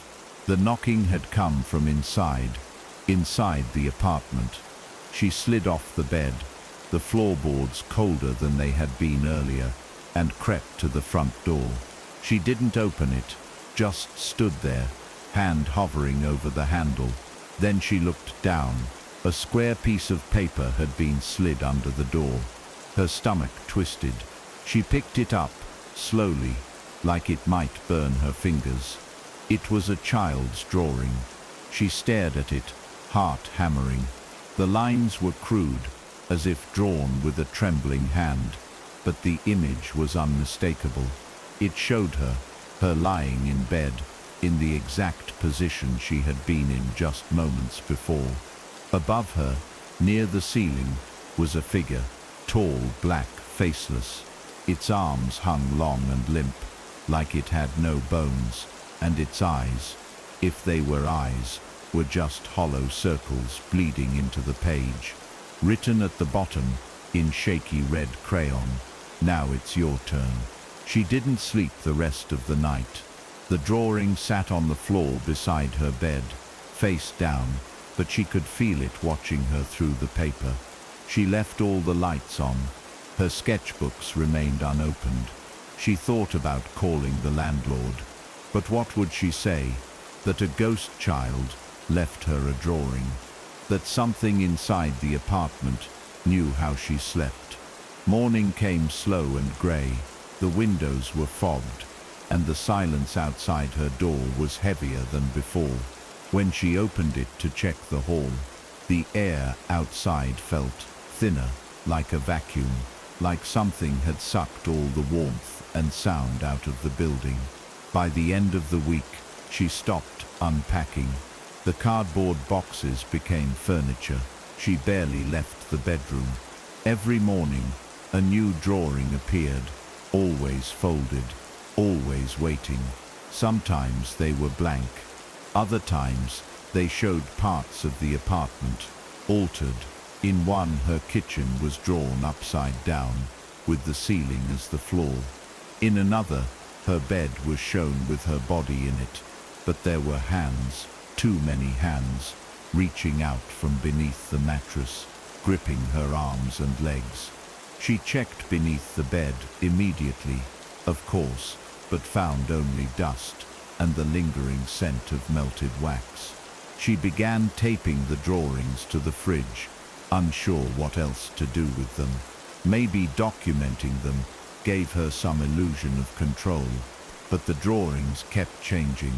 S1: The knocking had come from inside the apartment. She slid off the bed, the floorboards colder than they had been earlier, and crept to the front door. She didn't open it, just stood there, hand hovering over the handle. Then she looked down. A square piece of paper had been slid under the door. Her stomach twisted. She picked it up, slowly, like it might burn her fingers. It was a child's drawing. She stared at it, heart hammering. The lines were crude, as if drawn with a trembling hand, but the image was unmistakable. It showed her lying in bed, in the exact position she had been in just moments before. Above her, near the ceiling, was a figure, tall, black, faceless. Its arms hung long and limp, like it had no bones, and its eyes, if they were eyes, were just hollow circles bleeding into the page. Written at the bottom, in shaky red crayon, "Now it's your turn." She didn't sleep the rest of the night. The drawing sat on the floor beside her bed, face down, but she could feel it watching her through the paper. She left all the lights on. Her sketchbooks remained unopened. She thought about calling the landlord. But what would she say? That a ghost child left her a drawing. That something inside the apartment knew how she slept. Morning came slow and grey. The windows were fogged, and the silence outside her door was heavier than before. When she opened it to check the hall, the air outside felt thinner, like a vacuum, like something had sucked all the warmth and sound out of the building. By the end of the week, she stopped unpacking. The cardboard boxes became furniture. She barely left the bedroom. Every morning, a new drawing appeared, always folded, always waiting. Sometimes they were blank. Other times, they showed parts of the apartment, altered. In one, her kitchen was drawn upside down, with the ceiling as the floor. In another, her bed was shown with her body in it, but there were hands, too many hands, reaching out from beneath the mattress, gripping her arms and legs. She checked beneath the bed immediately, of course, but found only dust and the lingering scent of melted wax. She began taping the drawings to the fridge, unsure what else to do with them. Maybe documenting them gave her some illusion of control, but the drawings kept changing,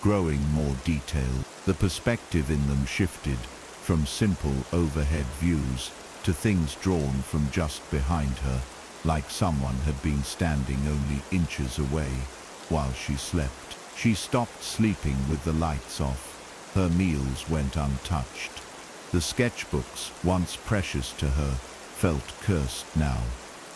S1: growing more detailed. The perspective in them shifted from simple overhead views to things drawn from just behind her, like someone had been standing only inches away while she slept. She stopped sleeping with the lights off. Her meals went untouched. The sketchbooks, once precious to her, felt cursed now.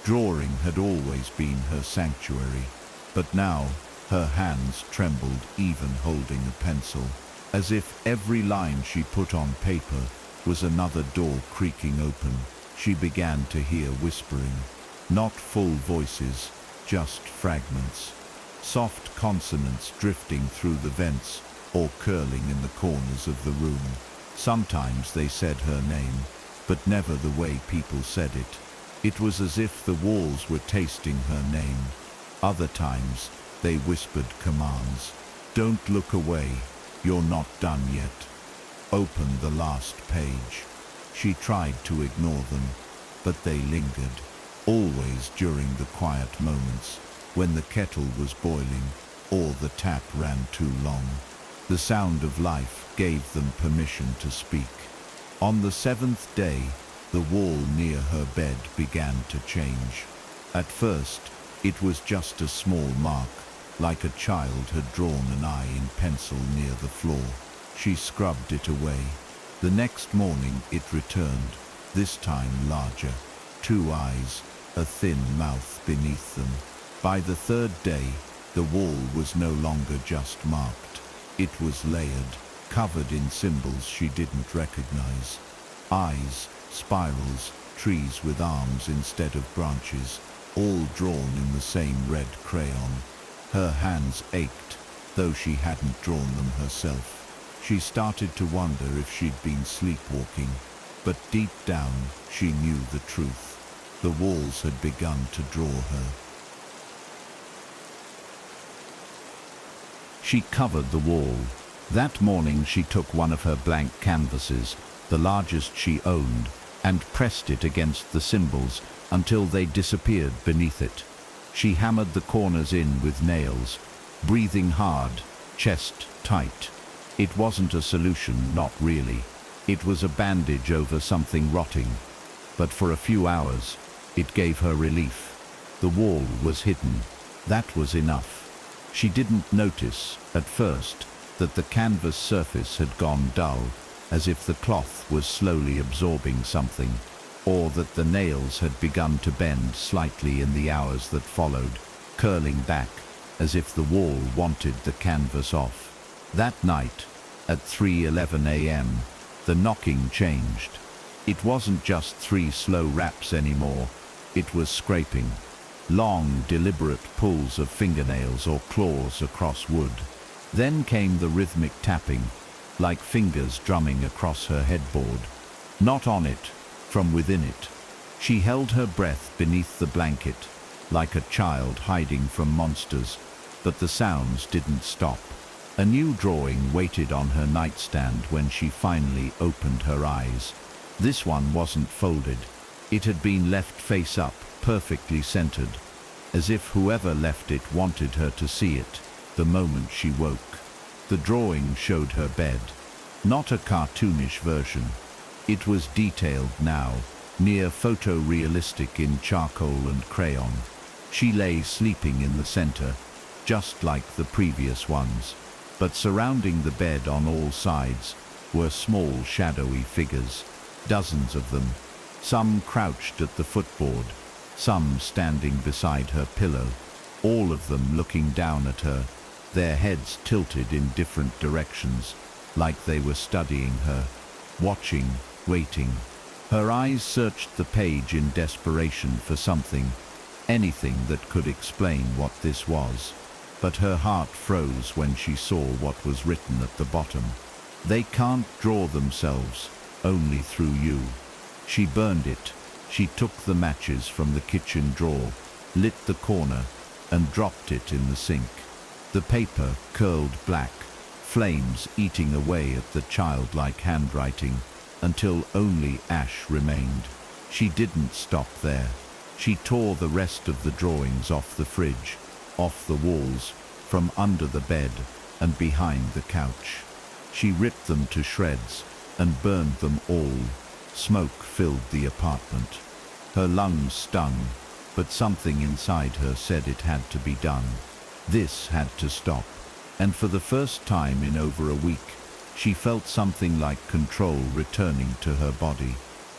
S1: Drawing had always been her sanctuary, but now her hands trembled even holding a pencil, as if every line she put on paper was another door creaking open. She began to hear whispering, not full voices, just fragments. Soft consonants drifting through the vents or curling in the corners of the room. Sometimes they said her name, but never the way people said it. It was as if the walls were tasting her name. Other times, they whispered commands. Don't look away, you're not done yet. Open the last page. She tried to ignore them, but they lingered, always during the quiet moments, when the kettle was boiling or the tap ran too long. The sound of life gave them permission to speak. On the seventh day, the wall near her bed began to change. At first, it was just a small mark, like a child had drawn an eye in pencil near the floor. She scrubbed it away. The next morning it returned, this time larger. 2 eyes, a thin mouth beneath them. By the third day, the wall was no longer just marked. It was layered, covered in symbols she didn't recognize. Eyes, spirals, trees with arms instead of branches, all drawn in the same red crayon. Her hands ached, though she hadn't drawn them herself. She started to wonder if she'd been sleepwalking, but deep down she knew the truth. The walls had begun to draw her. She covered the wall. That morning she took one of her blank canvases, the largest she owned, and pressed it against the symbols until they disappeared beneath it. She hammered the corners in with nails, breathing hard, chest tight. It wasn't a solution, not really. It was a bandage over something rotting. But for a few hours, it gave her relief. The wall was hidden. That was enough. She didn't notice, at first, that the canvas surface had gone dull, as if the cloth was slowly absorbing something, or that the nails had begun to bend slightly in the hours that followed, curling back, as if the wall wanted the canvas off. That night, at 3:11 a.m., the knocking changed. It wasn't just 3 slow raps anymore, it was scraping. Long, deliberate pulls of fingernails or claws across wood. Then came the rhythmic tapping, like fingers drumming across her headboard. Not on it, from within it. She held her breath beneath the blanket, like a child hiding from monsters, but the sounds didn't stop. A new drawing waited on her nightstand when she finally opened her eyes. This one wasn't folded. It had been left face up, perfectly centered. as if whoever left it wanted her to see it the moment she woke. The drawing showed her bed, not a cartoonish version. It was detailed now, near photorealistic in charcoal and crayon. She lay sleeping in the center, just like the previous ones, but surrounding the bed on all sides were small shadowy figures, dozens of them, some crouched at the footboard, some standing beside her pillow, all of them looking down at her, their heads tilted in different directions, like they were studying her, watching, waiting. Her eyes searched the page in desperation for something, anything that could explain what this was. But her heart froze when she saw what was written at the bottom. They can't draw themselves, only through you. She burned it. She took the matches from the kitchen drawer, lit the corner, and dropped it in the sink. The paper curled black, flames eating away at the childlike handwriting, until only ash remained. She didn't stop there. She tore the rest of the drawings off the fridge, off the walls, from under the bed, and behind the couch. She ripped them to shreds and burned them all. Smoke filled the apartment. Her lungs stung, but something inside her said it had to be done. This had to stop, and for the first time in over a week, she felt something like control returning to her body,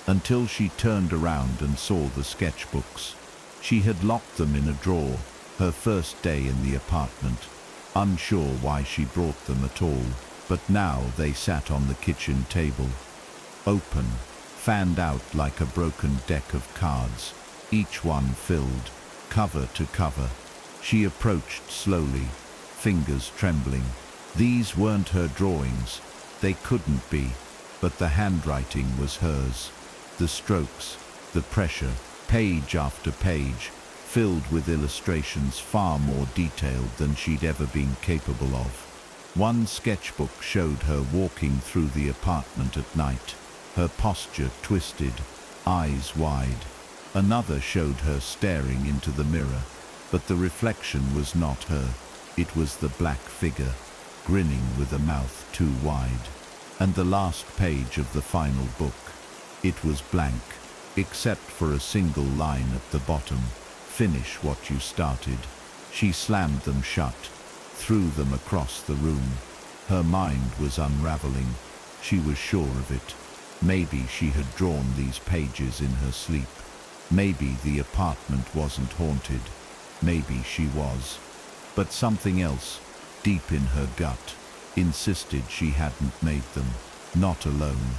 S1: until she turned around and saw the sketchbooks. She had locked them in a drawer, her first day in the apartment, unsure why she brought them at all, but now they sat on the kitchen table, open, fanned out like a broken deck of cards, each one filled, cover to cover. She approached slowly, fingers trembling. These weren't her drawings. They couldn't be, but the handwriting was hers. The strokes, the pressure, page after page, filled with illustrations far more detailed than she'd ever been capable of. One sketchbook showed her walking through the apartment at night, her posture twisted, eyes wide. Another showed her staring into the mirror, but the reflection was not her. It was the black figure, grinning with a mouth too wide. And the last page of the final book. It was blank, except for a single line at the bottom. Finish what you started. She slammed them shut, threw them across the room. Her mind was unraveling. She was sure of it. Maybe she had drawn these pages in her sleep. Maybe the apartment wasn't haunted. Maybe she was. But something else, deep in her gut, insisted she hadn't made them, not alone.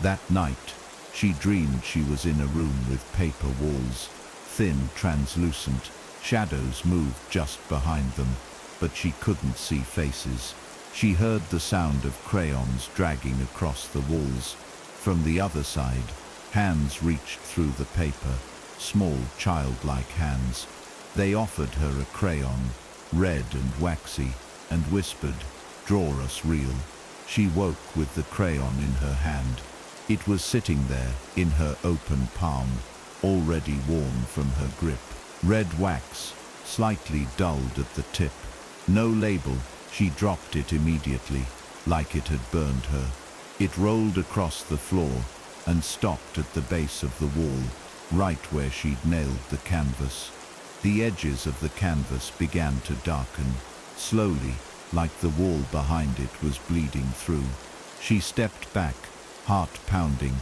S1: That night, she dreamed she was in a room with paper walls, thin, translucent. Shadows moved just behind them, but she couldn't see faces. She heard the sound of crayons dragging across the walls. From the other side, hands reached through the paper, small childlike hands. They offered her a crayon, red and waxy, and whispered, "Draw us real." She woke with the crayon in her hand. It was sitting there, in her open palm, already warm from her grip. Red wax, slightly dulled at the tip. No label. She dropped it immediately, like it had burned her. It rolled across the floor and stopped at the base of the wall, right where she'd nailed the canvas. The edges of the canvas began to darken, slowly, like the wall behind it was bleeding through. She stepped back, heart pounding,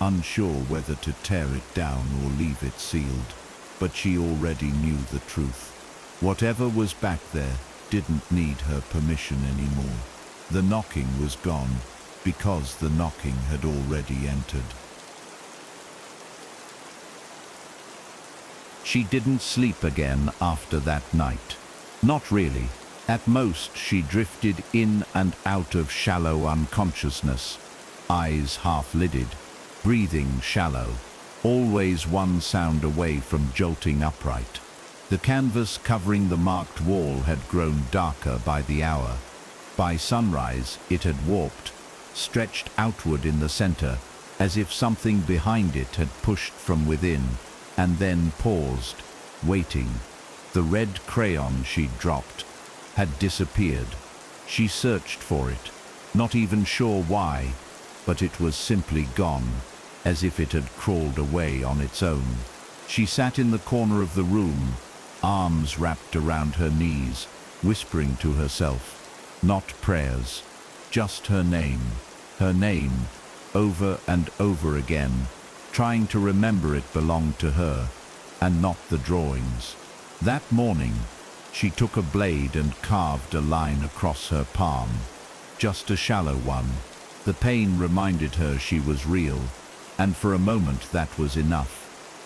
S1: unsure whether to tear it down or leave it sealed. But she already knew the truth. Whatever was back there didn't need her permission anymore. The knocking was gone, because the knocking had already entered. She didn't sleep again after that night. Not really. At most, she drifted in and out of shallow unconsciousness, eyes half-lidded, breathing shallow, always one sound away from jolting upright. The canvas covering the marked wall had grown darker by the hour. By sunrise, it had warped, stretched outward in the center, as if something behind it had pushed from within, and then paused, waiting. The red crayon she'd dropped had disappeared. She searched for it, not even sure why, but it was simply gone, as if it had crawled away on its own. She sat in the corner of the room, arms wrapped around her knees, whispering to herself, not prayers, just her name, over and over again, trying to remember it belonged to her, and not the drawings. That morning, she took a blade and carved a line across her palm, just a shallow one. The pain reminded her she was real, and for a moment that was enough.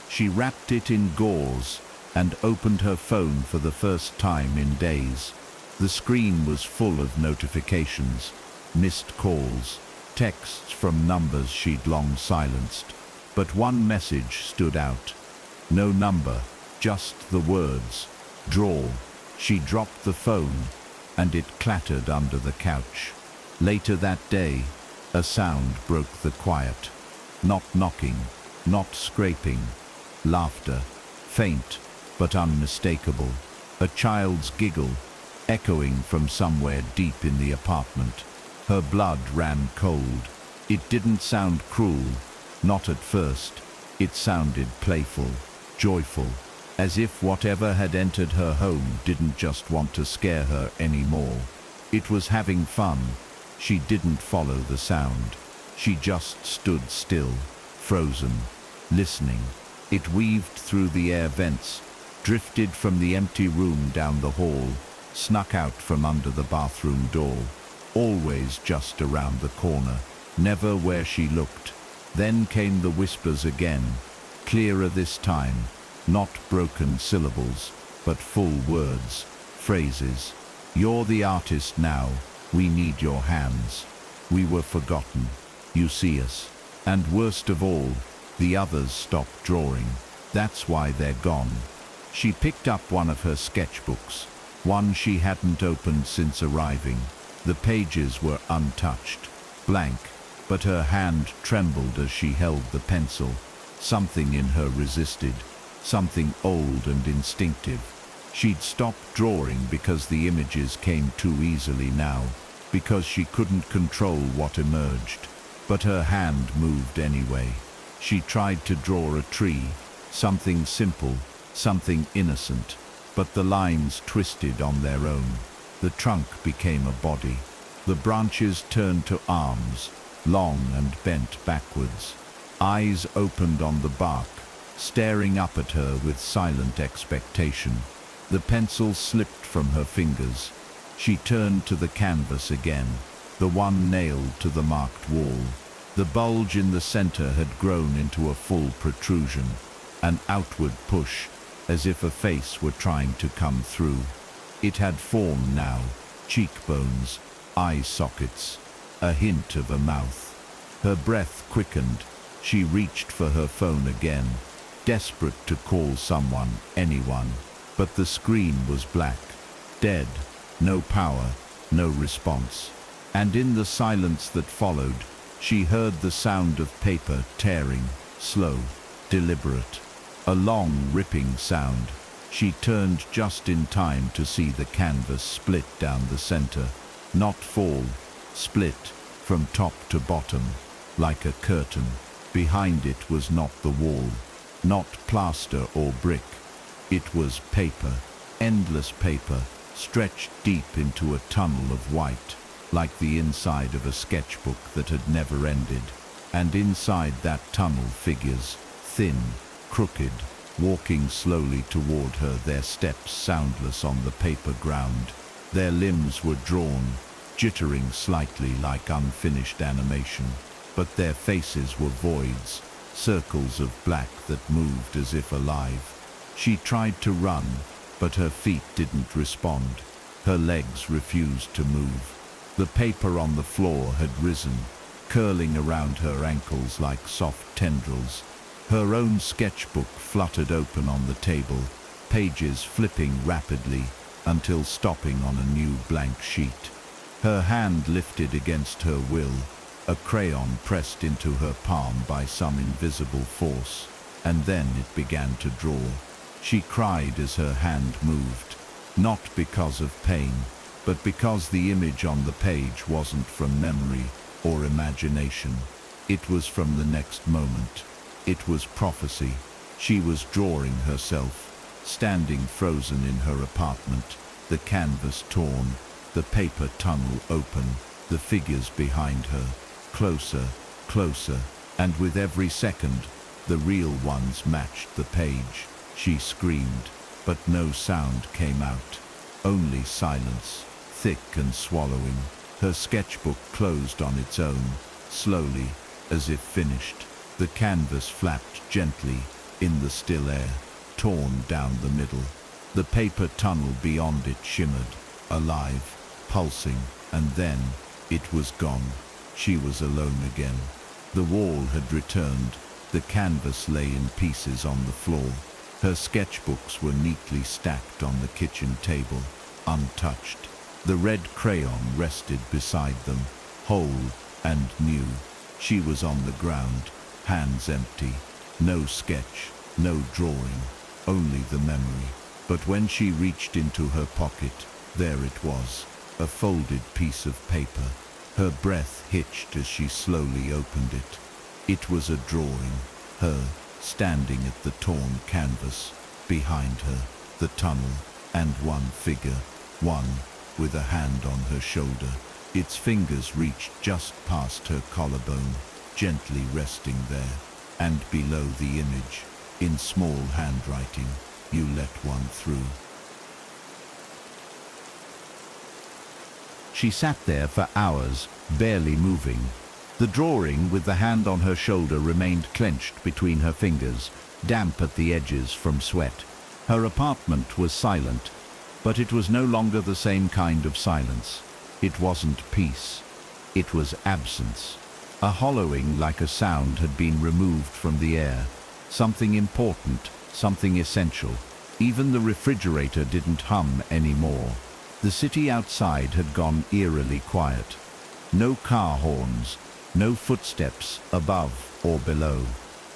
S1: She wrapped it in gauze and opened her phone for the first time in days. The screen was full of notifications, missed calls, texts from numbers she'd long silenced. But one message stood out. No number, just the words, draw. She dropped the phone, and it clattered under the couch. Later that day, a sound broke the quiet. Not knocking, not scraping. Laughter, faint but unmistakable. A child's giggle, echoing from somewhere deep in the apartment. Her blood ran cold. It didn't sound cruel, not at first. It sounded playful, joyful, as if whatever had entered her home didn't just want to scare her anymore. It was having fun. She didn't follow the sound. She just stood still, frozen, listening. It weaved through the air vents, drifted from the empty room down the hall, snuck out from under the bathroom door, always just around the corner, never where she looked. Then came the whispers again, clearer this time, not broken syllables, but full words, phrases. You're the artist now, we need your hands. We were forgotten, you see us. And worst of all, the others stopped drawing. That's why they're gone. She picked up one of her sketchbooks, one she hadn't opened since arriving. The pages were untouched, blank, but her hand trembled as she held the pencil. Something in her resisted, something old and instinctive. She'd stopped drawing because the images came too easily now, because she couldn't control what emerged. But her hand moved anyway. She tried to draw a tree, something simple, something innocent, but the lines twisted on their own. The trunk became a body. The branches turned to arms, long and bent backwards. Eyes opened on the bark, staring up at her with silent expectation. The pencil slipped from her fingers. She turned to the canvas again, the one nailed to the marked wall. The bulge in the center had grown into a full protrusion, an outward push, as if a face were trying to come through. It had form now, cheekbones, eye sockets, a hint of a mouth. Her breath quickened. She reached for her phone again, desperate to call someone, anyone. But the screen was black, dead, no power, no response. And in the silence that followed, she heard the sound of paper tearing, slow, deliberate. A long, ripping sound. She turned just in time to see the canvas split down the center. Not fall, split, from top to bottom, like a curtain. Behind it was not the wall, not plaster or brick. It was paper, endless paper, stretched deep into a tunnel of white, like the inside of a sketchbook that had never ended. And inside that tunnel figures, thin, crooked, walking slowly toward her, their steps soundless on the paper ground. Their limbs were drawn, jittering slightly like unfinished animation, but their faces were voids, circles of black that moved as if alive. She tried to run, but her feet didn't respond. Her legs refused to move. The paper on the floor had risen, curling around her ankles like soft tendrils. Her own sketchbook fluttered open on the table, pages flipping rapidly until stopping on a new blank sheet. Her hand lifted against her will, a crayon pressed into her palm by some invisible force, and then it began to draw. She cried as her hand moved, not because of pain, but because the image on the page wasn't from memory or imagination. It was from the next moment. It was prophecy. She was drawing herself, standing frozen in her apartment, the canvas torn, the paper tunnel open, the figures behind her, closer, closer, and with every second, the real ones matched the page. She screamed, but no sound came out. Only silence, thick and swallowing. Her sketchbook closed on its own, slowly, as if finished. The canvas flapped gently in the still air, torn down the middle. The paper tunnel beyond it shimmered, alive, pulsing, and then it was gone. She was alone again. The wall had returned. The canvas lay in pieces on the floor. Her sketchbooks were neatly stacked on the kitchen table, untouched. The red crayon rested beside them, whole and new. She was on the ground, hands empty. No sketch, no drawing, only the memory. But when she reached into her pocket, there it was, a folded piece of paper. Her breath hitched as she slowly opened it. It was a drawing, her, standing at the torn canvas, behind her, the tunnel, and one figure, one, with a hand on her shoulder. Its fingers reached just past her collarbone, gently resting there, and below the image, in small handwriting, "You let one through." She sat there for hours, barely moving. The drawing, with the hand on her shoulder, remained clenched between her fingers, damp at the edges from sweat. Her apartment was silent, but it was no longer the same kind of silence. It wasn't peace. It was absence. A hollowing like a sound had been removed from the air. Something important, something essential. Even the refrigerator didn't hum anymore. The city outside had gone eerily quiet. No car horns, no footsteps above or below,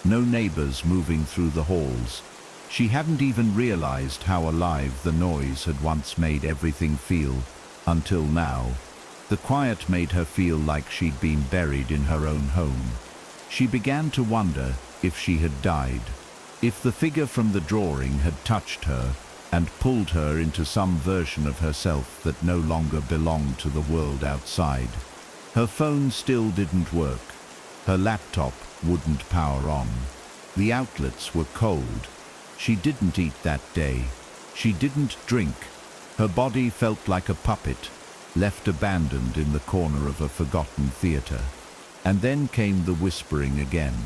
S1: no neighbors moving through the halls. She hadn't even realized how alive the noise had once made everything feel, until now. The quiet made her feel like she'd been buried in her own home. She began to wonder if she had died, if the figure from the drawing had touched her and pulled her into some version of herself that no longer belonged to the world outside. Her phone still didn't work. Her laptop wouldn't power on. The outlets were cold. She didn't eat that day. She didn't drink. Her body felt like a puppet, left abandoned in the corner of a forgotten theater. And then came the whispering again.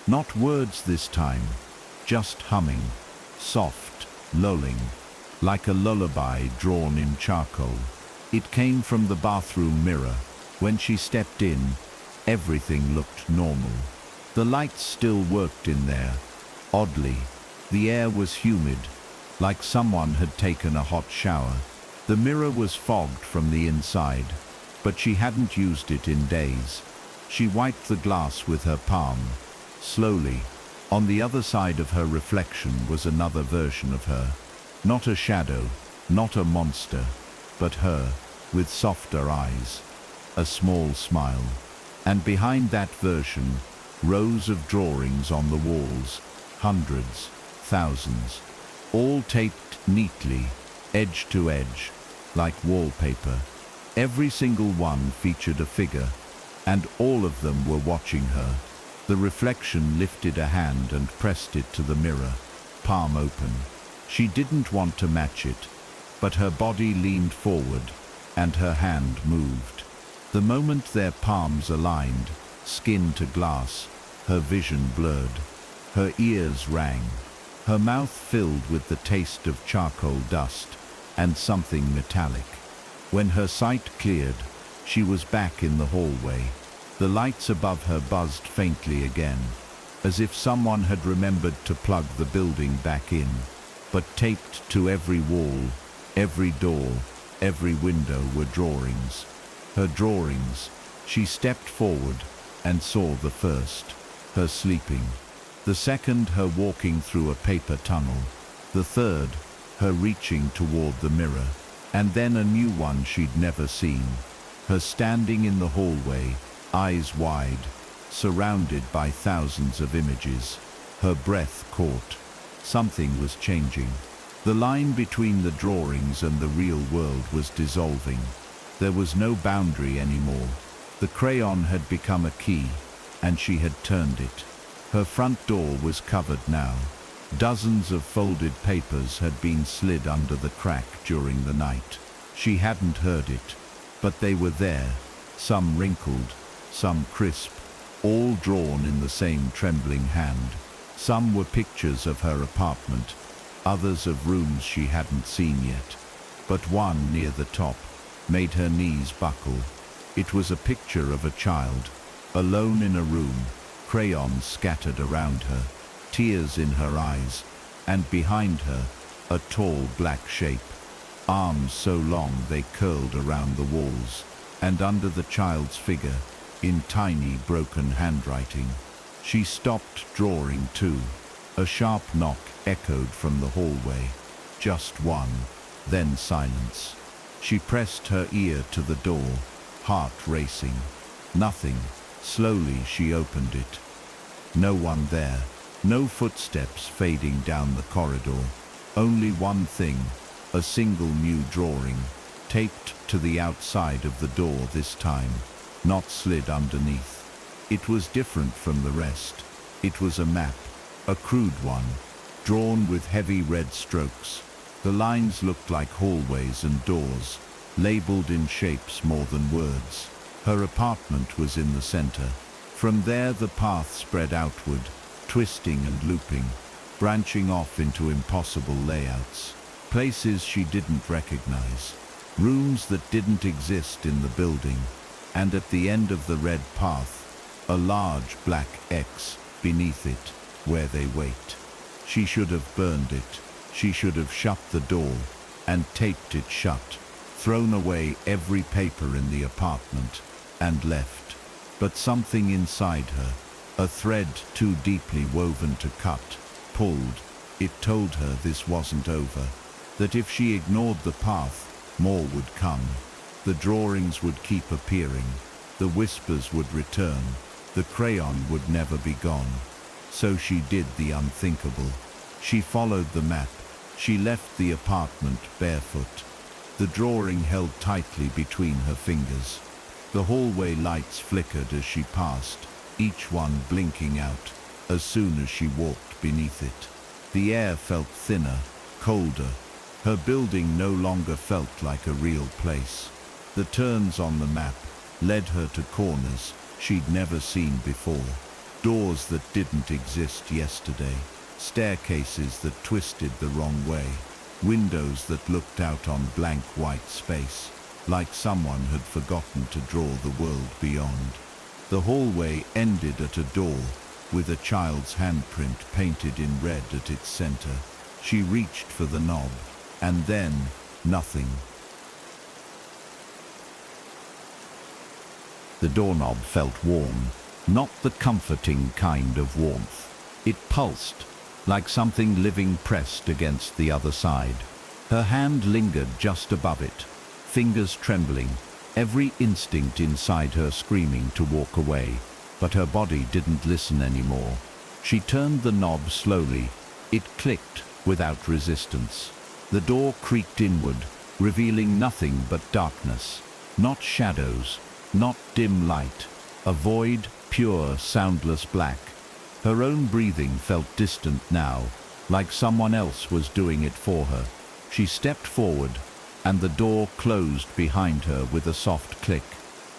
S1: Not words this time, just humming, soft, lulling, like a lullaby drawn in charcoal. It came from the bathroom mirror. When she stepped in, everything looked normal. The lights still worked in there. Oddly, the air was humid, like someone had taken a hot shower. The mirror was fogged from the inside, but she hadn't used it in days. She wiped the glass with her palm, slowly. On the other side of her reflection was another version of her. Not a shadow, not a monster, but her, with softer eyes. A small smile, and behind that version, rows of drawings on the walls, hundreds, thousands, all taped neatly, edge to edge, like wallpaper. Every single one featured a figure, and all of them were watching her. The reflection lifted a hand and pressed it to the mirror, palm open. She didn't want to match it, but her body leaned forward, and her hand moved. The moment their palms aligned, skin to glass, her vision blurred. Her ears rang. Her mouth filled with the taste of charcoal dust and something metallic. When her sight cleared, she was back in the hallway. The lights above her buzzed faintly again, as if someone had remembered to plug the building back in. But taped to every wall, every door, every window were drawings. Her drawings. She stepped forward and saw the first, her sleeping. The second, her walking through a paper tunnel. The third, her reaching toward the mirror. And then a new one she'd never seen. Her standing in the hallway, eyes wide, surrounded by thousands of images. Her breath caught. Something was changing. The line between the drawings and the real world was dissolving. There was no boundary anymore. The crayon had become a key, and she had turned it. Her front door was covered now. Dozens of folded papers had been slid under the crack during the night. She hadn't heard it, but they were there, some wrinkled, some crisp, all drawn in the same trembling hand. Some were pictures of her apartment, others of rooms she hadn't seen yet. But one near the top made her knees buckle. It was a picture of a child, alone in a room, crayons scattered around her, tears in her eyes, and behind her, a tall black shape, arms so long they curled around the walls, and under the child's figure, in tiny broken handwriting. She stopped drawing too. A sharp knock echoed from the hallway. Just one, then silence. She pressed her ear to the door, heart racing. Nothing. Slowly she opened it. No one there. No footsteps fading down the corridor. Only one thing, a single new drawing, taped to the outside of the door this time, not slid underneath. It was different from the rest. It was a map, a crude one, drawn with heavy red strokes. The lines looked like hallways and doors, labeled in shapes more than words. Her apartment was in the center. From there the path spread outward, twisting and looping, branching off into impossible layouts. Places she didn't recognize. Rooms that didn't exist in the building. And at the end of the red path, a large black X beneath it, where they wait. She should have burned it. She should have shut the door and taped it shut, thrown away every paper in the apartment, and left. But something inside her, a thread too deeply woven to cut, pulled. It told her this wasn't over, that if she ignored the path, more would come. The drawings would keep appearing. The whispers would return. The crayon would never be gone. So she did the unthinkable. She followed the map. She left the apartment barefoot, the drawing held tightly between her fingers. The hallway lights flickered as she passed, each one blinking out as soon as she walked beneath it. The air felt thinner, colder. Her building no longer felt like a real place. The turns on the map led her to corners she'd never seen before. Doors that didn't exist yesterday. Staircases that twisted the wrong way. Windows that looked out on blank white space, like someone had forgotten to draw the world beyond. The hallway ended at a door, with a child's handprint painted in red at its center. She reached for the knob, and then nothing. The doorknob felt warm, not the comforting kind of warmth. It pulsed, like something living pressed against the other side. Her hand lingered just above it, fingers trembling, every instinct inside her screaming to walk away. But her body didn't listen anymore. She turned the knob slowly. It clicked without resistance. The door creaked inward, revealing nothing but darkness. Not shadows, not dim light. A void, pure, soundless black. Her own breathing felt distant now, like someone else was doing it for her. She stepped forward, and the door closed behind her with a soft click.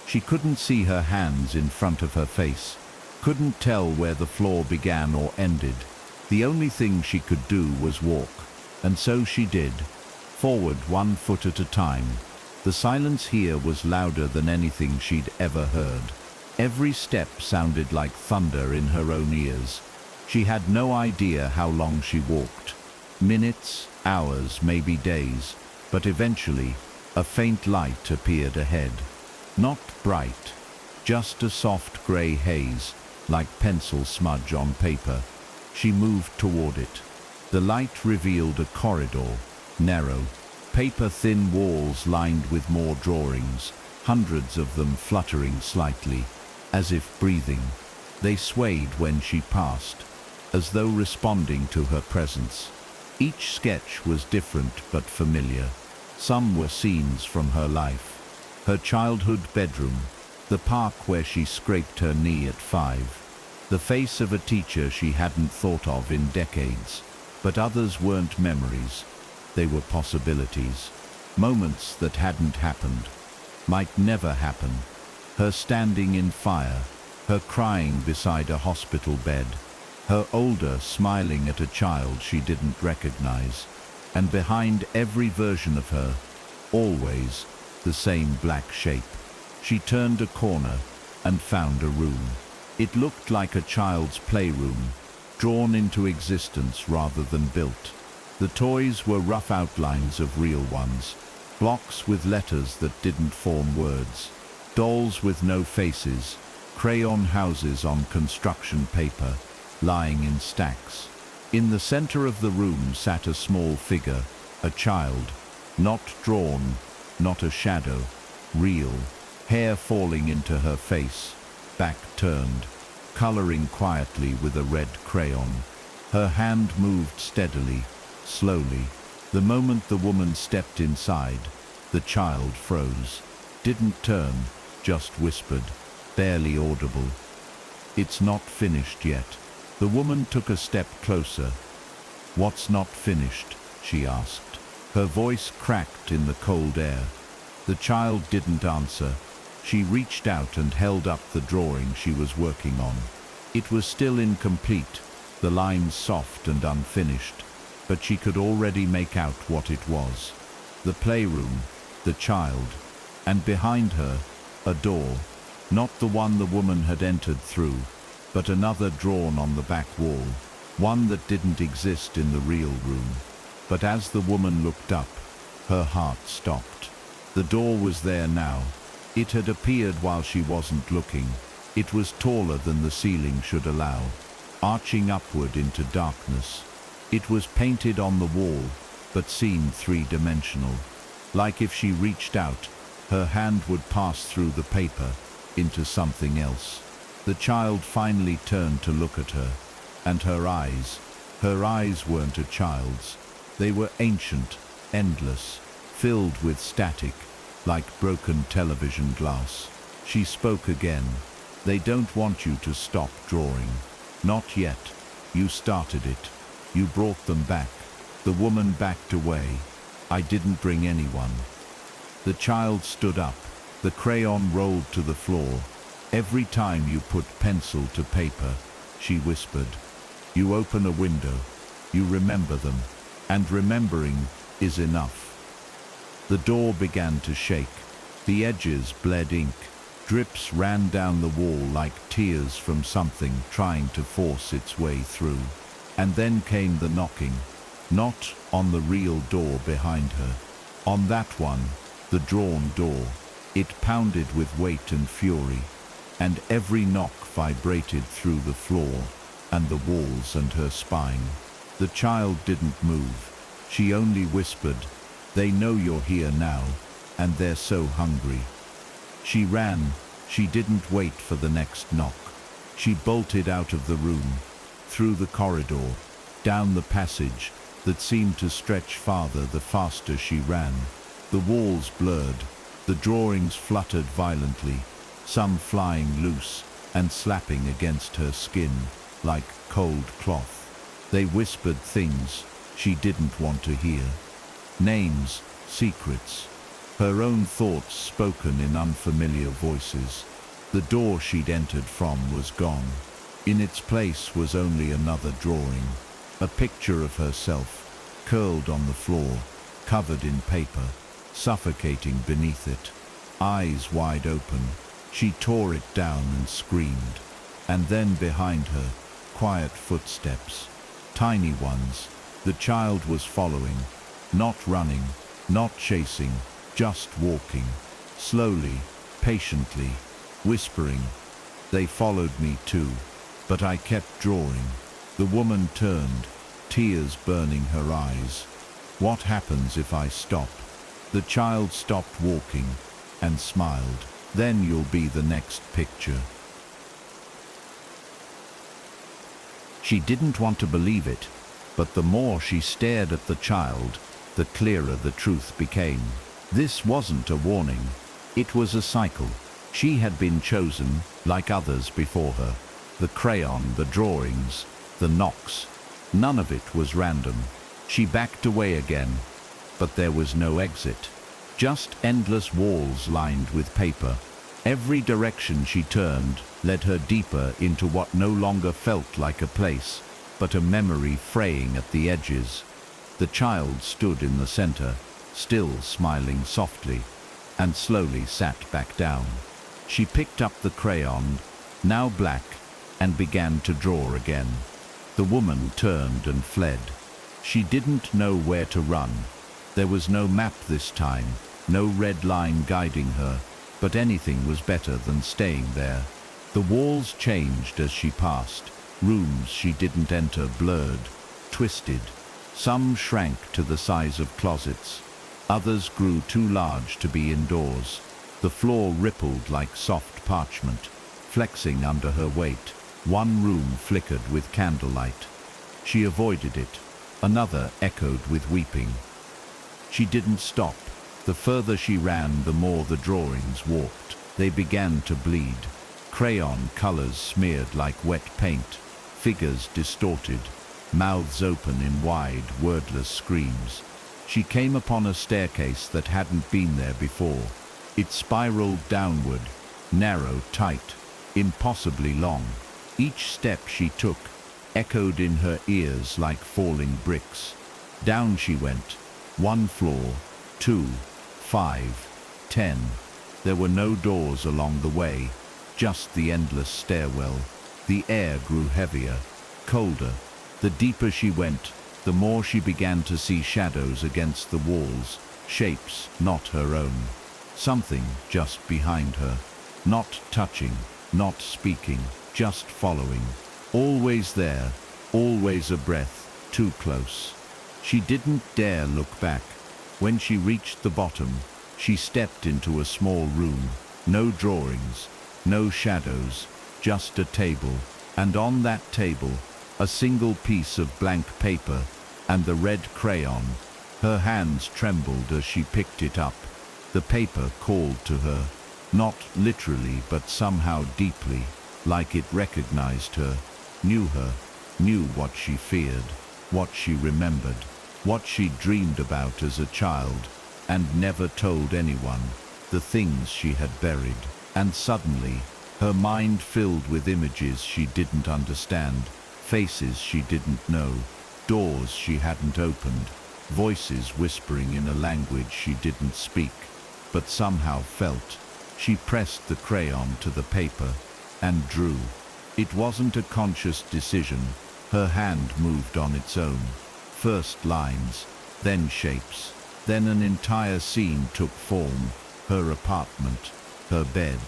S1: She couldn't see her hands in front of her face, couldn't tell where the floor began or ended. The only thing she could do was walk, and so she did, forward 1 foot at a time. The silence here was louder than anything she'd ever heard. Every step sounded like thunder in her own ears. She had no idea how long she walked. Minutes, hours, maybe days, but eventually, a faint light appeared ahead. Not bright, just a soft grey haze, like pencil smudge on paper. She moved toward it. The light revealed a corridor, narrow, paper-thin walls lined with more drawings, hundreds of them fluttering slightly, as if breathing. They swayed when she passed, as though responding to her presence. Each sketch was different but familiar. Some were scenes from her life. Her childhood bedroom, the park where she scraped her knee at 5, the face of a teacher she hadn't thought of in decades. But others weren't memories, they were possibilities. Moments that hadn't happened, might never happen. Her standing in fire, her crying beside a hospital bed, her older smiling at a child she didn't recognize, and behind every version of her, always the same black shape. She turned a corner and found a room. It looked like a child's playroom, drawn into existence rather than built. The toys were rough outlines of real ones, blocks with letters that didn't form words, dolls with no faces, crayon houses on construction paper, lying in stacks. In the center of the room sat a small figure, a child, not drawn, not a shadow, real, hair falling into her face, back turned, coloring quietly with a red crayon. Her hand moved steadily, slowly. The moment the woman stepped inside, the child froze. Didn't turn, just whispered, barely audible. "It's not finished yet." The woman took a step closer. "What's not finished?" she asked. Her voice cracked in the cold air. The child didn't answer. She reached out and held up the drawing she was working on. It was still incomplete, the lines soft and unfinished, but she could already make out what it was. The playroom, the child, and behind her, a door, not the one the woman had entered through, but another drawn on the back wall, one that didn't exist in the real room. But as the woman looked up, her heart stopped. The door was there now. It had appeared while she wasn't looking. It was taller than the ceiling should allow, arching upward into darkness. It was painted on the wall, but seemed three-dimensional. Like if she reached out, her hand would pass through the paper into something else. The child finally turned to look at her, and her eyes weren't a child's. They were ancient, endless, filled with static, like broken television glass. She spoke again. "They don't want you to stop drawing. Not yet. You started it. You brought them back." The woman backed away. "I didn't bring anyone." The child stood up. The crayon rolled to the floor. "Every time you put pencil to paper," she whispered, "you open a window. You remember them. And remembering is enough." The door began to shake. The edges bled ink. Drips ran down the wall like tears from something trying to force its way through. And then came the knocking. Not on the real door behind her. On that one, the drawn door. It pounded with weight and fury, and every knock vibrated through the floor and the walls and her spine. The child didn't move. She only whispered, "They know you're here now, and they're so hungry." She ran. She didn't wait for the next knock. She bolted out of the room, through the corridor, down the passage that seemed to stretch farther the faster she ran. The walls blurred. The drawings fluttered violently, some flying loose and slapping against her skin like cold cloth. They whispered things she didn't want to hear. Names, secrets, her own thoughts spoken in unfamiliar voices. The door she'd entered from was gone. In its place was only another drawing, a picture of herself, curled on the floor, covered in paper, suffocating beneath it. Eyes wide open, she tore it down and screamed. And then behind her, quiet footsteps, tiny ones. The child was following, not running, not chasing, just walking, slowly, patiently, whispering. They followed me too, but I kept drawing. The woman turned, tears burning her eyes. What happens if I stop? The child stopped walking and smiled. Then you'll be the next picture. She didn't want to believe it, but the more she stared at the child, the clearer the truth became. This wasn't a warning. It was a cycle. She had been chosen, like others before her. The crayon, the drawings, the knocks. None of it was random. She backed away again, but there was no exit. Just endless walls lined with paper. Every direction she turned led her deeper into what no longer felt like a place, but a memory fraying at the edges. The child stood in the center, still smiling softly, and slowly sat back down. She picked up the crayon, now black, and began to draw again. The woman turned and fled. She didn't know where to run. There was no map this time, no red line guiding her, but anything was better than staying there. The walls changed as she passed. Rooms she didn't enter blurred, twisted. Some shrank to the size of closets. Others grew too large to be indoors. The floor rippled like soft parchment, flexing under her weight. One room flickered with candlelight. She avoided it. Another echoed with weeping. She didn't stop. The further she ran, the more the drawings walked. They began to bleed. Crayon colors smeared like wet paint. Figures distorted. Mouths open in wide, wordless screams. She came upon a staircase that hadn't been there before. It spiraled downward, narrow, tight, impossibly long. Each step she took echoed in her ears like falling bricks. Down she went. 1 floor, 2, 5, 10. There were no doors along the way, just the endless stairwell. The air grew heavier, colder. The deeper she went, the more she began to see shadows against the walls, shapes not her own. Something just behind her, not touching, not speaking, just following. Always there, always a breath, too close. She didn't dare look back. When she reached the bottom, she stepped into a small room. No drawings, no shadows, just a table. And on that table, a single piece of blank paper and the red crayon. Her hands trembled as she picked it up. The paper called to her, not literally but somehow deeply, like it recognized her, knew what she feared, what she remembered, what she dreamed about as a child, and never told anyone, the things she had buried. And suddenly, her mind filled with images she didn't understand, faces she didn't know, doors she hadn't opened, voices whispering in a language she didn't speak, but somehow felt. She pressed the crayon to the paper and drew. It wasn't a conscious decision. Her hand moved on its own. First lines, then shapes, then an entire scene took form. Her apartment, her bed,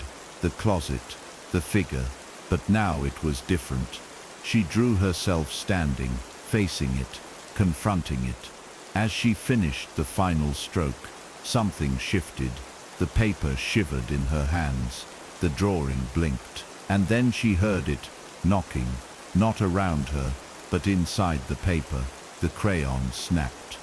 S1: the closet, the figure. But now it was different. She drew herself standing, facing it, confronting it. As she finished the final stroke, something shifted. The paper shivered in her hands. The drawing blinked. And then she heard it, knocking, not around her, but inside the paper. The crayon snapped.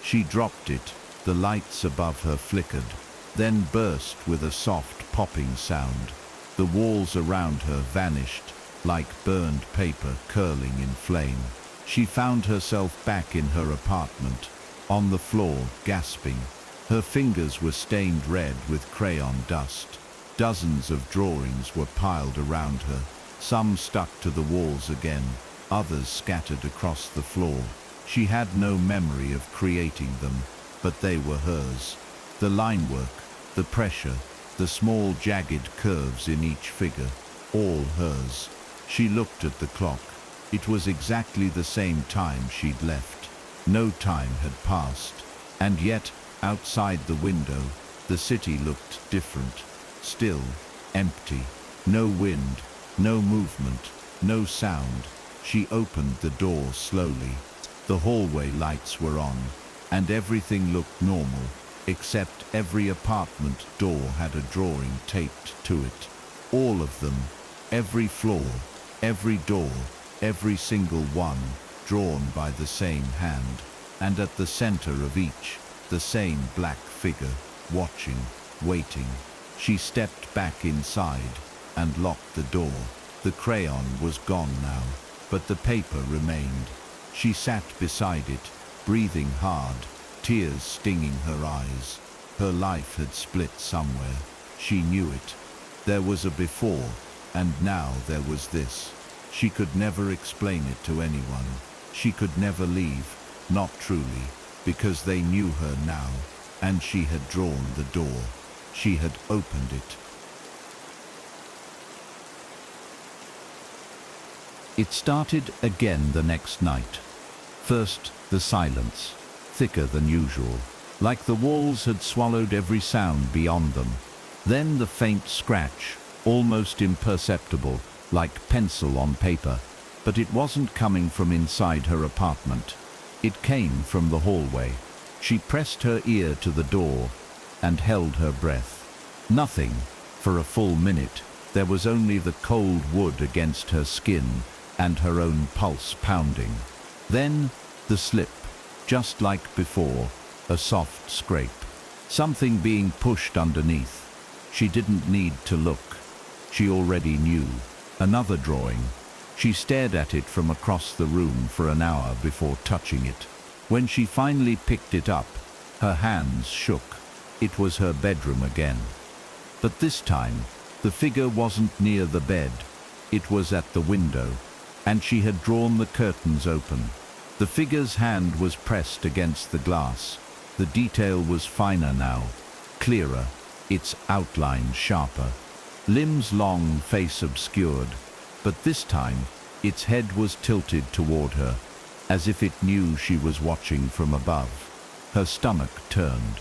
S1: She dropped it. The lights above her flickered, then burst with a soft popping sound. The walls around her vanished, like burned paper curling in flame. She found herself back in her apartment, on the floor, gasping. Her fingers were stained red with crayon dust. Dozens of drawings were piled around her. Some stuck to the walls again, others scattered across the floor. She had no memory of creating them, but they were hers. The line work, the pressure, the small jagged curves in each figure, all hers. She looked at the clock. It was exactly the same time she'd left. No time had passed. And yet, outside the window, the city looked different. Still, empty. No wind, no movement, no sound. She opened the door slowly. The hallway lights were on, and everything looked normal, except every apartment door had a drawing taped to it. All of them, every floor, every door, every single one, drawn by the same hand, and at the center of each, the same black figure, watching, waiting. She stepped back inside and locked the door. The crayon was gone now, but the paper remained. She sat beside it, breathing hard, tears stinging her eyes. Her life had split somewhere. She knew it. There was a before, and now there was this. She could never explain it to anyone. She could never leave, not truly, because they knew her now, and she had drawn the door. She had opened it. It started again the next night. First, the silence, thicker than usual, like the walls had swallowed every sound beyond them. Then the faint scratch, almost imperceptible, like pencil on paper, but it wasn't coming from inside her apartment. It came from the hallway. She pressed her ear to the door and held her breath. Nothing, for a full minute. There was only the cold wood against her skin and her own pulse pounding. Then, the slip, just like before, a soft scrape. Something being pushed underneath. She didn't need to look. She already knew. Another drawing. She stared at it from across the room for an hour before touching it. When she finally picked it up, her hands shook. It was her bedroom again. But this time, the figure wasn't near the bed. It was at the window, and she had drawn the curtains open. The figure's hand was pressed against the glass. The detail was finer now, clearer, its outline sharper. Limbs long, face obscured, but this time its head was tilted toward her, as if it knew she was watching from above. Her stomach turned.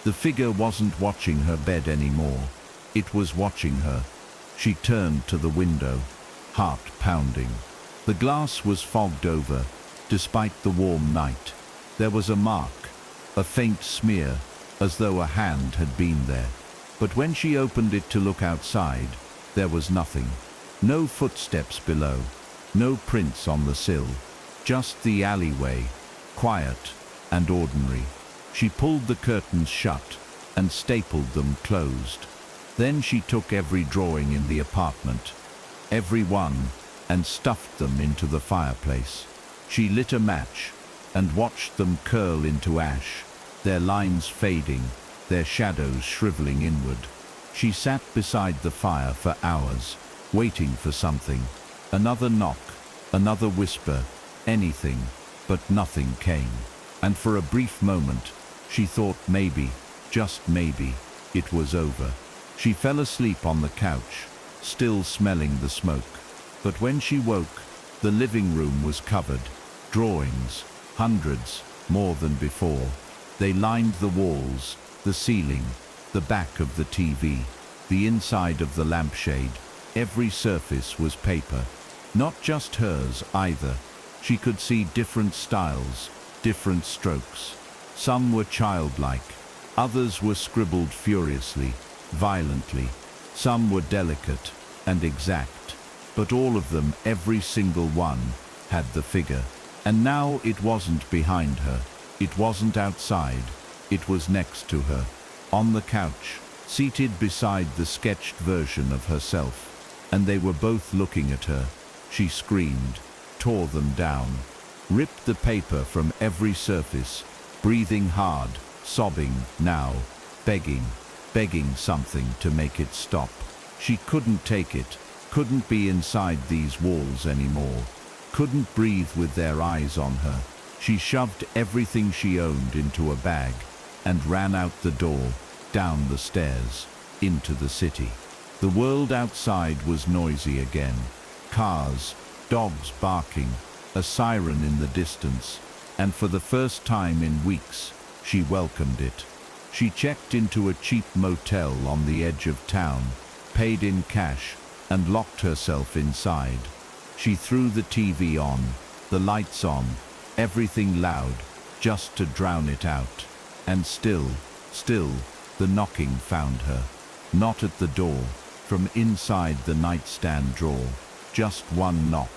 S1: The figure wasn't watching her bed anymore. It was watching her. She turned to the window, heart pounding. The glass was fogged over, despite the warm night. There was a mark, a faint smear, as though a hand had been there. But when she opened it to look outside, there was nothing. No footsteps below, no prints on the sill. Just the alleyway, quiet and ordinary. She pulled the curtains shut and stapled them closed. Then she took every drawing in the apartment, every one, and stuffed them into the fireplace. She lit a match and watched them curl into ash, their lines fading, their shadows shriveling inward. She sat beside the fire for hours, waiting for something. Another knock, another whisper, anything, but nothing came. And for a brief moment, she thought maybe, just maybe, it was over. She fell asleep on the couch, still smelling the smoke. But when she woke, the living room was covered. Drawings, hundreds, more than before. They lined the walls, the ceiling, the back of the TV, the inside of the lampshade. Every surface was paper. Not just hers either. She could see different styles, different strokes. Some were childlike, others were scribbled furiously, violently. Some were delicate and exact, but all of them, every single one, had the figure. And now it wasn't behind her, it wasn't outside, it was next to her, on the couch, seated beside the sketched version of herself. And they were both looking at her. She screamed, tore them down, ripped the paper from every surface, breathing hard, sobbing now, begging something to make it stop. She couldn't take it, couldn't be inside these walls anymore, couldn't breathe with their eyes on her. She shoved everything she owned into a bag and ran out the door, down the stairs, into the city. The world outside was noisy again. Cars, dogs barking, a siren in the distance, and for the first time in weeks, she welcomed it. She checked into a cheap motel on the edge of town, paid in cash, and locked herself inside. She threw the TV on, the lights on, everything loud, just to drown it out. And still, the knocking found her. Not at the door, from inside the nightstand drawer. Just one knock,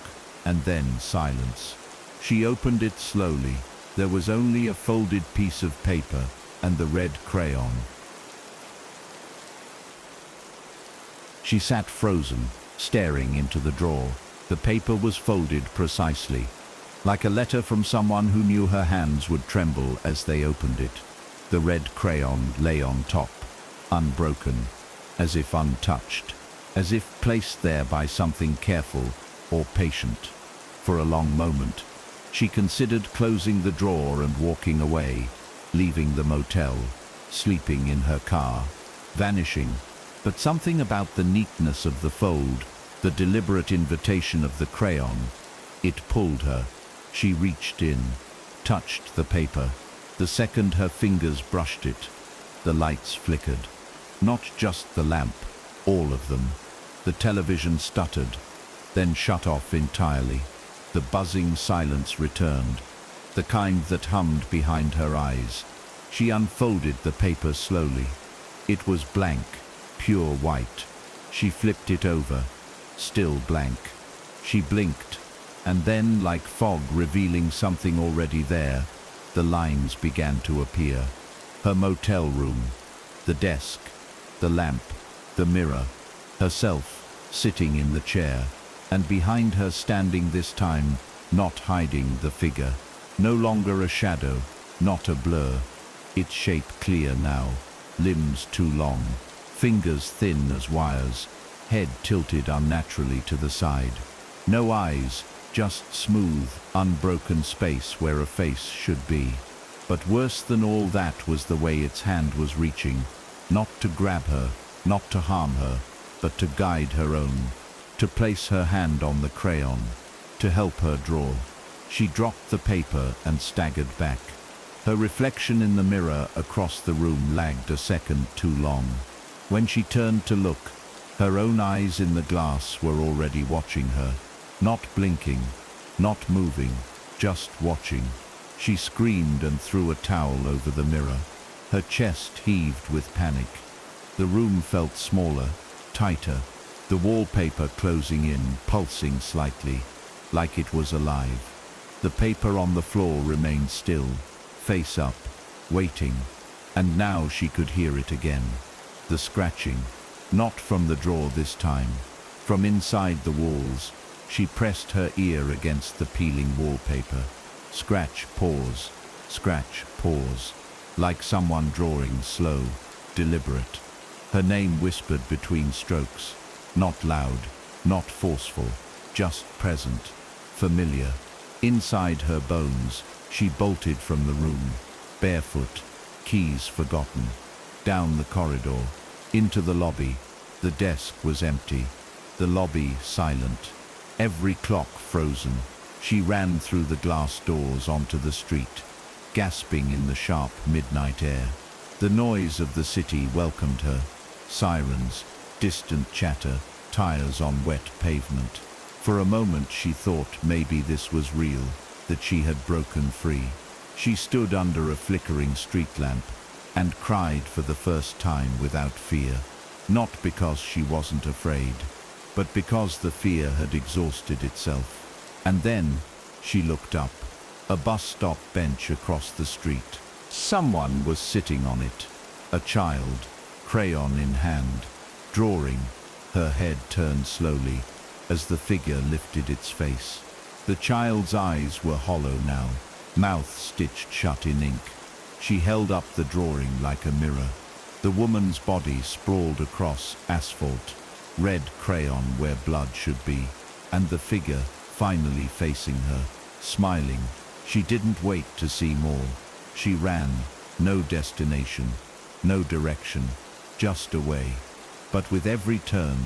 S1: and then silence. She opened it slowly. There was only a folded piece of paper and the red crayon. She sat frozen, staring into the drawer. The paper was folded precisely, like a letter from someone who knew her hands would tremble as they opened it. The red crayon lay on top, unbroken, as if untouched, as if placed there by something careful or patient. For a long moment, she considered closing the drawer and walking away, leaving the motel, sleeping in her car, vanishing. But something about the neatness of the fold, the deliberate invitation of the crayon, it pulled her. She reached in, touched the paper. The second her fingers brushed it, the lights flickered. Not just the lamp, all of them. The television stuttered, then shut off entirely. The buzzing silence returned, the kind that hummed behind her eyes. She unfolded the paper slowly. It was blank, pure white. She flipped it over, still blank. She blinked, and then, like fog revealing something already there, the lines began to appear. Her motel room, the desk, the lamp, the mirror, herself sitting in the chair, and behind her standing this time, not hiding the figure. No longer a shadow, not a blur. Its shape clear now, limbs too long, fingers thin as wires, head tilted unnaturally to the side. No eyes, just smooth, unbroken space where a face should be. But worse than all that was the way its hand was reaching, not to grab her, not to harm her, but to guide her own, to place her hand on the crayon, to help her draw. She dropped the paper and staggered back. Her reflection in the mirror across the room lagged a second too long. When she turned to look, her own eyes in the glass were already watching her, not blinking, not moving, just watching. She screamed and threw a towel over the mirror. Her chest heaved with panic. The room felt smaller, tighter, the wallpaper closing in, pulsing slightly, like it was alive. The paper on the floor remained still, face up, waiting, and now she could hear it again. The scratching, not from the drawer this time, from inside the walls. She pressed her ear against the peeling wallpaper. Scratch, pause, like someone drawing slow, deliberate. Her name whispered between strokes, not loud, not forceful, just present, familiar. Inside her bones, she bolted from the room, barefoot, keys forgotten, down the corridor, into the lobby. The desk was empty, the lobby silent, every clock frozen. She ran through the glass doors onto the street, gasping in the sharp midnight air. The noise of the city welcomed her. Sirens, distant chatter, tires on wet pavement. For a moment she thought maybe this was real, that she had broken free. She stood under a flickering street lamp and cried for the first time without fear. Not because she wasn't afraid, but because the fear had exhausted itself. And then she looked up. A bus stop bench across the street. Someone was sitting on it. A child, crayon in hand, drawing. Her head turned slowly as the figure lifted its face. The child's eyes were hollow now, mouth stitched shut in ink. She held up the drawing like a mirror. The woman's body sprawled across asphalt, red crayon where blood should be, and the figure finally facing her, smiling. She didn't wait to see more. She ran, no destination, no direction, just away. But with every turn,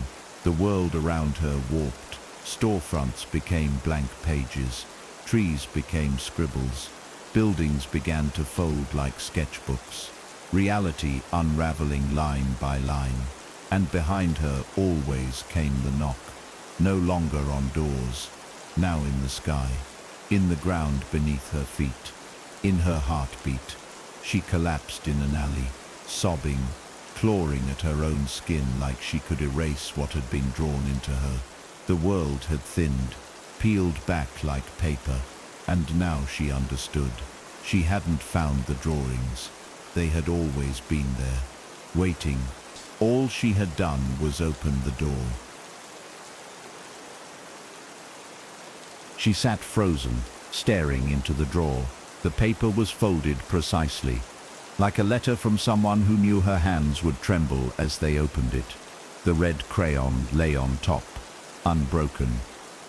S1: the world around her warped. Storefronts became blank pages, trees became scribbles, buildings began to fold like sketchbooks, reality unraveling line by line. And behind her always came the knock, no longer on doors, now in the sky. in the ground beneath her feet. In her heartbeat, she collapsed in an alley, sobbing, clawing at her own skin like she could erase what had been drawn into her. The world had thinned, peeled back like paper, and now she understood. She hadn't found the drawings. They had always been there, waiting. All she had done was open the door. She sat frozen, staring into the drawer. The paper was folded precisely, like a letter from someone who knew her hands would tremble as they opened it. The red crayon lay on top, unbroken,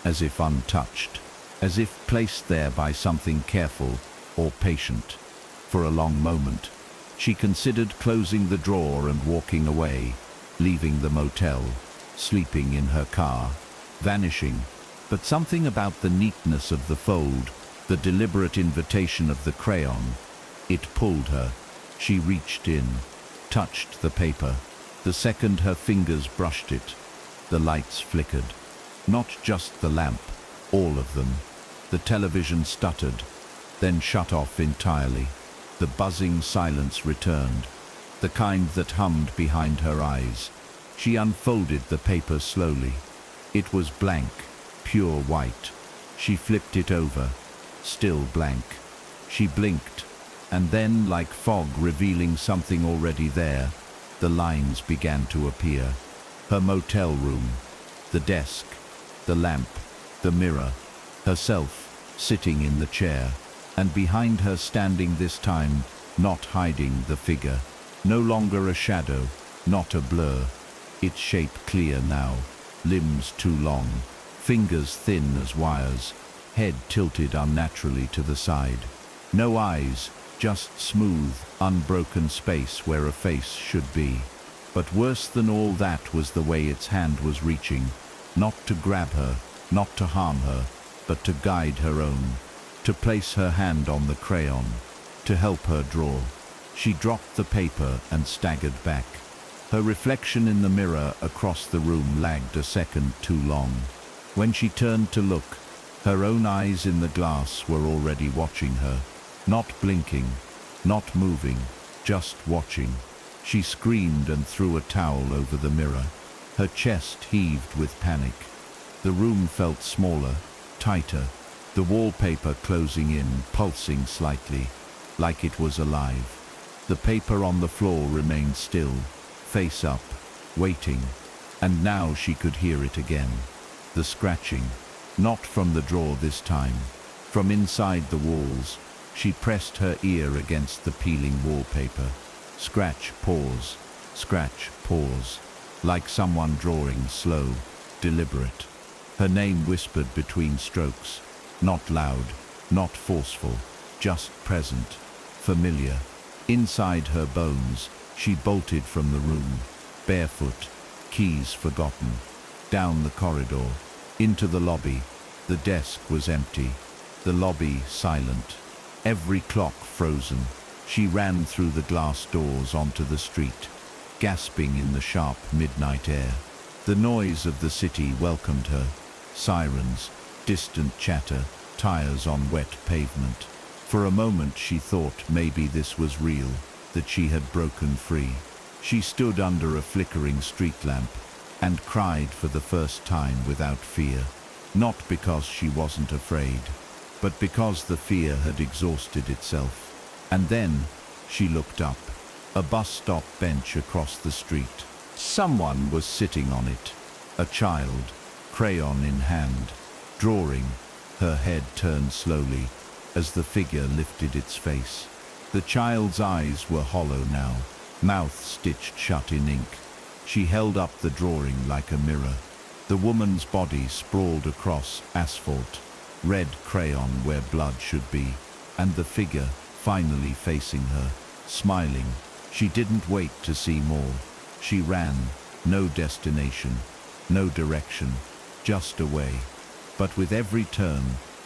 S1: as if untouched, as if placed there by something careful or patient. For a long moment, she considered closing the drawer and walking away, leaving the motel, sleeping in her car, vanishing. But something about the neatness of the fold, the deliberate invitation of the crayon, it pulled her. She reached in, touched the paper. The second her fingers brushed it, the lights flickered. Not just the lamp, all of them. The television stuttered, then shut off entirely. The buzzing silence returned, the kind that hummed behind her eyes. She unfolded the paper slowly. It was blank, pure white. She flipped it over, still blank. She blinked, and then, like fog revealing something already there, the lines began to appear. Her motel room, the desk, the lamp, the mirror, herself sitting in the chair, and behind her standing this time, not hiding the figure, no longer a shadow, not a blur. Its shape clear now, limbs too long, fingers thin as wires, head tilted unnaturally to the side. No eyes, just smooth, unbroken space where a face should be. But worse than all that was the way its hand was reaching, not to grab her, not to harm her, but to guide her own, to place her hand on the crayon, to help her draw. She dropped the paper and staggered back. Her reflection in the mirror across the room lagged a second too long. When she turned to look, her own eyes in the glass were already watching her, not blinking, not moving, just watching. She screamed and threw a towel over the mirror. Her chest heaved with panic. The room felt smaller, tighter, the wallpaper closing in, pulsing slightly, like it was alive. The paper on the floor remained still, face up, waiting, and now she could hear it again. The scratching, not from the drawer this time, from inside the walls. She pressed her ear against the peeling wallpaper. Scratch, pause, scratch, pause, like someone drawing slow, deliberate. Her name whispered between strokes, not loud, not forceful, just present, familiar. Inside her bones, she bolted from the room, barefoot, keys forgotten, down the corridor, into the lobby. The desk was empty, the lobby silent, every clock frozen. She ran through the glass doors onto the street, gasping in the sharp midnight air. The noise of the city welcomed her. Sirens, distant chatter, tires on wet pavement. For a moment she thought maybe this was real, that she had broken free. She stood under a flickering street lamp and cried for the first time without fear. Not because she wasn't afraid, but because the fear had exhausted itself. And then she looked up. A bus stop bench across the street. Someone was sitting on it. A child, crayon in hand, drawing. Her head turned slowly as the figure lifted its face. The child's eyes were hollow now, mouth stitched shut in ink. She held up the drawing like a mirror. The woman's body sprawled across asphalt, red crayon where blood should be, and the figure finally facing her, smiling. She didn't wait to see more. She ran, no destination, no direction, just away. But with every turn,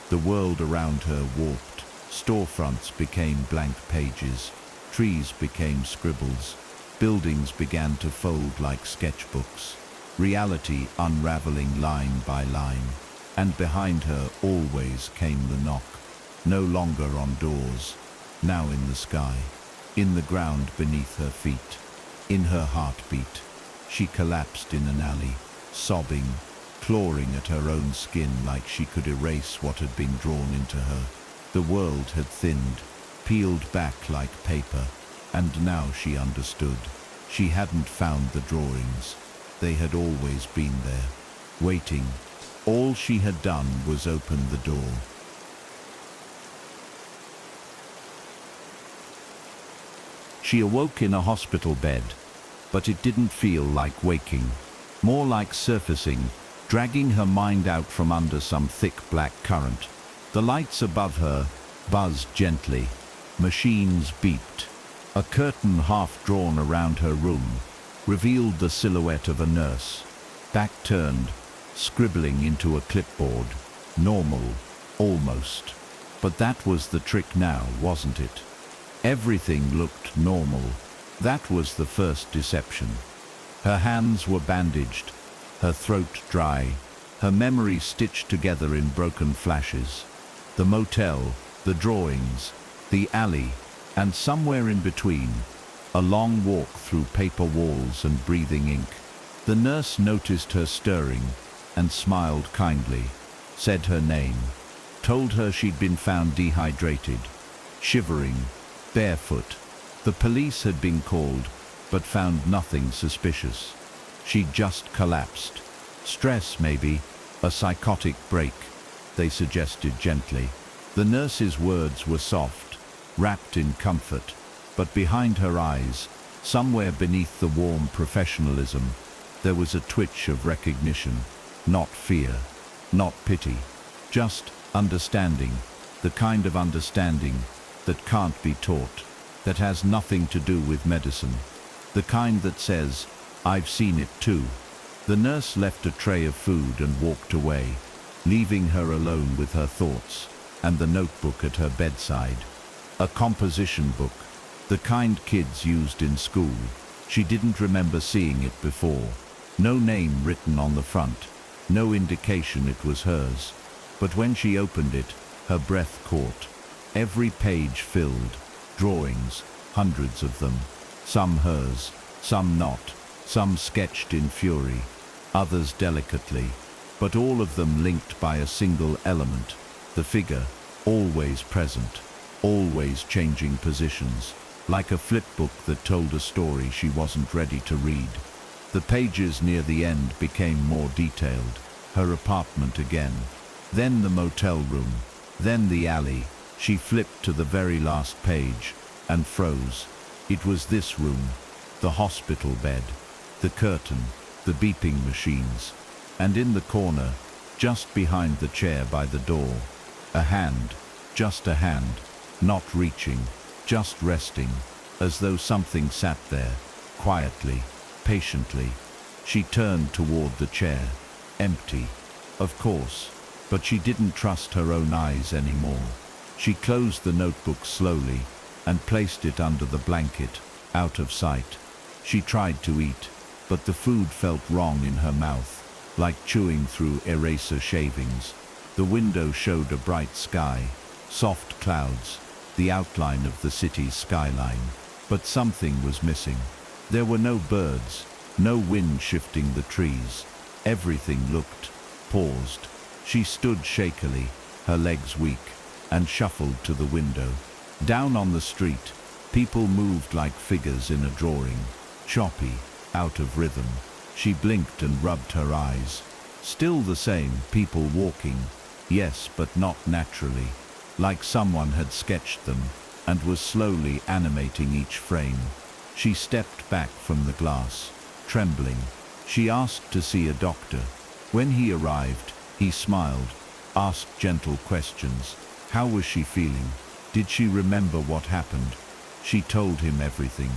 S1: the world around her warped. Storefronts became blank pages, trees became scribbles, buildings began to fold like sketchbooks, reality unraveling line by line. and behind her always came the knock, no longer on doors, now in the sky, in the ground beneath her feet, in her heartbeat. She collapsed in an alley, sobbing, clawing at her own skin like she could erase what had been drawn into her. The world had thinned, peeled back like paper, and now she understood. She hadn't found the drawings. They had always been there, waiting. All she had done was open the door. She awoke in a hospital bed, but it didn't feel like waking, more like surfacing, dragging her mind out from under some thick black current. The lights above her buzzed gently. Machines beeped. A curtain half drawn around her room revealed the silhouette of a nurse, back turned, scribbling into a clipboard. Normal, almost. But that was the trick now, wasn't it? Everything looked normal. That was the first deception. Her hands were bandaged, her throat dry, her memory stitched together in broken flashes. The motel, the drawings, the alley, and somewhere in between, a long walk through paper walls and breathing ink. The nurse noticed her stirring and smiled kindly, said her name, told her she'd been found dehydrated, shivering, barefoot. The police had been called, but found nothing suspicious. She'd just collapsed. Stress, maybe, a psychotic break, they suggested gently. The nurse's words were soft, wrapped in comfort, but behind her eyes, somewhere beneath the warm professionalism, there was a twitch of recognition. Not fear, not pity, just understanding, the kind of understanding that can't be taught, that has nothing to do with medicine, the kind that says, "I've seen it too." The nurse left a tray of food and walked away, leaving her alone with her thoughts and the notebook at her bedside. A composition book, the kind kids used in school. She didn't remember seeing it before. No name written on the front, no indication it was hers. But when she opened it, her breath caught. Every page filled, drawings, hundreds of them. Some hers, some not, some sketched in fury, others delicately, but all of them linked by a single element, the figure, always present, always changing positions, like a flipbook that told a story she wasn't ready to read. The pages near the end became more detailed, her apartment again, then the motel room, then the alley. She flipped to the very last page and froze. It was this room, the hospital bed, the curtain, the beeping machines, and in the corner, just behind the chair by the door, a hand, just a hand, not reaching, just resting, as though something sat there, quietly, patiently. She turned toward the chair, empty, of course, but she didn't trust her own eyes anymore. She closed the notebook slowly and placed it under the blanket, out of sight. She tried to eat, but the food felt wrong in her mouth, like chewing through eraser shavings. The window showed a bright sky, soft clouds, the outline of the city's skyline. But something was missing. There were no birds, no wind shifting the trees. Everything looked paused. She stood shakily, her legs weak, and shuffled to the window. Down on the street, people moved like figures in a drawing, choppy, out of rhythm. She blinked and rubbed her eyes. Still the same, people walking, yes, but not naturally, like someone had sketched them and was slowly animating each frame. She stepped back from the glass, trembling. She asked to see a doctor. When he arrived, he smiled, asked gentle questions. How was she feeling? Did she remember what happened? She told him everything.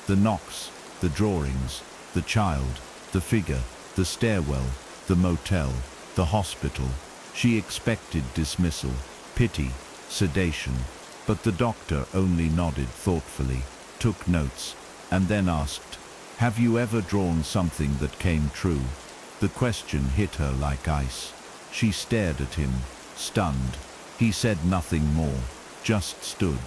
S1: The knocks, the drawings, the child, the figure, the stairwell, the motel, the hospital. She expected dismissal, pity, sedation, but the doctor only nodded thoughtfully, took notes, and then asked, "Have you ever drawn something that came true?" The question hit her like ice. She stared at him, stunned. He said nothing more, just stood,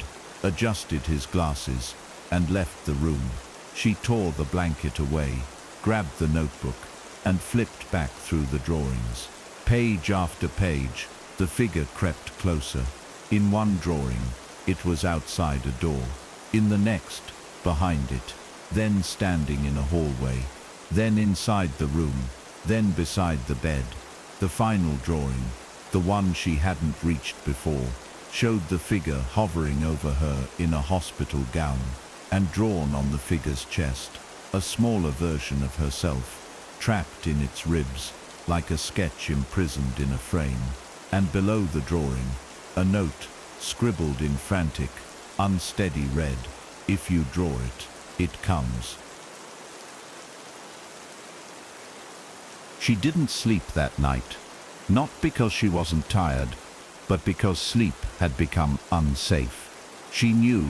S1: adjusted his glasses, and left the room. She tore the blanket away, grabbed the notebook, and flipped back through the drawings. Page after page, the figure crept closer. In one drawing, it was outside a door. In the next, behind it. Then standing in a hallway. Then inside the room. Then beside the bed. The final drawing, the one she hadn't reached before, showed the figure hovering over her in a hospital gown, and drawn on the figure's chest, a smaller version of herself, trapped in its ribs, like a sketch imprisoned in a frame. And below the drawing, a note, scribbled in frantic, unsteady red, "If you draw it, it comes." She didn't sleep that night, not because she wasn't tired, but because sleep had become unsafe. She knew,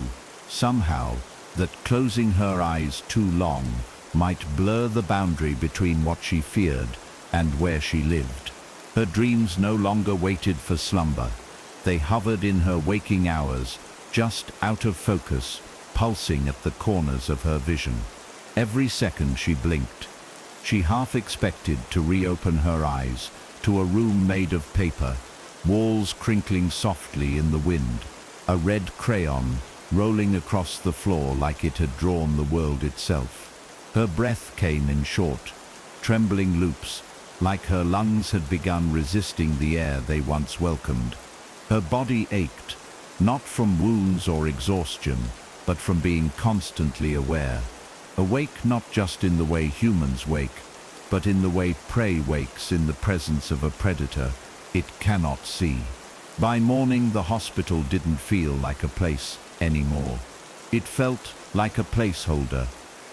S1: somehow, that closing her eyes too long might blur the boundary between what she feared and where she lived. Her dreams no longer waited for slumber. They hovered in her waking hours, just out of focus, pulsing at the corners of her vision. Every second she blinked, she half expected to reopen her eyes to a room made of paper, walls crinkling softly in the wind, a red crayon rolling across the floor like it had drawn the world itself. Her breath came in short, trembling loops, like her lungs had begun resisting the air they once welcomed. Her body ached, not from wounds or exhaustion, but from being constantly aware. Awake not just in the way humans wake, but in the way prey wakes in the presence of a predator it cannot see. By morning, the hospital didn't feel like a place anymore. It felt like a placeholder,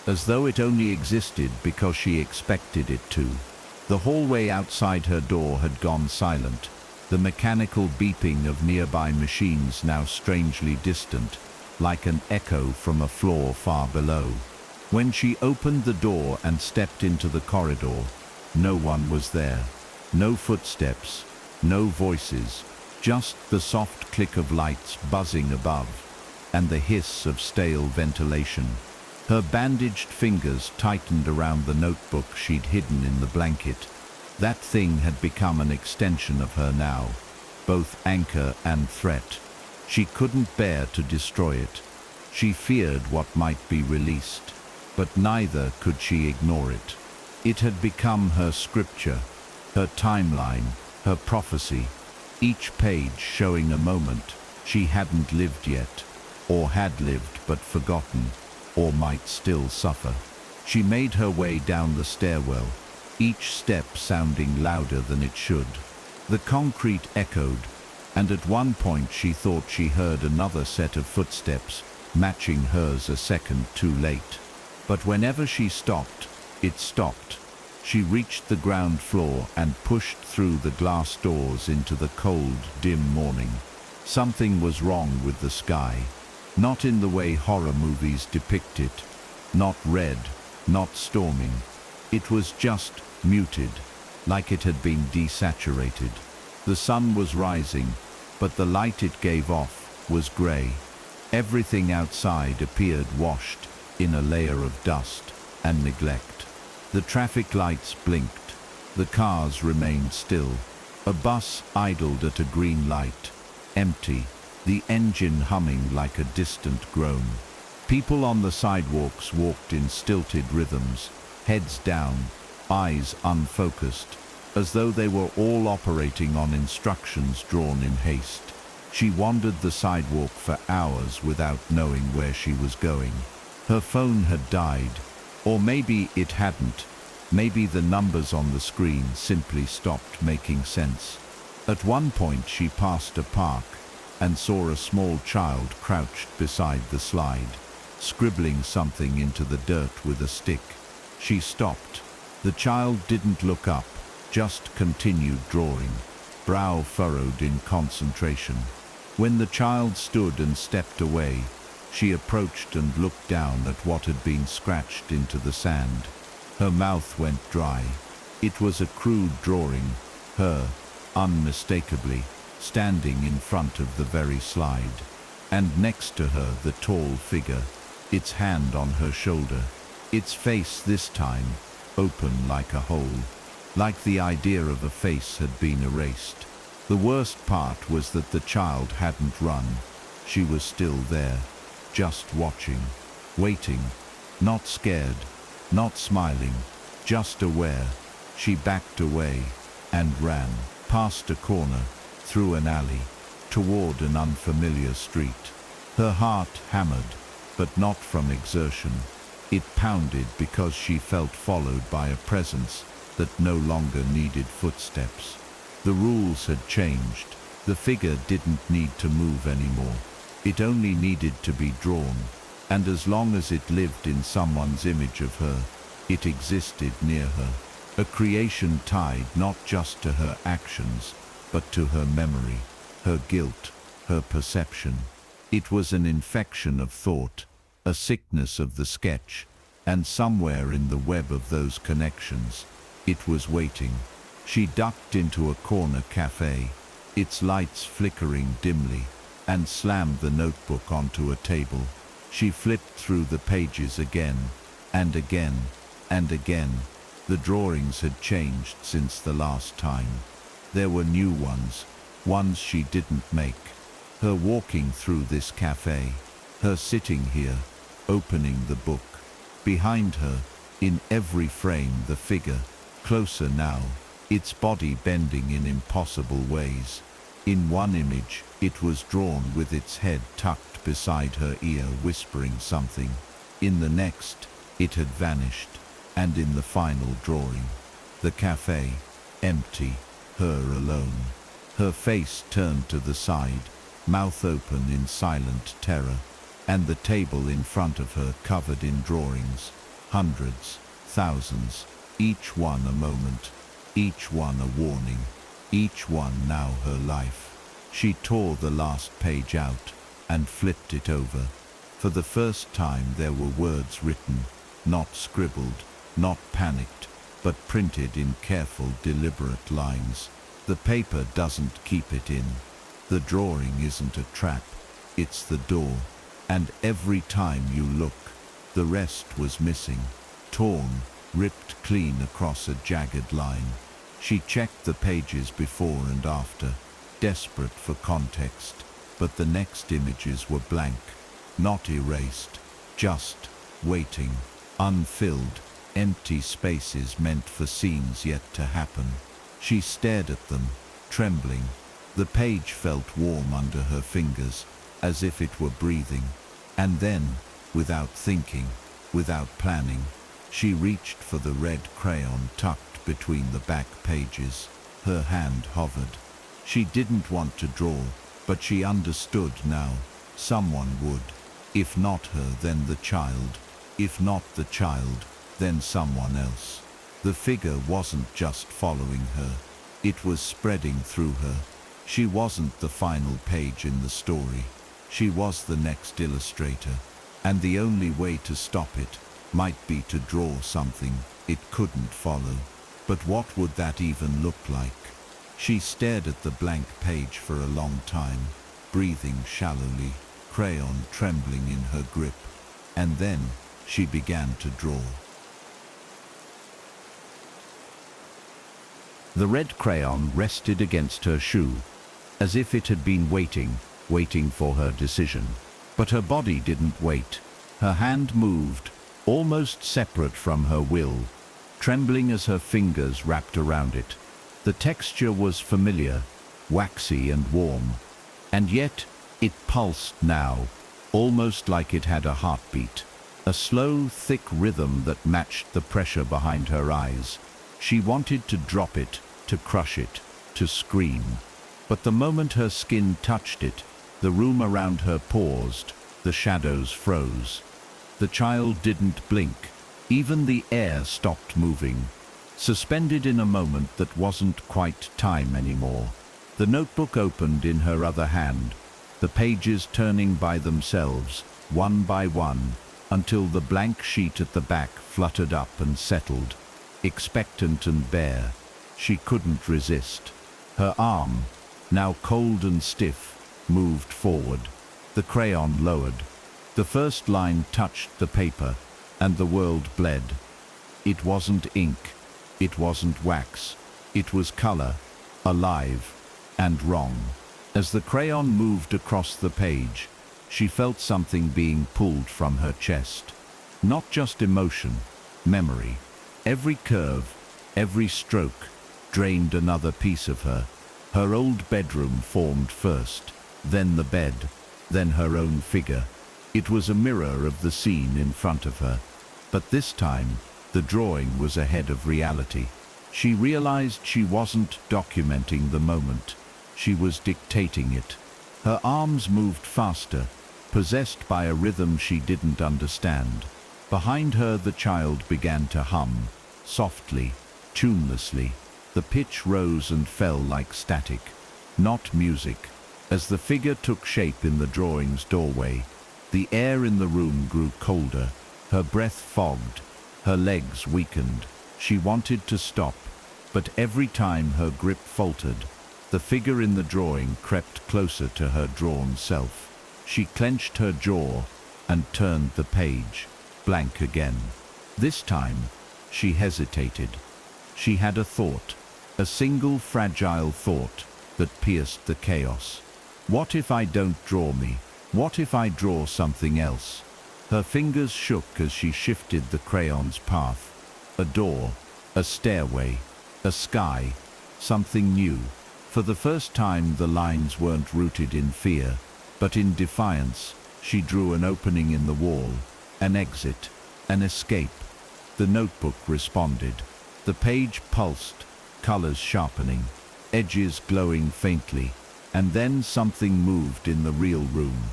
S1: as though it only existed because she expected it to. The hallway outside her door had gone silent, the mechanical beeping of nearby machines now strangely distant, like an echo from a floor far below. When she opened the door and stepped into the corridor, no one was there. No footsteps, no voices, just the soft click of lights buzzing above, and the hiss of stale ventilation. Her bandaged fingers tightened around the notebook she'd hidden in the blanket. That thing had become an extension of her now, both anchor and threat. She couldn't bear to destroy it. She feared what might be released, but neither could she ignore it. It had become her scripture, her timeline, her prophecy, each page showing a moment she hadn't lived yet, or had lived but forgotten, or might still suffer. She made her way down the stairwell, each step sounding louder than it should. The concrete echoed, and at one point she thought she heard another set of footsteps, matching hers a second too late. But whenever she stopped, it stopped. She reached the ground floor and pushed through the glass doors into the cold, dim morning. Something was wrong with the sky. Not in the way horror movies depict it. Not red, not storming. It was just muted, like it had been desaturated. The sun was rising, but the light it gave off was grey. Everything outside appeared washed in a layer of dust and neglect. The traffic lights blinked. The cars remained still. A bus idled at a green light, empty, the engine humming like a distant groan. People on the sidewalks walked in stilted rhythms, heads down, eyes unfocused, as though they were all operating on instructions drawn in haste. She wandered the sidewalk for hours without knowing where she was going. Her phone had died, or maybe it hadn't. Maybe the numbers on the screen simply stopped making sense. At one point she passed a park and saw a small child crouched beside the slide, scribbling something into the dirt with a stick. She stopped. The child didn't look up, just continued drawing, brow furrowed in concentration. When the child stood and stepped away, she approached and looked down at what had been scratched into the sand. Her mouth went dry. It was a crude drawing, her, unmistakably, standing in front of the very slide. And next to her the tall figure, its hand on her shoulder, its face this time open like a hole, like the idea of a face had been erased. The worst part was that the child hadn't run. She was still there, just watching, waiting, not scared, not smiling, just aware. She backed away and ran, past a corner, through an alley, toward an unfamiliar street. Her heart hammered, but not from exertion. It pounded because she felt followed by a presence that no longer needed footsteps. The rules had changed. The figure didn't need to move anymore. It only needed to be drawn, and as long as it lived in someone's image of her, it existed near her. A creation tied not just to her actions, but to her memory, her guilt, her perception. It was an infection of thought, a sickness of the sketch, and somewhere in the web of those connections, it was waiting. She ducked into a corner cafe, its lights flickering dimly, and slammed the notebook onto a table. She flipped through the pages again, and again, and again. The drawings had changed since the last time. There were new ones she didn't make. Her walking through this cafe, her sitting here, opening the book. Behind her, in every frame, the figure, closer now, its body bending in impossible ways. In one image, it was drawn with its head tucked beside her ear, whispering something. In the next, it had vanished. And in the final drawing, the cafe, empty, her alone. Her face turned to the side, mouth open in silent terror, and the table in front of her covered in drawings, hundreds, thousands, each one a moment, each one a warning, each one now her life. She tore the last page out and flipped it over. For the first time there were words written, not scribbled, not panicked, but printed in careful, deliberate lines. The paper doesn't keep it in. The drawing isn't a trap, it's the door. And every time you look, the rest was missing, torn, ripped clean across a jagged line. She checked the pages before and after, desperate for context, but the next images were blank, not erased, just waiting, unfilled, empty spaces meant for scenes yet to happen. She stared at them, trembling. The page felt warm under her fingers, as if it were breathing. And then, without thinking, without planning, she reached for the red crayon tucked between the back pages. Her hand hovered. She didn't want to draw, but she understood now. Someone would. If not her, then the child. If not the child, then someone else. The figure wasn't just following her. It was spreading through her. She wasn't the final page in the story. She was the next illustrator. And the only way to stop it might be to draw something it couldn't follow. But what would that even look like? She stared at the blank page for a long time, breathing shallowly, crayon trembling in her grip. And then she began to draw. The red crayon rested against her shoe, as if it had been waiting for her decision. But her body didn't wait. Her hand moved, almost separate from her will, trembling as her fingers wrapped around it. The texture was familiar, waxy and warm, and yet it pulsed now, almost like it had a heartbeat, a slow, thick rhythm that matched the pressure behind her eyes. She wanted to drop it, to crush it, to scream. But the moment her skin touched it, the room around her paused, the shadows froze. The child didn't blink. Even the air stopped moving, suspended in a moment that wasn't quite time anymore. The notebook opened in her other hand, the pages turning by themselves, one by one, until the blank sheet at the back fluttered up and settled, expectant and bare. She couldn't resist. Her arm, now cold and stiff, moved forward. The crayon lowered. The first line touched the paper, and the world bled. It wasn't ink. It wasn't wax. It was color, alive, and wrong. As the crayon moved across the page, she felt something being pulled from her chest. Not just emotion, memory. Every curve, every stroke, drained another piece of her. Her old bedroom formed first, then the bed, then her own figure. It was a mirror of the scene in front of her. But this time, the drawing was ahead of reality. She realized she wasn't documenting the moment. She was dictating it. Her arms moved faster, possessed by a rhythm she didn't understand. Behind her, the child began to hum, softly, tunelessly. The pitch rose and fell like static, not music. As the figure took shape in the drawing's doorway, the air in the room grew colder. Her breath fogged, her legs weakened. She wanted to stop, but every time her grip faltered, the figure in the drawing crept closer to her drawn self. She clenched her jaw and turned the page, blank again. This time, she hesitated. She had a thought, a single fragile thought that pierced the chaos. What if I don't draw me? What if I draw something else? Her fingers shook as she shifted the crayon's path. A door, a stairway, a sky, something new. For the first time, the lines weren't rooted in fear, but in defiance. She drew an opening in the wall, an exit, an escape. The notebook responded. The page pulsed, colors sharpening, edges glowing faintly, and then something moved in the real room.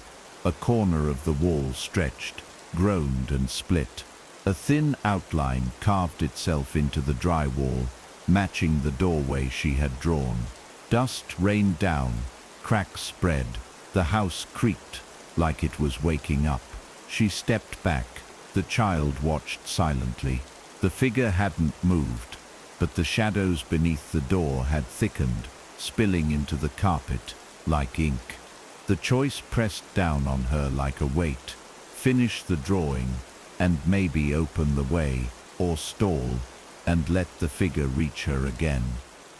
S1: A corner of the wall stretched, groaned and split. A thin outline carved itself into the drywall, matching the doorway she had drawn. Dust rained down, cracks spread. The house creaked like it was waking up. She stepped back. The child watched silently. The figure hadn't moved, but the shadows beneath the door had thickened, spilling into the carpet like ink. The choice pressed down on her like a weight. Finish the drawing, and maybe open the way, or stall, and let the figure reach her again.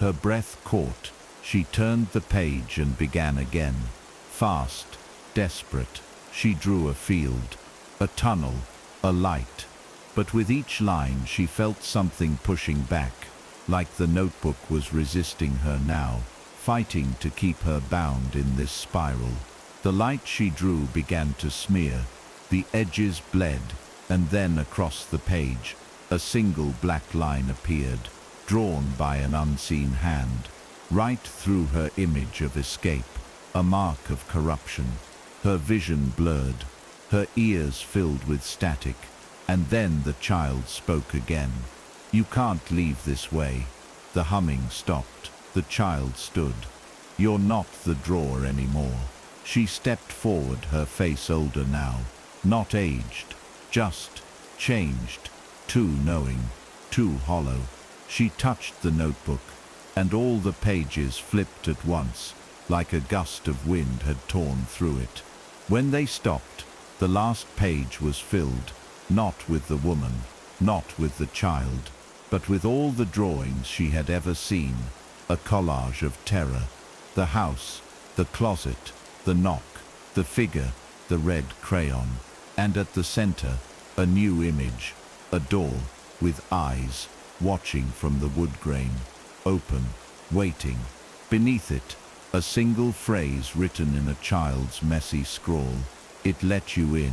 S1: Her breath caught. She turned the page and began again. Fast, desperate, she drew a field, a tunnel, a light. But with each line she felt something pushing back, like the notebook was resisting her now, fighting to keep her bound in this spiral. The light she drew began to smear. The edges bled, and then across the page, a single black line appeared, drawn by an unseen hand, right through her image of escape, a mark of corruption. Her vision blurred, her ears filled with static, and then the child spoke again. "You can't leave this way." The humming stopped. The child stood. "You're not the drawer anymore." She stepped forward, her face older now, not aged, just changed, too knowing, too hollow. She touched the notebook, and all the pages flipped at once, like a gust of wind had torn through it. When they stopped, the last page was filled, not with the woman, not with the child, but with all the drawings she had ever seen, a collage of terror. The house, the closet, the knock, the figure, the red crayon, and at the center, a new image, a door, with eyes, watching from the wood grain, open, waiting. Beneath it, a single phrase written in a child's messy scrawl. "It let you in."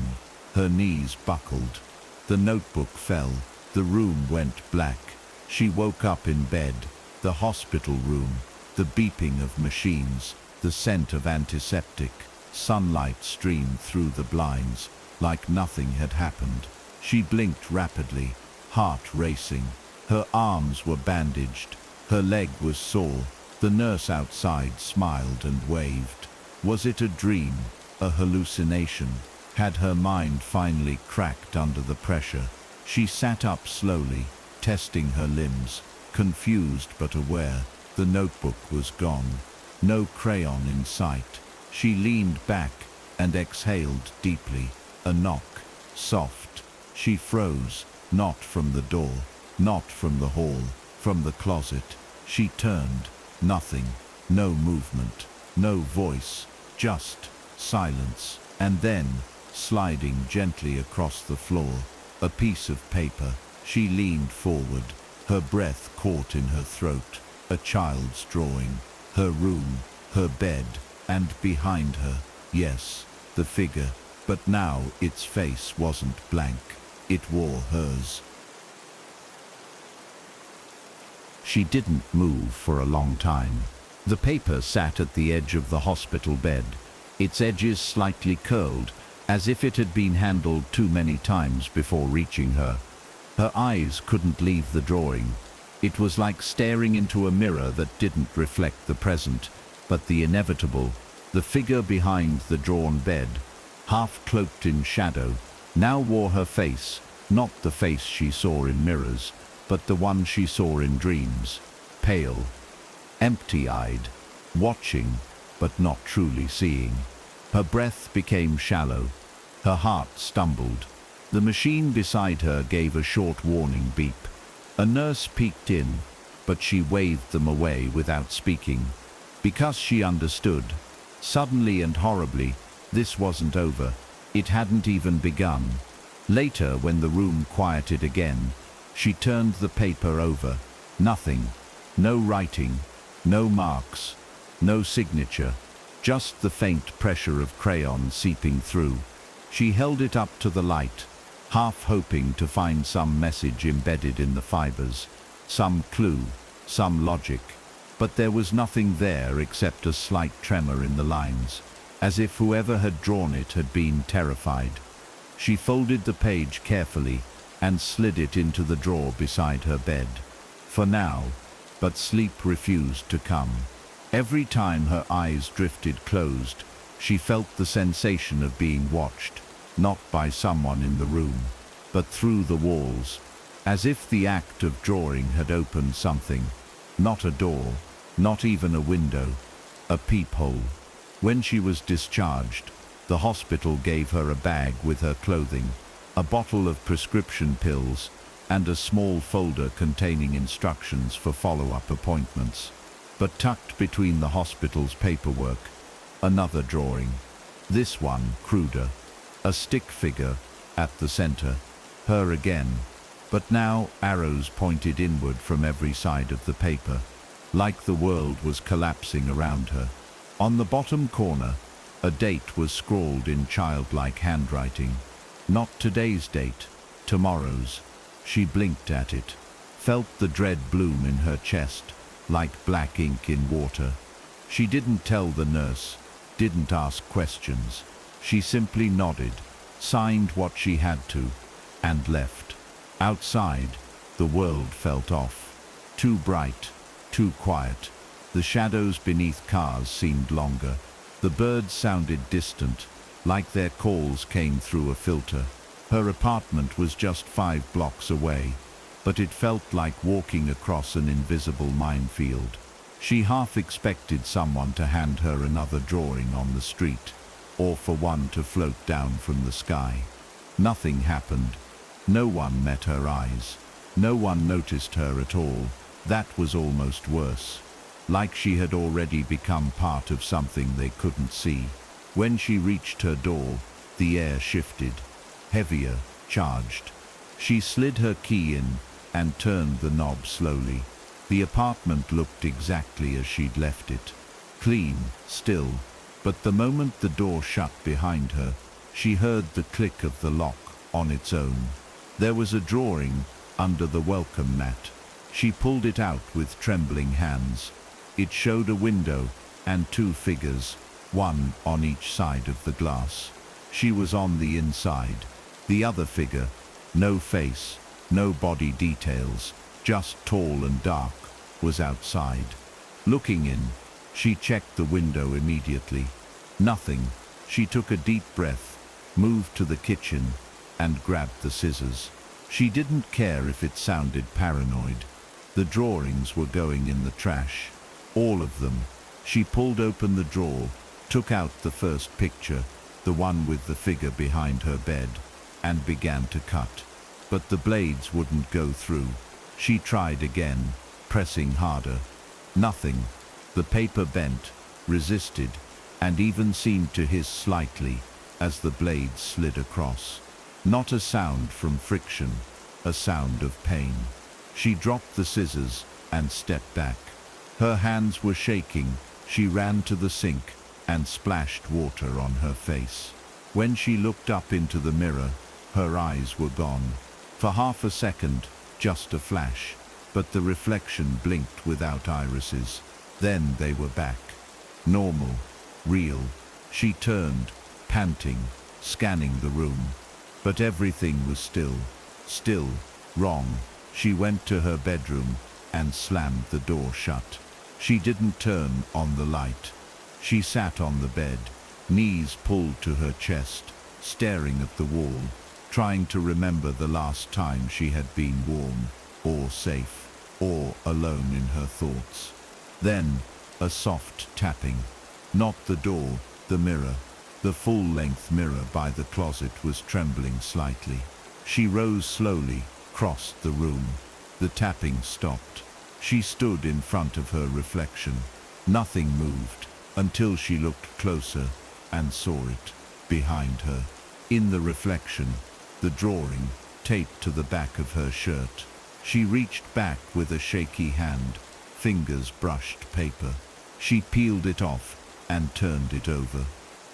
S1: Her knees buckled. The notebook fell. The room went black. She woke up in bed. The hospital room, the beeping of machines, the scent of antiseptic. Sunlight streamed through the blinds, like nothing had happened. She blinked rapidly, heart racing. Her arms were bandaged. Her leg was sore. The nurse outside smiled and waved. Was it a dream, a hallucination? Had her mind finally cracked under the pressure? She sat up slowly, testing her limbs, confused but aware. The notebook was gone. No crayon in sight. She leaned back and exhaled deeply. A knock. Soft. She froze. Not from the door. Not from the hall. From the closet. She turned. Nothing. No movement. No voice. Just silence. And then, sliding gently across the floor, a piece of paper. She leaned forward. Her breath caught in her throat. A child's drawing. Her room. Her bed. And behind her, yes, the figure. But now its face wasn't blank. It wore hers. She didn't move for a long time. The paper sat at the edge of the hospital bed, its edges slightly curled, as if it had been handled too many times before reaching her. Her eyes couldn't leave the drawing. It was like staring into a mirror that didn't reflect the present, but the inevitable. The figure behind the drawn bed, half cloaked in shadow, now wore her face, not the face she saw in mirrors, but the one she saw in dreams, pale, empty-eyed, watching, but not truly seeing. Her breath became shallow. Her heart stumbled. The machine beside her gave a short warning beep. A nurse peeked in, but she waved them away without speaking. Because she understood. Suddenly and horribly, this wasn't over. It hadn't even begun. Later, when the room quieted again, she turned the paper over. Nothing. No writing. No marks. No signature. Just the faint pressure of crayon seeping through. She held it up to the light, half hoping to find some message embedded in the fibers, some clue, some logic. But there was nothing there except a slight tremor in the lines, as if whoever had drawn it had been terrified. She folded the page carefully and slid it into the drawer beside her bed. For now, but sleep refused to come. Every time her eyes drifted closed, she felt the sensation of being watched, not by someone in the room, but through the walls, as if the act of drawing had opened something, not a door, not even a window, a peephole. When she was discharged, the hospital gave her a bag with her clothing, a bottle of prescription pills, and a small folder containing instructions for follow-up appointments. But tucked between the hospital's paperwork, another drawing. This one, cruder. A stick figure at the center. Her again. But now arrows pointed inward from every side of the paper, like the world was collapsing around her. On the bottom corner, a date was scrawled in childlike handwriting. Not today's date, tomorrow's. She blinked at it, felt the dread bloom in her chest, like black ink in water. She didn't tell the nurse, didn't ask questions. She simply nodded, signed what she had to, and left. Outside, the world felt off. Too bright, too quiet. The shadows beneath cars seemed longer. The birds sounded distant, like their calls came through a filter. Her apartment was just 5 blocks away, but it felt like walking across an invisible minefield. She half expected someone to hand her another drawing on the street, or for one to float down from the sky. Nothing happened. No one met her eyes. No one noticed her at all. That was almost worse. Like she had already become part of something they couldn't see. When she reached her door, the air shifted. Heavier, charged. She slid her key in and turned the knob slowly. The apartment looked exactly as she'd left it. Clean, still. But the moment the door shut behind her, she heard the click of the lock on its own. There was a drawing under the welcome mat. She pulled it out with trembling hands. It showed a window and 2 figures, one on each side of the glass. She was on the inside. The other figure, no face, no body details, just tall and dark, was outside. Looking in, she checked the window immediately. Nothing. She took a deep breath, moved to the kitchen, and grabbed the scissors. She didn't care if it sounded paranoid. The drawings were going in the trash. All of them. She pulled open the drawer, took out the first picture, the one with the figure behind her bed, and began to cut. But the blades wouldn't go through. She tried again, pressing harder. Nothing. The paper bent, resisted, and even seemed to hiss slightly as the blades slid across. Not a sound from friction, a sound of pain. She dropped the scissors and stepped back. Her hands were shaking. She ran to the sink and splashed water on her face. When she looked up into the mirror, her eyes were gone. For half a second, just a flash, but the reflection blinked without irises. Then they were back. Normal, real. She turned, panting, scanning the room. But everything was still, wrong. She went to her bedroom and slammed the door shut. She didn't turn on the light. She sat on the bed, knees pulled to her chest, staring at the wall, trying to remember the last time she had been warm, or safe, or alone in her thoughts. Then, a soft tapping. Not the door, the mirror. The full-length mirror by the closet was trembling slightly. She rose slowly, crossed the room. The tapping stopped. She stood in front of her reflection. Nothing moved, until she looked closer and saw it, behind her. In the reflection, the drawing, taped to the back of her shirt. She reached back with a shaky hand. Fingers brushed paper. She peeled it off and turned it over.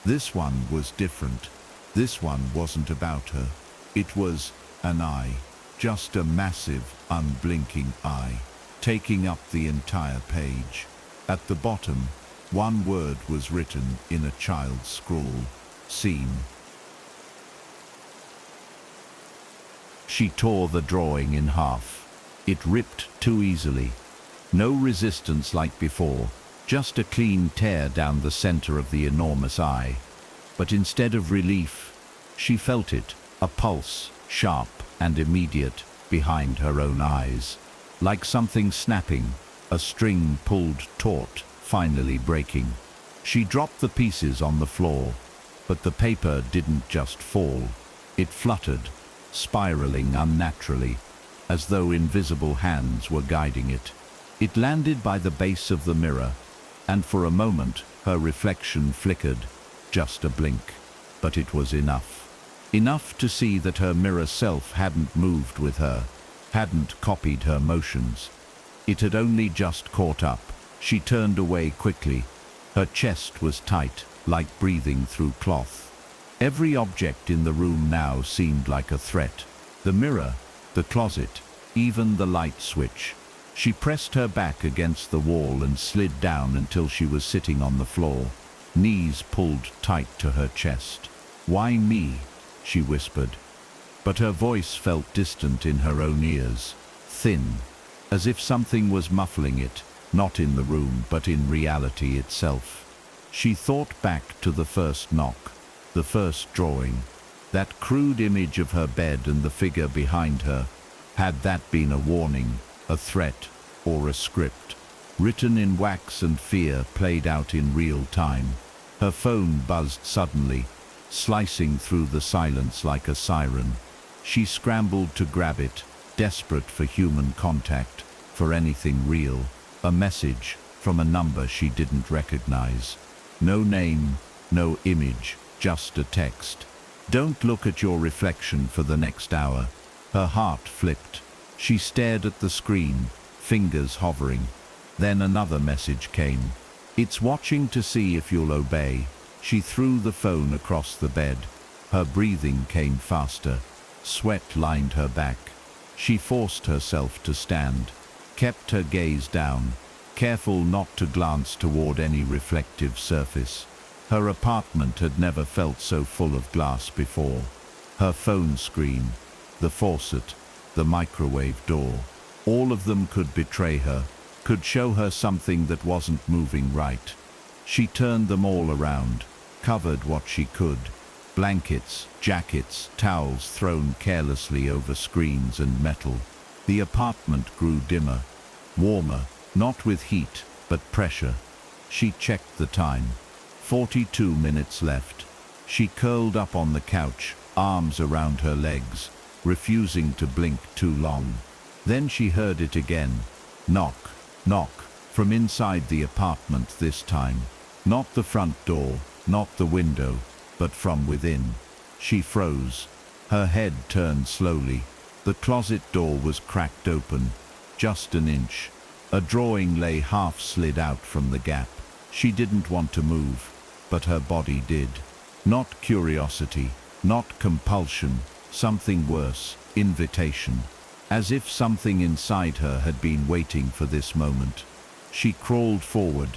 S1: This one was different. This one wasn't about her. It was an eye. Just a massive, unblinking eye, taking up the entire page. At the bottom, one word was written in a child's scrawl: seen. She tore the drawing in half. It ripped too easily. No resistance like before, just a clean tear down the center of the enormous eye. But instead of relief, she felt it, a pulse, sharp and immediate, behind her own eyes. Like something snapping, a string pulled taut, finally breaking. She dropped the pieces on the floor, but the paper didn't just fall. It fluttered, spiraling unnaturally, as though invisible hands were guiding it. It landed by the base of the mirror, and for a moment her reflection flickered, just a blink. But it was enough. Enough to see that her mirror self hadn't moved with her, hadn't copied her motions. It had only just caught up. She turned away quickly. Her chest was tight, like breathing through cloth. Every object in the room now seemed like a threat. The mirror, the closet, even the light switch. She pressed her back against the wall and slid down until she was sitting on the floor, knees pulled tight to her chest. "Why me?" she whispered. But her voice felt distant in her own ears, thin, as if something was muffling it, not in the room but in reality itself. She thought back to the first knock, the first drawing, that crude image of her bed and the figure behind her. Had that been a warning, a threat, or a script, written in wax and fear played out in real time? Her phone buzzed suddenly, slicing through the silence like a siren. She scrambled to grab it, desperate for human contact, for anything real. A message from a number she didn't recognize. No name, no image, just a text. "Don't look at your reflection for the next hour." Her heart flipped. She stared at the screen, fingers hovering. Then another message came. "It's watching to see if you'll obey." She threw the phone across the bed. Her breathing came faster. Sweat lined her back. She forced herself to stand, kept her gaze down, careful not to glance toward any reflective surface. Her apartment had never felt so full of glass before. Her phone screen, the faucet, the microwave door, all of them could betray her, could show her something that wasn't moving right. She turned them all around, covered what she could. Blankets, jackets, towels thrown carelessly over screens and metal. The apartment grew dimmer, warmer, not with heat, but pressure. She checked the time. 42 minutes left. She curled up on the couch, arms around her legs, refusing to blink too long. Then she heard it again. Knock, knock, from inside the apartment this time. Not the front door, not the window, but from within. She froze. Her head turned slowly. The closet door was cracked open, just an inch. A drawing lay half slid out from the gap. She didn't want to move, but her body did. Not curiosity, not compulsion, something worse, invitation. As if something inside her had been waiting for this moment. She crawled forward,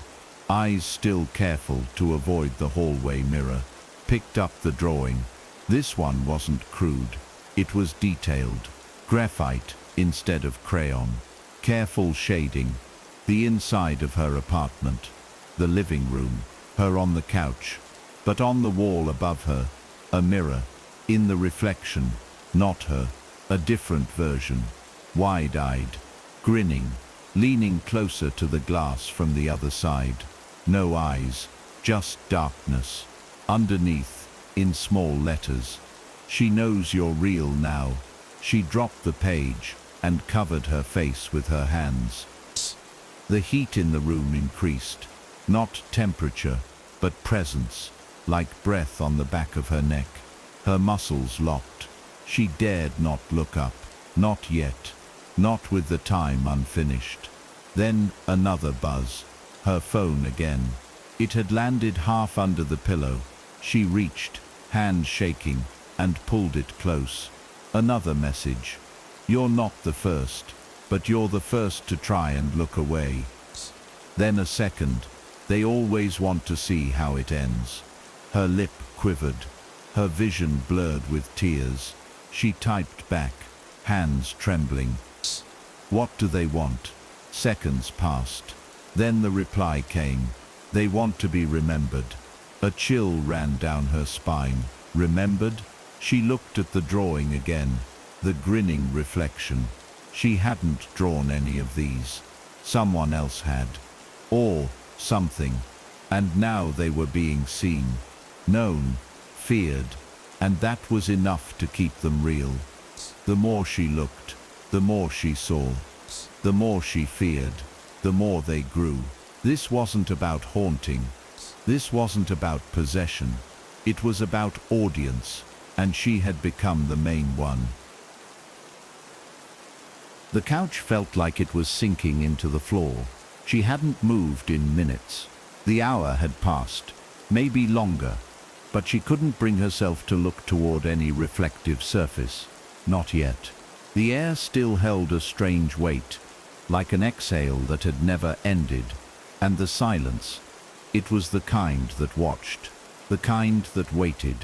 S1: eyes still careful to avoid the hallway mirror. Picked up the drawing. This one wasn't crude. It was detailed. Graphite instead of crayon. Careful shading. The inside of her apartment. The living room. Her on the couch. But on the wall above her, a mirror. In the reflection, not her. A different version. Wide-eyed. Grinning. Leaning closer to the glass from the other side. No eyes. Just darkness. Underneath, in small letters. She knows you're real now. She dropped the page and covered her face with her hands. The heat in the room increased. Not temperature, but presence, like breath on the back of her neck. Her muscles locked. She dared not look up. Not yet. Not with the time unfinished. Then another buzz. Her phone again. It had landed half under the pillow. She reached, hand shaking, and pulled it close. Another message. You're not the first, but you're the first to try and look away. Then a second. They always want to see how it ends. Her lip quivered. Her vision blurred with tears. She typed back, hands trembling. What do they want? Seconds passed. Then the reply came. They want to be remembered. A chill ran down her spine. Remembered? She looked at the drawing again. The grinning reflection. She hadn't drawn any of these. Someone else had. Or something. And now they were being seen. Known. Feared. And that was enough to keep them real. The more she looked, the more she saw. The more she feared, the more they grew. This wasn't about haunting. This wasn't about possession. It was about audience, and she had become the main one. The couch felt like it was sinking into the floor. She hadn't moved in minutes. The hour had passed, maybe longer, but she couldn't bring herself to look toward any reflective surface. Not yet. The air still held a strange weight, like an exhale that had never ended. And the silence. It was the kind that watched, the kind that waited.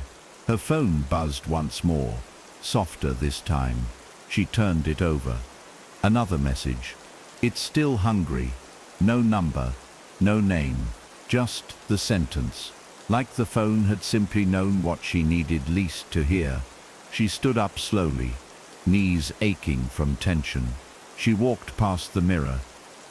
S1: Her phone buzzed once more, softer this time. She turned it over. Another message. It's still hungry. No number, no name, just the sentence. Like the phone had simply known what she needed least to hear. She stood up slowly, knees aching from tension. She walked past the mirror,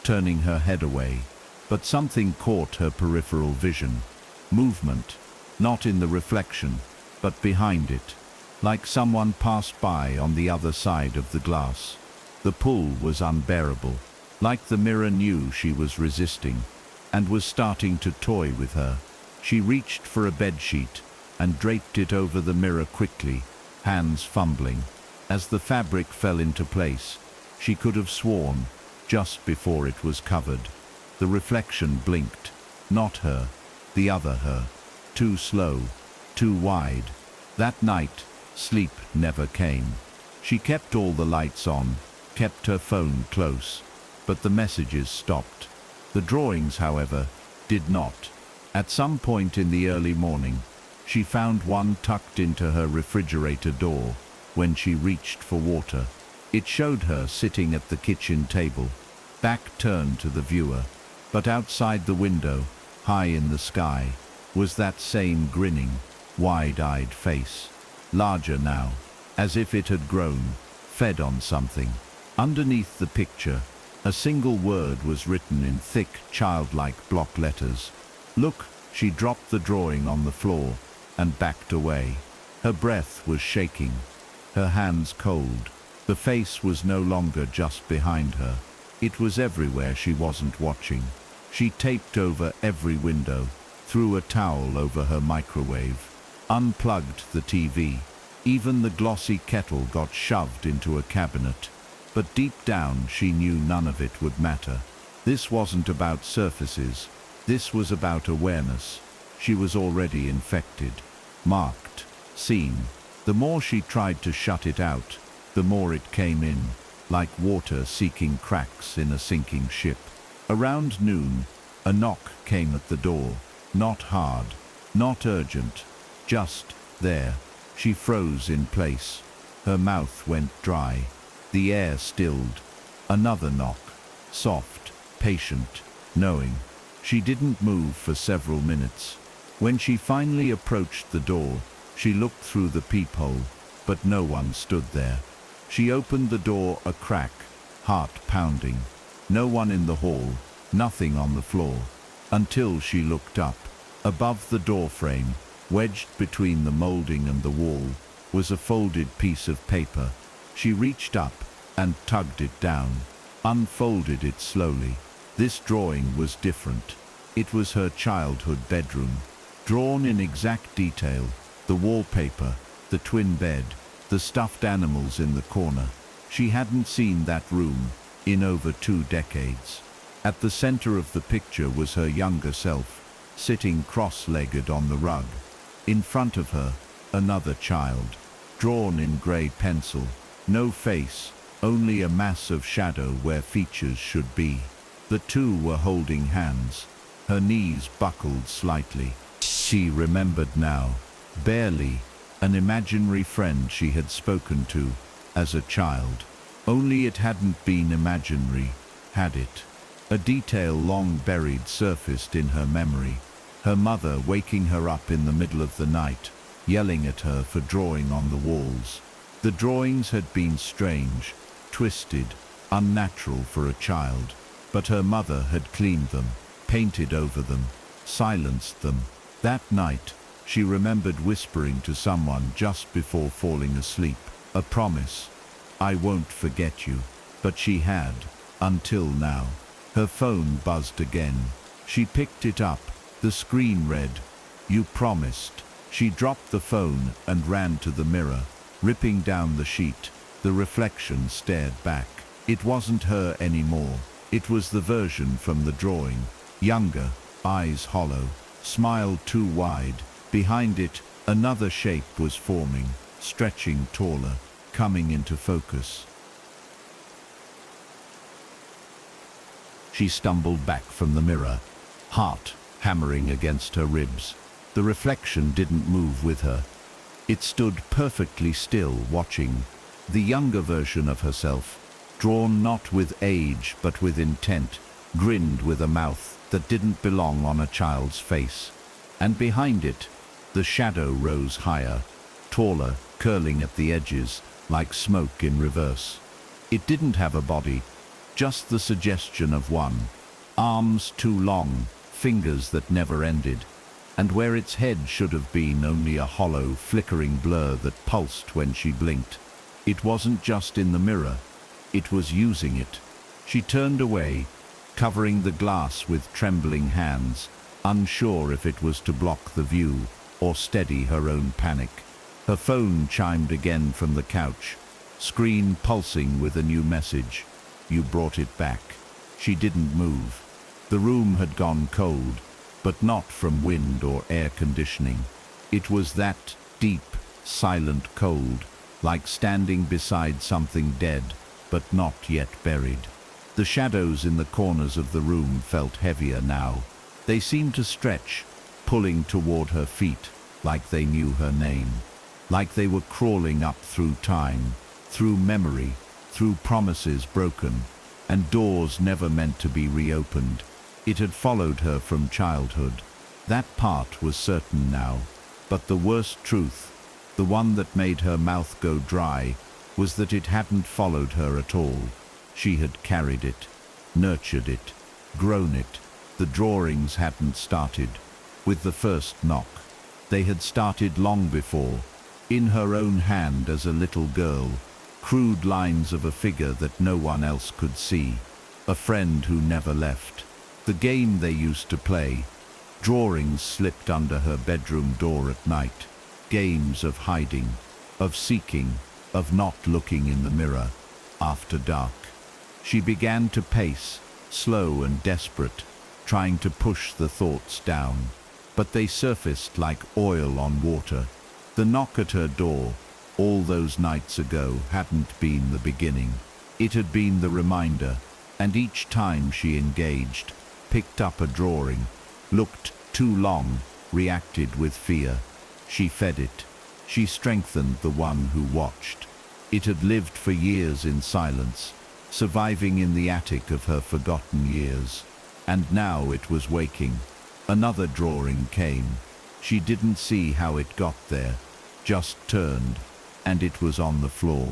S1: turning her head away. But something caught her peripheral vision. Movement, not in the reflection, but behind it, like someone passed by on the other side of the glass. The pull was unbearable, like the mirror knew she was resisting, and was starting to toy with her. She reached for a bedsheet, and draped it over the mirror quickly, hands fumbling. As the fabric fell into place, she could have sworn, just before it was covered, the reflection blinked. Not her, the other her. Too slow, too wide. That night, sleep never came. She kept all the lights on, kept her phone close, but the messages stopped. The drawings, however, did not. At some point in the early morning, she found one tucked into her refrigerator door when she reached for water. It showed her sitting at the kitchen table, back turned to the viewer. But outside the window, high in the sky, was that same grinning, wide-eyed face. Larger now, as if it had grown, fed on something. Underneath the picture, A single word was written in thick, childlike block letters. "Look." She dropped the drawing on the floor and backed away. Her breath was shaking, her hands cold. The face was no longer just behind her. It was everywhere she wasn't watching. She taped over every window, threw a towel over her microwave, unplugged the TV. Even the glossy kettle got shoved into a cabinet. But deep down she knew none of it would matter. This wasn't about surfaces. This was about awareness. She was already infected, marked, seen. The more she tried to shut it out, the more it came in, like water seeking cracks in a sinking ship. Around noon, a knock came at the door. Not hard, not urgent, just there. She froze in place. Her mouth went dry. The air stilled. Another knock. Soft, patient, knowing. She didn't move for several minutes. When she finally approached the door, she looked through the peephole, but no one stood there. She opened the door a crack, heart pounding. No one in the hall, nothing on the floor, until she looked up. Above the door frame, wedged between the molding and the wall, was a folded piece of paper. She reached up and tugged it down, unfolded it slowly. This drawing was different. It was her childhood bedroom, drawn in exact detail. The wallpaper, the twin bed, the stuffed animals in the corner. She hadn't seen that room in over 2 decades. At the center of the picture was her younger self, sitting cross-legged on the rug. In front of her, another child, drawn in gray pencil. No face, only a mass of shadow where features should be. The two were holding hands. Her knees buckled slightly. She remembered now, barely, an imaginary friend she had spoken to as a child. Only it hadn't been imaginary, had it? A detail long buried surfaced in her memory. Her mother waking her up in the middle of the night, yelling at her for drawing on the walls. The drawings had been strange, twisted, unnatural for a child, but her mother had cleaned them, painted over them, silenced them. That night, she remembered whispering to someone just before falling asleep, a promise. "I won't forget you." But she had, until now. Her phone buzzed again. She picked it up. The screen read, "You promised." She dropped the phone and ran to the mirror, ripping down the sheet. The reflection stared back. It wasn't her anymore. It was the version from the drawing. Younger, eyes hollow, smile too wide. Behind it, another shape was forming, stretching taller, coming into focus. She stumbled back from the mirror, heart hammering against her ribs. The reflection didn't move with her. It stood perfectly still, watching. The younger version of herself, drawn not with age but with intent, grinned with a mouth that didn't belong on a child's face. And behind it, the shadow rose higher, taller, curling at the edges, like smoke in reverse. It didn't have a body, just the suggestion of one. Arms too long, fingers that never ended. And where its head should have been only a hollow, flickering blur that pulsed when she blinked. It wasn't just in the mirror, it was using it. She turned away, covering the glass with trembling hands, unsure if it was to block the view or steady her own panic. Her phone chimed again from the couch, screen pulsing with a new message. "You brought it back." She didn't move. The room had gone cold, but not from wind or air conditioning. It was that deep, silent cold, like standing beside something dead, but not yet buried. The shadows in the corners of the room felt heavier now. They seemed to stretch, pulling toward her feet, like they knew her name. Like they were crawling up through time, through memory, through promises broken, and doors never meant to be reopened. It had followed her from childhood. That part was certain now. But the worst truth, the one that made her mouth go dry, was that it hadn't followed her at all. She had carried it. nurtured it, grown it. The drawings hadn't started with the first knock. They had started long before, in her own hand as a little girl, crude lines of a figure that no one else could see, a friend who never left. The game they used to play, drawings slipped under her bedroom door at night, games of hiding, of seeking, of not looking in the mirror. After dark, she began to pace, slow and desperate, trying to push the thoughts down, but they surfaced like oil on water. The knock at her door, all those nights ago, hadn't been the beginning. It had been the reminder, and each time she engaged, picked up a drawing, looked too long, reacted with fear. She fed it. She strengthened the one who watched. It had lived for years in silence, surviving in the attic of her forgotten years. And now it was waking. Another drawing came. She didn't see how it got there, just turned, and it was on the floor.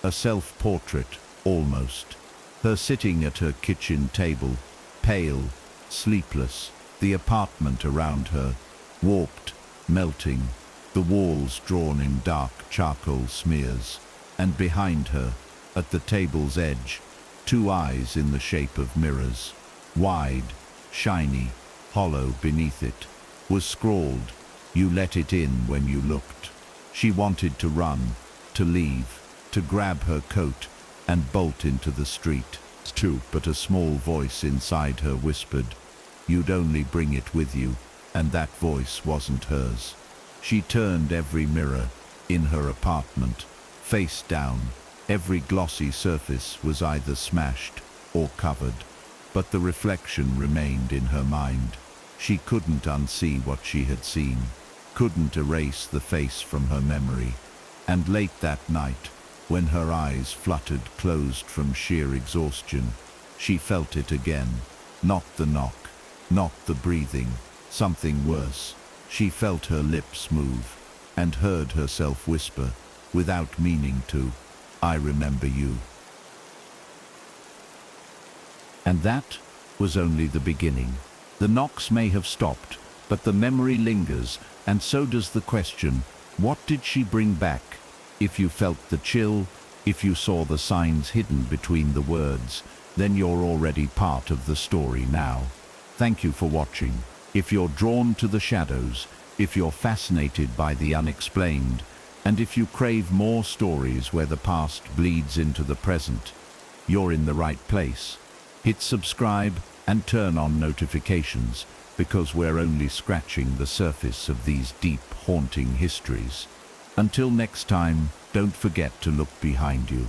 S1: A self-portrait, almost. Her sitting at her kitchen table, pale, sleepless, the apartment around her, warped, melting, the walls drawn in dark charcoal smears, and behind her, at the table's edge, two eyes in the shape of mirrors. Wide, shiny, hollow beneath it, was scrawled, "You let it in when you looked." She wanted to run, to leave, to grab her coat and bolt into the street. But a small voice inside her whispered, "You'd only bring it with you," and that voice wasn't hers. She turned every mirror in her apartment, face down. Every glossy surface was either smashed or covered, but the reflection remained in her mind. She couldn't unsee what she had seen, couldn't erase the face from her memory. And late that night, when her eyes fluttered closed from sheer exhaustion, she felt it again. Not the knock, not the breathing, something worse. She felt her lips move and heard herself whisper, without meaning to, "I remember you." And that was only the beginning. The knocks may have stopped, but the memory lingers, and so does the question, what did she bring back? If you felt the chill, if you saw the signs hidden between the words, then you're already part of the story now. Thank you for watching. If you're drawn to the shadows, if you're fascinated by the unexplained, and if you crave more stories where the past bleeds into the present, you're in the right place. Hit subscribe and turn on notifications, because we're only scratching the surface of these deep, haunting histories. Until next time, don't forget to look behind you.